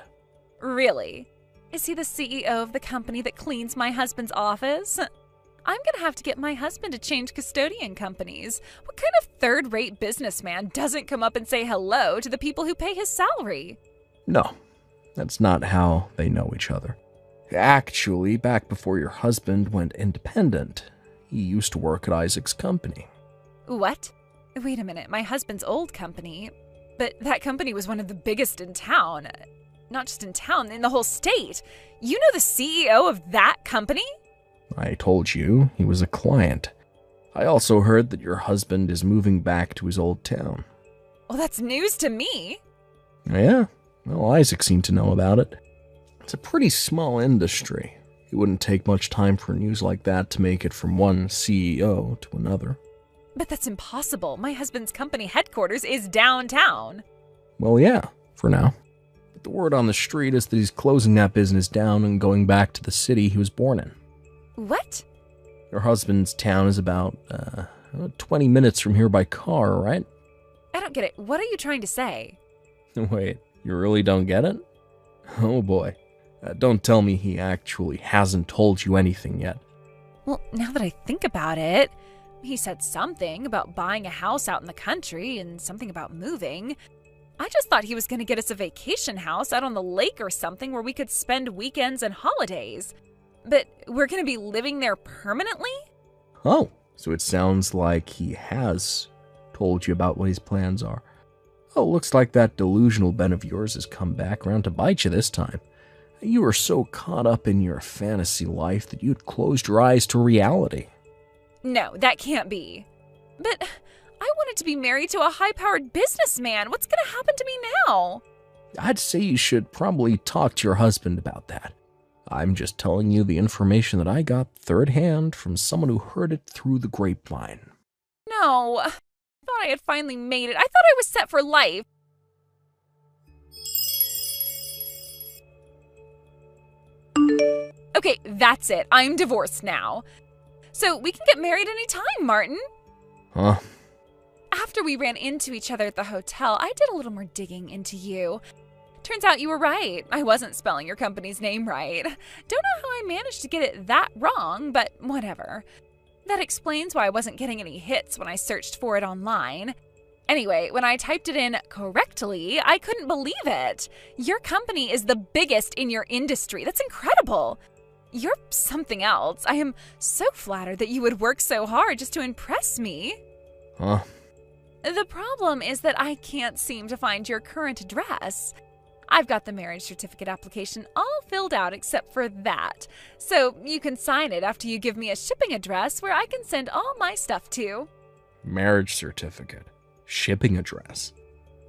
Really? Is he the CEO of the company that cleans my husband's office? I'm gonna have to get my husband to change custodian companies. What kind of third-rate businessman doesn't come up and say hello to the people who pay his salary? No, that's not how they know each other. Actually, back before your husband went independent, he used to work at Isaac's company. What? Wait a minute, my husband's old company? But that company was one of the biggest in town. Not just in town, in the whole state. You know the CEO of that company? I told you he was a client. I also heard that your husband is moving back to his old town. Well, that's news to me. Yeah, well, Isaac seemed to know about it. It's a pretty small industry. It wouldn't take much time for news like that to make it from one CEO to another. But that's impossible. My husband's company headquarters is downtown. Well, yeah, for now. But the word on the street is that he's closing that business down and going back to the city he was born in. What? Your husband's town is about 20 minutes from here by car, right? I don't get it. What are you trying to say? Wait, you really don't get it? Oh boy. Don't tell me he actually hasn't told you anything yet. Well, now that I think about it, he said something about buying a house out in the country and something about moving. I just thought he was going to get us a vacation house out on the lake or something where we could spend weekends and holidays. But we're going to be living there permanently? Oh, so it sounds like he has told you about what his plans are. Oh, looks like that delusional Ben of yours has come back around to bite you this time. You were so caught up in your fantasy life that you'd closed your eyes to reality. No, that can't be. But I wanted to be married to a high-powered businessman. What's going to happen to me now? I'd say you should probably talk to your husband about that. I'm just telling you the information that I got third hand from someone who heard it through the grapevine. No, I thought I had finally made it. I thought I was set for life. Okay, that's it. I'm divorced now. So we can get married anytime, Martin. Huh? After we ran into each other at the hotel, I did a little more digging into you. Turns out you were right. I wasn't spelling your company's name right. Don't know how I managed to get it that wrong, but whatever. That explains why I wasn't getting any hits when I searched for it online. Anyway, when I typed it in correctly, I couldn't believe it. Your company is the biggest in your industry. That's incredible. You're something else. I am so flattered that you would work so hard just to impress me. Huh? The problem is that I can't seem to find your current address. I've got the marriage certificate application all filled out except for that. So you can sign it after you give me a shipping address where I can send all my stuff to. Marriage certificate. Shipping address.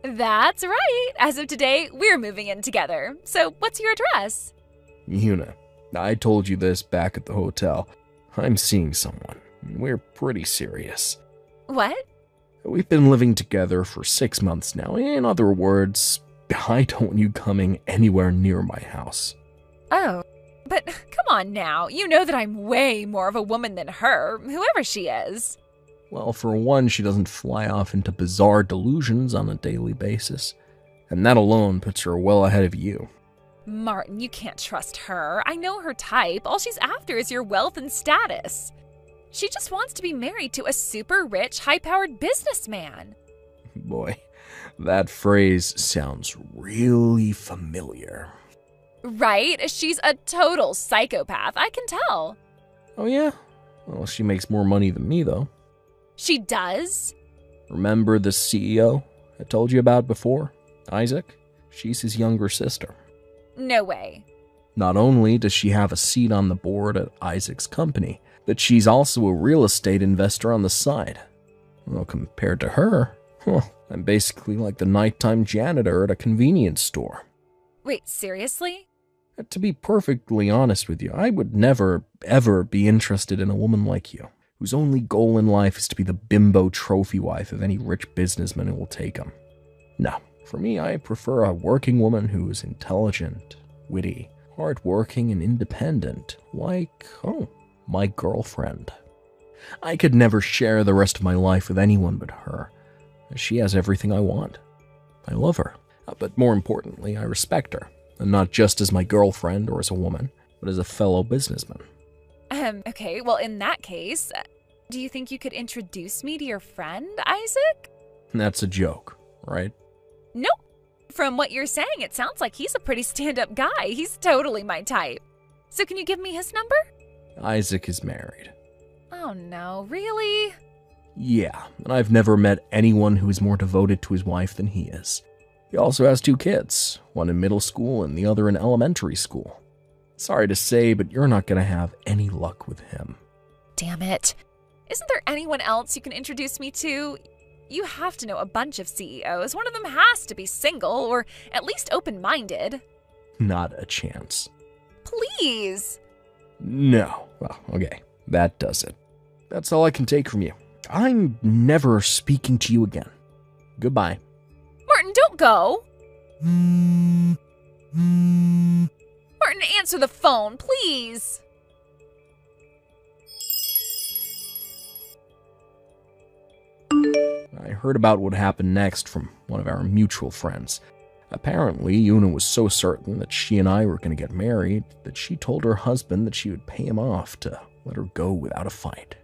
That's right. As of today, we're moving in together. So what's your address? Una, I told you this back at the hotel. I'm seeing someone. We're pretty serious. What? We've been living together for 6 months now. In other words, I don't want you coming anywhere near my house. Oh, but come on now. You know that I'm way more of a woman than her, whoever she is. Well, for one, she doesn't fly off into bizarre delusions on a daily basis, and that alone puts her well ahead of you. Martin, you can't trust her. I know her type. All she's after is your wealth and status. She just wants to be married to a super rich, high-powered businessman. Boy, that phrase sounds really familiar. Right? She's a total psychopath, I can tell. Oh yeah? Well, she makes more money than me, though. She does? Remember the CEO I told you about before? Isaac? She's his younger sister. No way. Not only does she have a seat on the board at Isaac's company, but she's also a real estate investor on the side. Well, compared to her, I'm basically like the nighttime janitor at a convenience store. Wait, seriously? To be perfectly honest with you, I would never, ever be interested in a woman like you, whose only goal in life is to be the bimbo trophy wife of any rich businessman who will take him. No, for me, I prefer a working woman who is intelligent, witty, hardworking, and independent, like, my girlfriend. I could never share the rest of my life with anyone but her. She has everything I want. I love her, but more importantly, I respect her, and not just as my girlfriend or as a woman, but as a fellow businessman. Okay, well, in that case, do you think you could introduce me to your friend, Isaac? That's a joke, right? Nope. From what you're saying, it sounds like he's a pretty stand-up guy. He's totally my type. So can you give me his number? Isaac is married. Oh no, really? Yeah, and I've never met anyone who is more devoted to his wife than he is. He also has 2 kids, one in middle school and the other in elementary school. Sorry to say, but you're not going to have any luck with him. Damn it. Isn't there anyone else you can introduce me to? You have to know a bunch of CEOs. One of them has to be single, or at least open-minded. Not a chance. Please. No. Well, okay. That does it. That's all I can take from you. I'm never speaking to you again. Goodbye. Martin, don't go. Martin, answer the phone, please. I heard about what happened next from one of our mutual friends. Apparently, Una was so certain that she and I were going to get married that she told her husband that she would pay him off to let her go without a fight.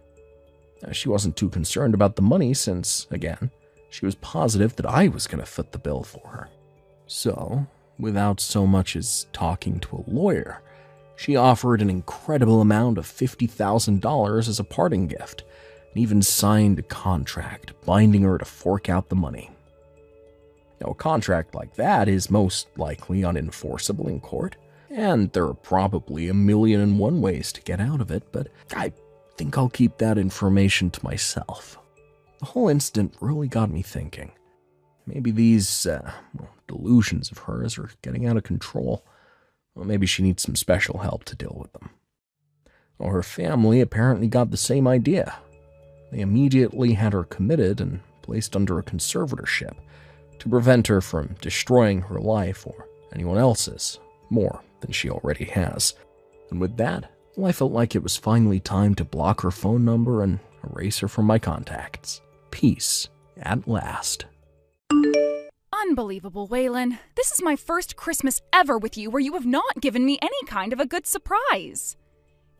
She wasn't too concerned about the money since, again, she was positive that I was going to foot the bill for her. So, without so much as talking to a lawyer, she offered an incredible amount of $50,000 as a parting gift, and even signed a contract binding her to fork out the money. Now, a contract like that is most likely unenforceable in court, and there are probably 1,000,001 ways to get out of it, but I think I'll keep that information to myself. The whole incident really got me thinking. Maybe these delusions of hers are getting out of control. Well, maybe she needs some special help to deal with them. Well, her family apparently got the same idea. They immediately had her committed and placed under a conservatorship to prevent her from destroying her life or anyone else's more than she already has. And with that, I felt like it was finally time to block her phone number and erase her from my contacts. Peace at last. Unbelievable, Waylon. This is my first Christmas ever with you where you have not given me any kind of a good surprise.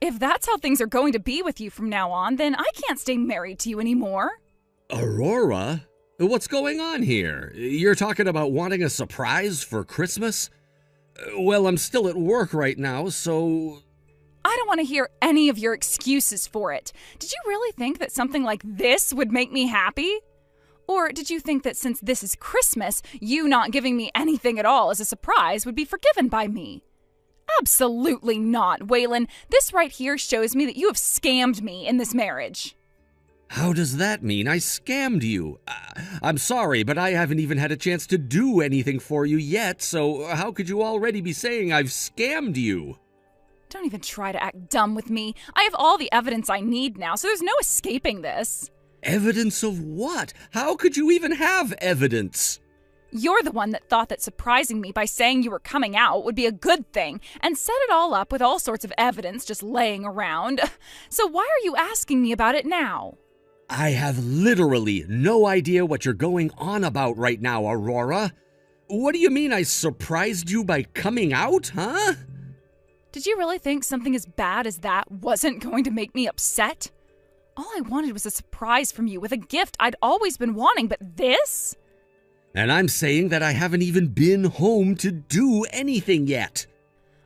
If that's how things are going to be with you from now on, then I can't stay married to you anymore. Aurora? What's going on here? You're talking about wanting a surprise for Christmas? Well, I'm still at work right now, so... I don't want to hear any of your excuses for it. Did you really think that something like this would make me happy? Or did you think that since this is Christmas, you not giving me anything at all as a surprise would be forgiven by me? Absolutely not, Waylon. This right here shows me that you have scammed me in this marriage. How does that mean I scammed you? I'm sorry, but I haven't even had a chance to do anything for you yet, so how could you already be saying I've scammed you? Don't even try to act dumb with me. I have all the evidence I need now, so there's no escaping this. Evidence of what? How could you even have evidence? You're the one that thought that surprising me by saying you were coming out would be a good thing, and set it all up with all sorts of evidence just laying around. So why are you asking me about it now? I have literally no idea what you're going on about right now, Aurora. What do you mean I surprised you by coming out, huh? Did you really think something as bad as that wasn't going to make me upset? All I wanted was a surprise from you with a gift I'd always been wanting, but this? And I'm saying that I haven't even been home to do anything yet.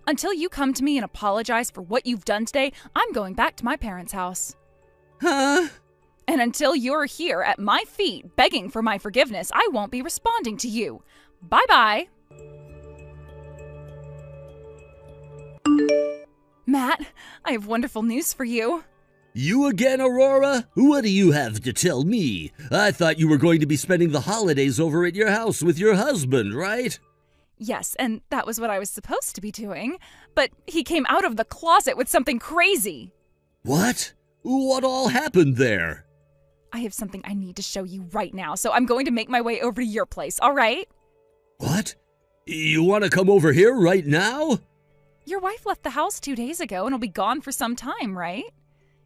Until you come to me and apologize for what you've done today, I'm going back to my parents' house. Huh? And until you're here at my feet begging for my forgiveness, I won't be responding to you. Bye-bye. Matt, I have wonderful news for you. You again, Aurora? What do you have to tell me? I thought you were going to be spending the holidays over at your house with your husband, right? Yes, and that was what I was supposed to be doing. But he came out of the closet with something crazy. What? What all happened there? I have something I need to show you right now, so I'm going to make my way over to your place, all right? What? You want to come over here right now? Your wife left the house 2 days ago and will be gone for some time, right?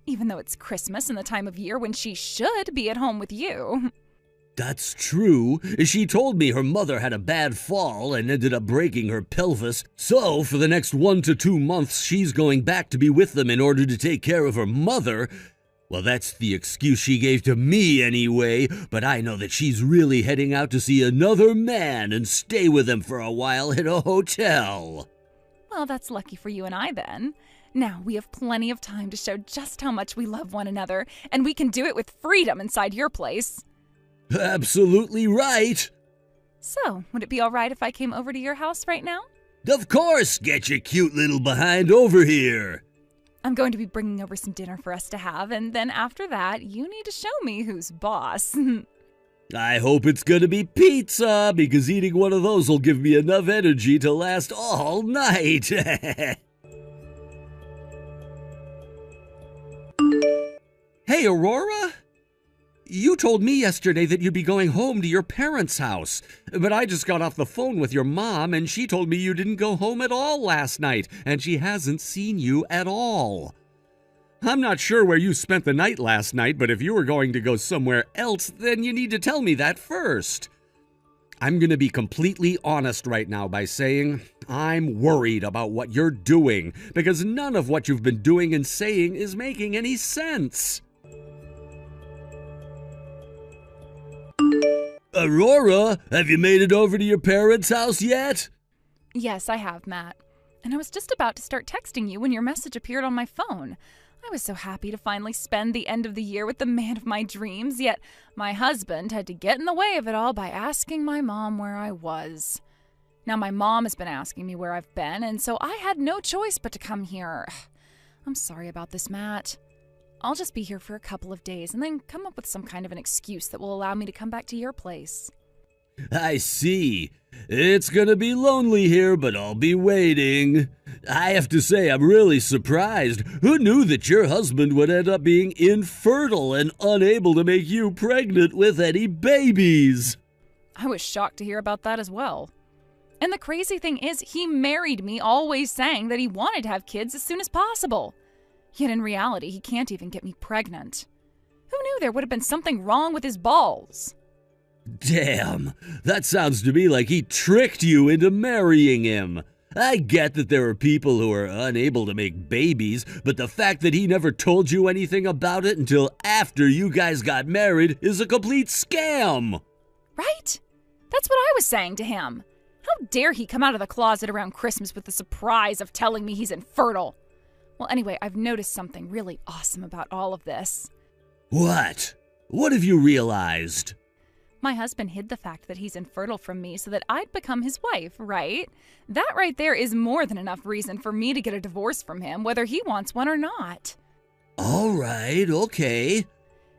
Even though it's Christmas and the time of year when she should be at home with you. That's true. She told me her mother had a bad fall and ended up breaking her pelvis. So, for the next 1 to 2 months, she's going back to be with them in order to take care of her mother. Well, that's the excuse she gave to me anyway, but I know that she's really heading out to see another man and stay with him for a while at a hotel. Well, that's lucky for you and I then. Now, we have plenty of time to show just how much we love one another, and we can do it with freedom inside your place. Absolutely right. So, would it be all right if I came over to your house right now? Of course, get your cute little behind over here. I'm going to be bringing over some dinner for us to have, and then after that, you need to show me who's boss. I hope it's gonna be pizza, because eating one of those will give me enough energy to last all night. Hey, Aurora? You told me yesterday that you'd be going home to your parents' house, but I just got off the phone with your mom, and she told me you didn't go home at all last night, and she hasn't seen you at all. I'm not sure where you spent the night last night, but if you were going to go somewhere else, then you need to tell me that first. I'm going to be completely honest right now by saying I'm worried about what you're doing, because none of what you've been doing and saying is making any sense. Aurora, have you made it over to your parents' house yet? Yes, I have, Matt. And I was just about to start texting you when your message appeared on my phone. I was so happy to finally spend the end of the year with the man of my dreams, yet my husband had to get in the way of it all by asking my mom where I was. Now my mom has been asking me where I've been, and so I had no choice but to come here. I'm sorry about this, Matt. I'll just be here for a couple of days and then come up with some kind of an excuse that will allow me to come back to your place. I see. It's gonna be lonely here, but I'll be waiting. I have to say, I'm really surprised. Who knew that your husband would end up being infertile and unable to make you pregnant with any babies? I was shocked to hear about that as well. And the crazy thing is, he married me always saying that he wanted to have kids as soon as possible. Yet in reality, he can't even get me pregnant. Who knew there would have been something wrong with his balls? Damn, that sounds to me like he tricked you into marrying him. I get that there are people who are unable to make babies, but the fact that he never told you anything about it until after you guys got married is a complete scam. Right? That's what I was saying to him. How dare he come out of the closet around Christmas with the surprise of telling me he's infertile? Well, anyway, I've noticed something really awesome about all of this. What? What have you realized? My husband hid the fact that he's infertile from me so that I'd become his wife, right? That right there is more than enough reason for me to get a divorce from him, whether he wants one or not. All right, okay.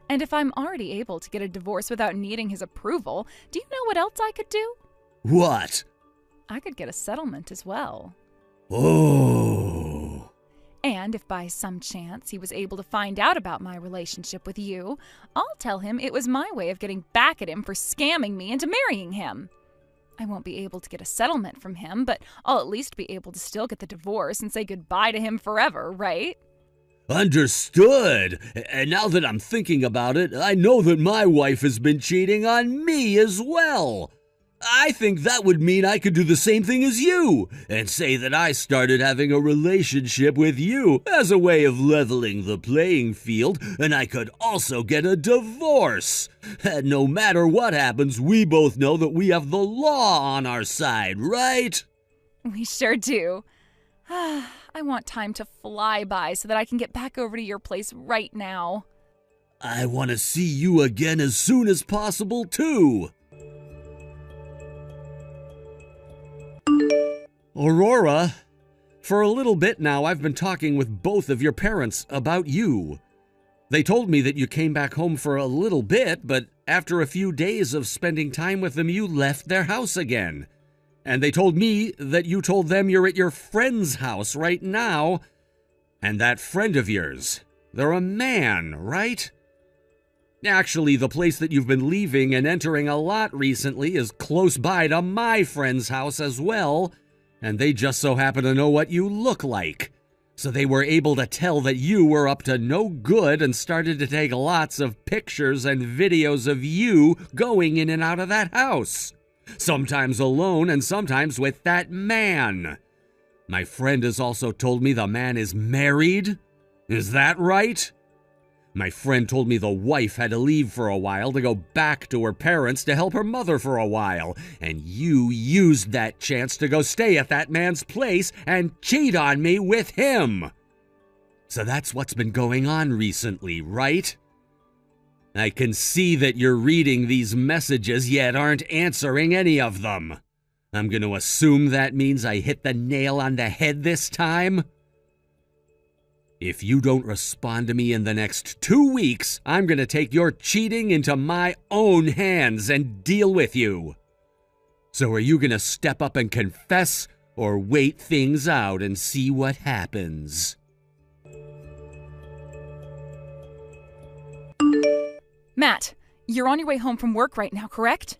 And if I'm already able to get a divorce without needing his approval, do you know what else I could do? What? I could get a settlement as well. Oh. And if by some chance he was able to find out about my relationship with you, I'll tell him it was my way of getting back at him for scamming me into marrying him. I won't be able to get a settlement from him, but I'll at least be able to still get the divorce and say goodbye to him forever, right? Understood. And now that I'm thinking about it, I know that my wife has been cheating on me as well. I think that would mean I could do the same thing as you and say that I started having a relationship with you as a way of leveling the playing field, and I could also get a divorce. And no matter what happens, we both know that we have the law on our side, right? We sure do. I want time to fly by so that I can get back over to your place right now. I want to see you again as soon as possible, too. Aurora, for a little bit now, I've been talking with both of your parents about you. They told me that you came back home for a little bit, but after a few days of spending time with them, you left their house again. And they told me that you told them you're at your friend's house right now. And that friend of yours, they're a man, right? Actually, the place that you've been leaving and entering a lot recently is close by to my friend's house as well. And they just so happen to know what you look like. So they were able to tell that you were up to no good and started to take lots of pictures and videos of you going in and out of that house. Sometimes alone and sometimes with that man. My friend has also told me the man is married. Is that right? My friend told me the wife had to leave for a while to go back to her parents to help her mother for a while, and you used that chance to go stay at that man's place and cheat on me with him. So that's what's been going on recently, right? I can see that you're reading these messages yet aren't answering any of them. I'm going to assume that means I hit the nail on the head this time. If you don't respond to me in the next 2 weeks, I'm going to take your cheating into my own hands and deal with you. So are you going to step up and confess or wait things out and see what happens? Matt, you're on your way home from work right now, correct?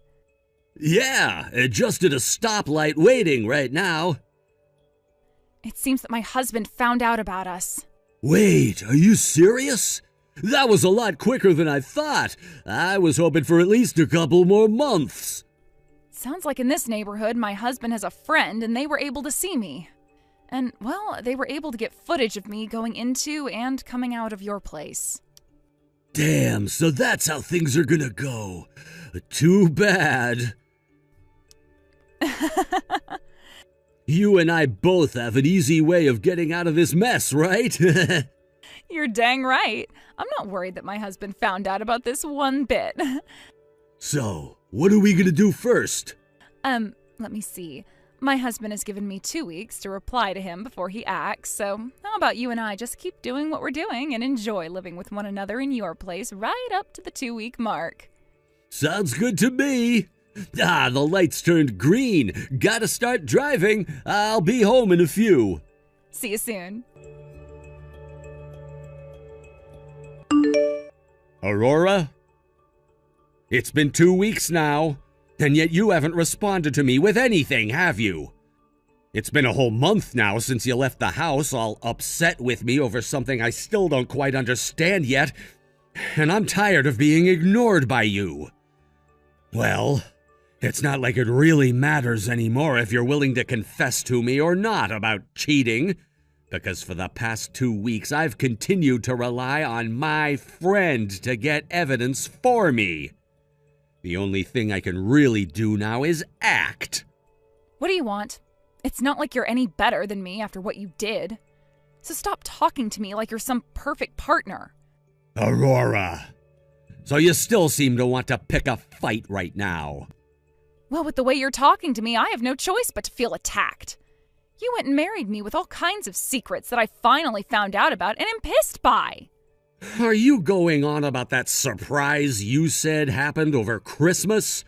Yeah, just at a stoplight waiting right now. It seems that my husband found out about us. Wait, are you serious? That was a lot quicker than I thought. I was hoping for at least a couple more months. Sounds like in this neighborhood, my husband has a friend and they were able to see me. And, well, they were able to get footage of me going into and coming out of your place. Damn, so that's how things are gonna go. Too bad. You and I both have an easy way of getting out of this mess, right? You're dang right. I'm not worried that my husband found out about this one bit. So, what are we gonna do first? Let me see. My husband has given me 2 weeks to reply to him before he acts, so how about you and I just keep doing what we're doing and enjoy living with one another in your place right up to the 2-week mark? Sounds good to me. Ah, the lights turned green. Gotta start driving. I'll be home in a few. See you soon. Aurora? It's been 2 weeks now, and yet you haven't responded to me with anything, have you? It's been a whole month now since you left the house, all upset with me over something I still don't quite understand yet, and I'm tired of being ignored by you. Well, it's not like it really matters anymore if you're willing to confess to me or not about cheating, because for the past 2 weeks I've continued to rely on my friend to get evidence for me. The only thing I can really do now is act. What do you want? It's not like you're any better than me after what you did. So stop talking to me like you're some perfect partner. Aurora, so you still seem to want to pick a fight right now. Well, with the way you're talking to me, I have no choice but to feel attacked. You went and married me with all kinds of secrets that I finally found out about and am pissed by. Are you going on about that surprise you said happened over Christmas?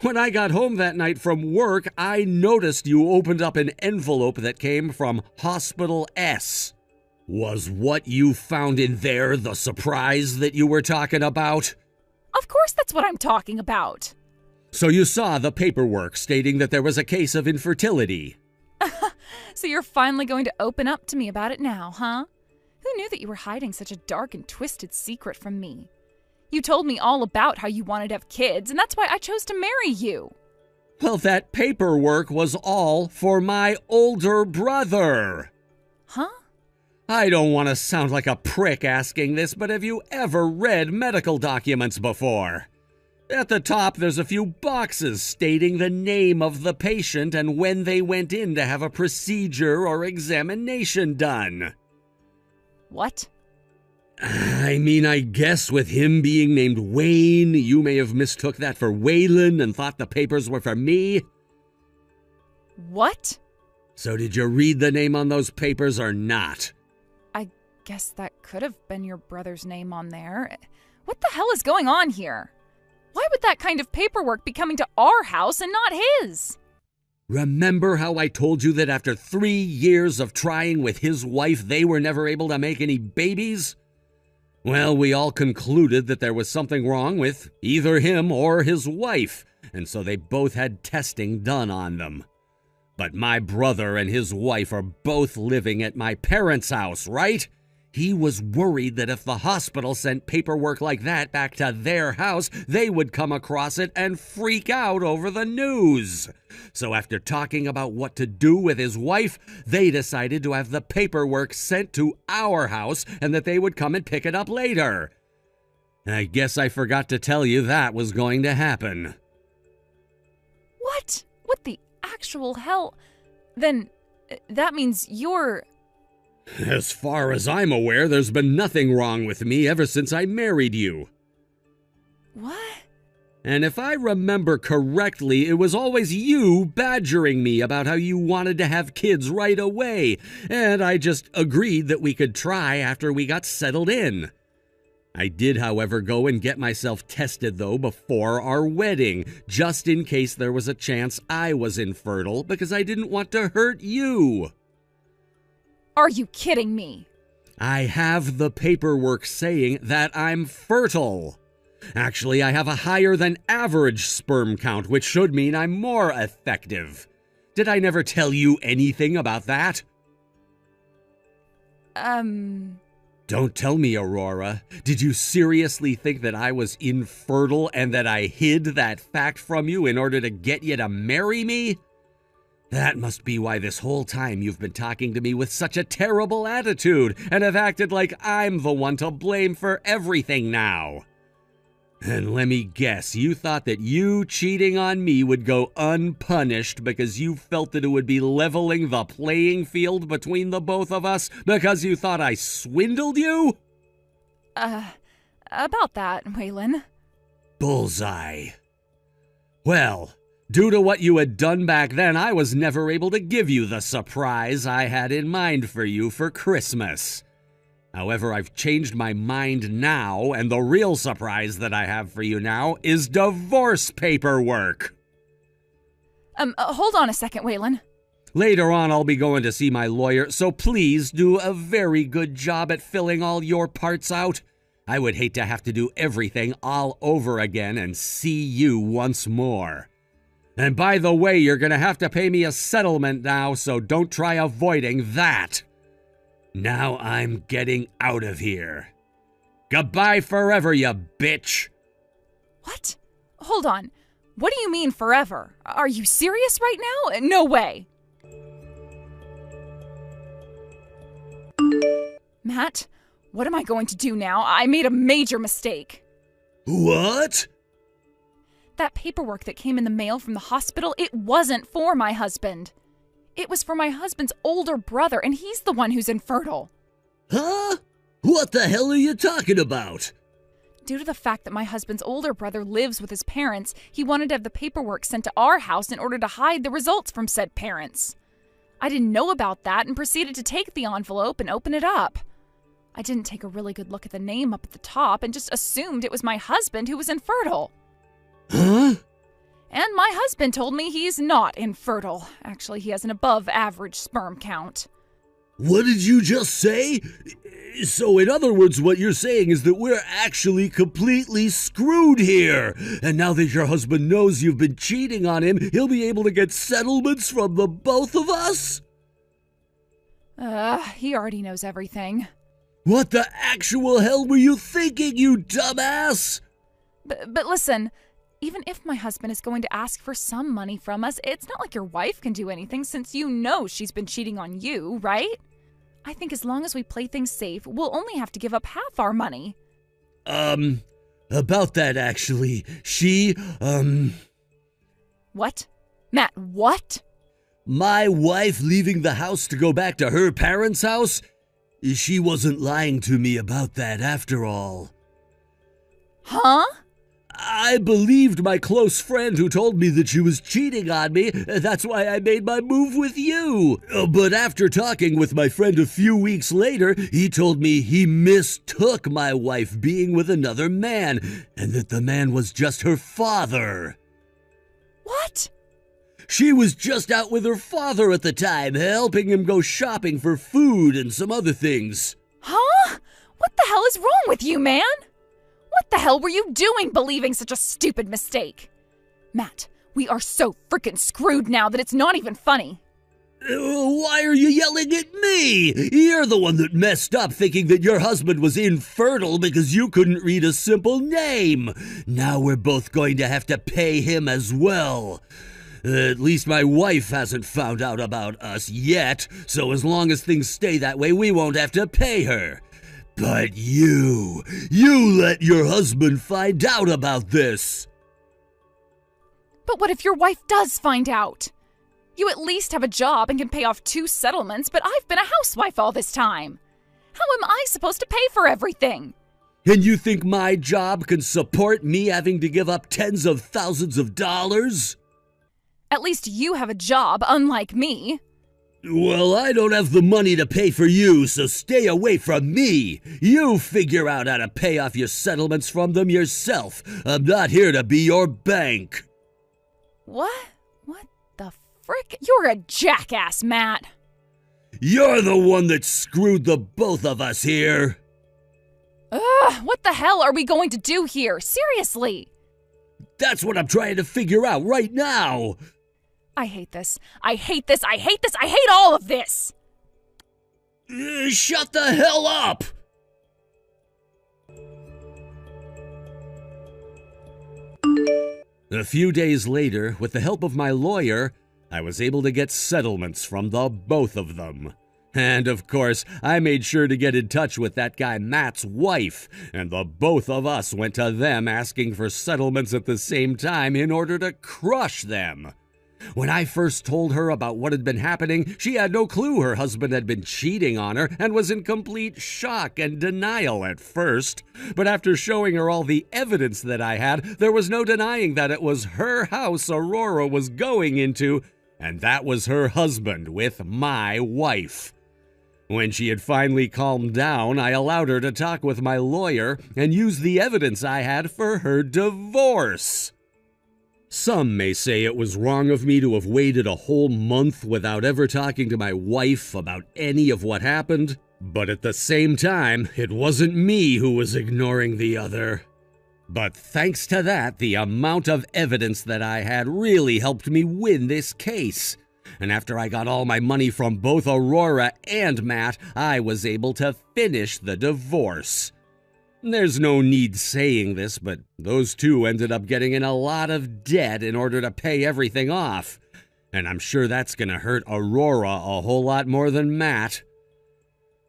When I got home that night from work, I noticed you opened up an envelope that came from Hospital S. Was what you found in there the surprise that you were talking about? Of course that's what I'm talking about. So you saw the paperwork stating that there was a case of infertility. So you're finally going to open up to me about it now, huh? Who knew that you were hiding such a dark and twisted secret from me? You told me all about how you wanted to have kids, and that's why I chose to marry you. Well, that paperwork was all for my older brother. Huh? I don't want to sound like a prick asking this, but have you ever read medical documents before? At the top, there's a few boxes stating the name of the patient and when they went in to have a procedure or examination done. What? I mean, I guess with him being named Wayne, you may have mistook that for Waylon and thought the papers were for me. What? So did you read the name on those papers or not? I guess that could have been your brother's name on there. What the hell is going on here? Why would that kind of paperwork be coming to our house and not his? Remember how I told you that after 3 years of trying with his wife, they were never able to make any babies? Well, we all concluded that there was something wrong with either him or his wife, and so they both had testing done on them. But my brother and his wife are both living at my parents' house, right? He was worried that if the hospital sent paperwork like that back to their house, they would come across it and freak out over the news. So after talking about what to do with his wife, they decided to have the paperwork sent to our house and that they would come and pick it up later. I guess I forgot to tell you that was going to happen. What? What the actual hell? Then that means you're... As far as I'm aware, there's been nothing wrong with me ever since I married you. What? And if I remember correctly, it was always you badgering me about how you wanted to have kids right away, and I just agreed that we could try after we got settled in. I did, however, go and get myself tested, though, before our wedding, just in case there was a chance I was infertile, because I didn't want to hurt you. Are you kidding me? I have the paperwork saying that I'm fertile. Actually, I have a higher than average sperm count, which should mean I'm more effective. Did I never tell you anything about that? Don't tell me, Aurora. Did you seriously think that I was infertile and that I hid that fact from you in order to get you to marry me? That must be why this whole time you've been talking to me with such a terrible attitude and have acted like I'm the one to blame for everything now. And let me guess, you thought that you cheating on me would go unpunished because you felt that it would be leveling the playing field between the both of us because you thought I swindled you? About that, Waylon. Bullseye. Well, due to what you had done back then, I was never able to give you the surprise I had in mind for you for Christmas. However, I've changed my mind now, and the real surprise that I have for you now is divorce paperwork. Hold on a second, Waylon. Later on, I'll be going to see my lawyer, so please do a very good job at filling all your parts out. I would hate to have to do everything all over again and see you once more. And by the way, you're going to have to pay me a settlement now, so don't try avoiding that. Now I'm getting out of here. Goodbye forever, you bitch. What? Hold on. What do you mean forever? Are you serious right now? No way. Matt, what am I going to do now? I made a major mistake. What? That paperwork that came in the mail from the hospital, it wasn't for my husband. It was for my husband's older brother, and he's the one who's infertile. Huh? What the hell are you talking about? Due to the fact that my husband's older brother lives with his parents, he wanted to have the paperwork sent to our house in order to hide the results from said parents. I didn't know about that and proceeded to take the envelope and open it up. I didn't take a really good look at the name up at the top and just assumed it was my husband who was infertile. Huh? And my husband told me he's not infertile. Actually, he has an above-average sperm count. What did you just say? So in other words, what you're saying is that we're actually completely screwed here. And now that your husband knows you've been cheating on him, he'll be able to get settlements from the both of us? He already knows everything. What the actual hell were you thinking, you dumbass? But listen, even if my husband is going to ask for some money from us, it's not like your wife can do anything since you know she's been cheating on you, right? I think as long as we play things safe, we'll only have to give up half our money. About that actually, What? Matt, what? My wife leaving the house to go back to her parents' house? She wasn't lying to me about that after all. Huh? I believed my close friend who told me that she was cheating on me. That's why I made my move with you. But after talking with my friend a few weeks later, he told me he mistook my wife being with another man, and that the man was just her father. What? She was just out with her father at the time, helping him go shopping for food and some other things. Huh? What the hell is wrong with you, man? What the hell were you doing believing such a stupid mistake? Matt, we are so frickin' screwed now that it's not even funny. Why are you yelling at me? You're the one that messed up thinking that your husband was infertile because you couldn't read a simple name. Now we're both going to have to pay him as well. At least my wife hasn't found out about us yet, so as long as things stay that way, we won't have to pay her. But you let your husband find out about this. But what if your wife does find out? You at least have a job and can pay off 2 settlements, but I've been a housewife all this time. How am I supposed to pay for everything? And you think my job can support me having to give up tens of thousands of dollars? At least you have a job, unlike me. Well, I don't have the money to pay for you, so stay away from me. You figure out how to pay off your settlements from them yourself. I'm not here to be your bank. What? What the frick? You're a jackass, Matt. You're the one that screwed the both of us here. Ugh, what the hell are we going to do here? Seriously. That's what I'm trying to figure out right now. I hate this. I hate this. I hate this. I hate all of this. Shut the hell up! A few days later, with the help of my lawyer, I was able to get settlements from the both of them. And of course, I made sure to get in touch with that guy Matt's wife, and the both of us went to them asking for settlements at the same time in order to crush them. When I first told her about what had been happening, she had no clue her husband had been cheating on her and was in complete shock and denial at first. But after showing her all the evidence that I had, there was no denying that it was her house Aurora was going into, and that was her husband with my wife. When she had finally calmed down, I allowed her to talk with my lawyer and use the evidence I had for her divorce. Some may say it was wrong of me to have waited a whole month without ever talking to my wife about any of what happened, but at the same time, it wasn't me who was ignoring the other. But thanks to that, the amount of evidence that I had really helped me win this case. And after I got all my money from both Aurora and Matt, I was able to finish the divorce. There's no need saying this, but those two ended up getting in a lot of debt in order to pay everything off. And I'm sure that's gonna hurt Aurora a whole lot more than Matt.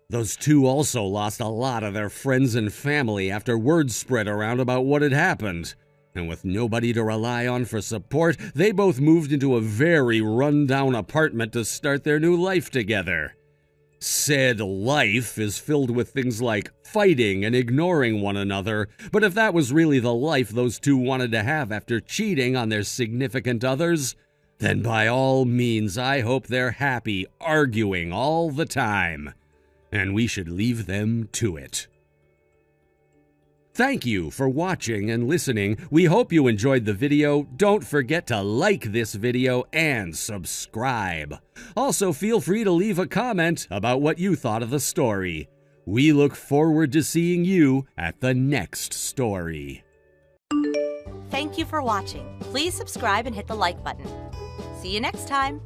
Those two also lost a lot of their friends and family after word spread around about what had happened. And with nobody to rely on for support, they both moved into a very run-down apartment to start their new life together. Said life is filled with things like fighting and ignoring one another, but if that was really the life those two wanted to have after cheating on their significant others, then by all means I hope they're happy arguing all the time. And we should leave them to it. Thank you for watching and listening. We hope you enjoyed the video. Don't forget to like this video and subscribe. Also, feel free to leave a comment about what you thought of the story. We look forward to seeing you at the next story. Thank you for watching. Please subscribe and hit the like button. See you next time.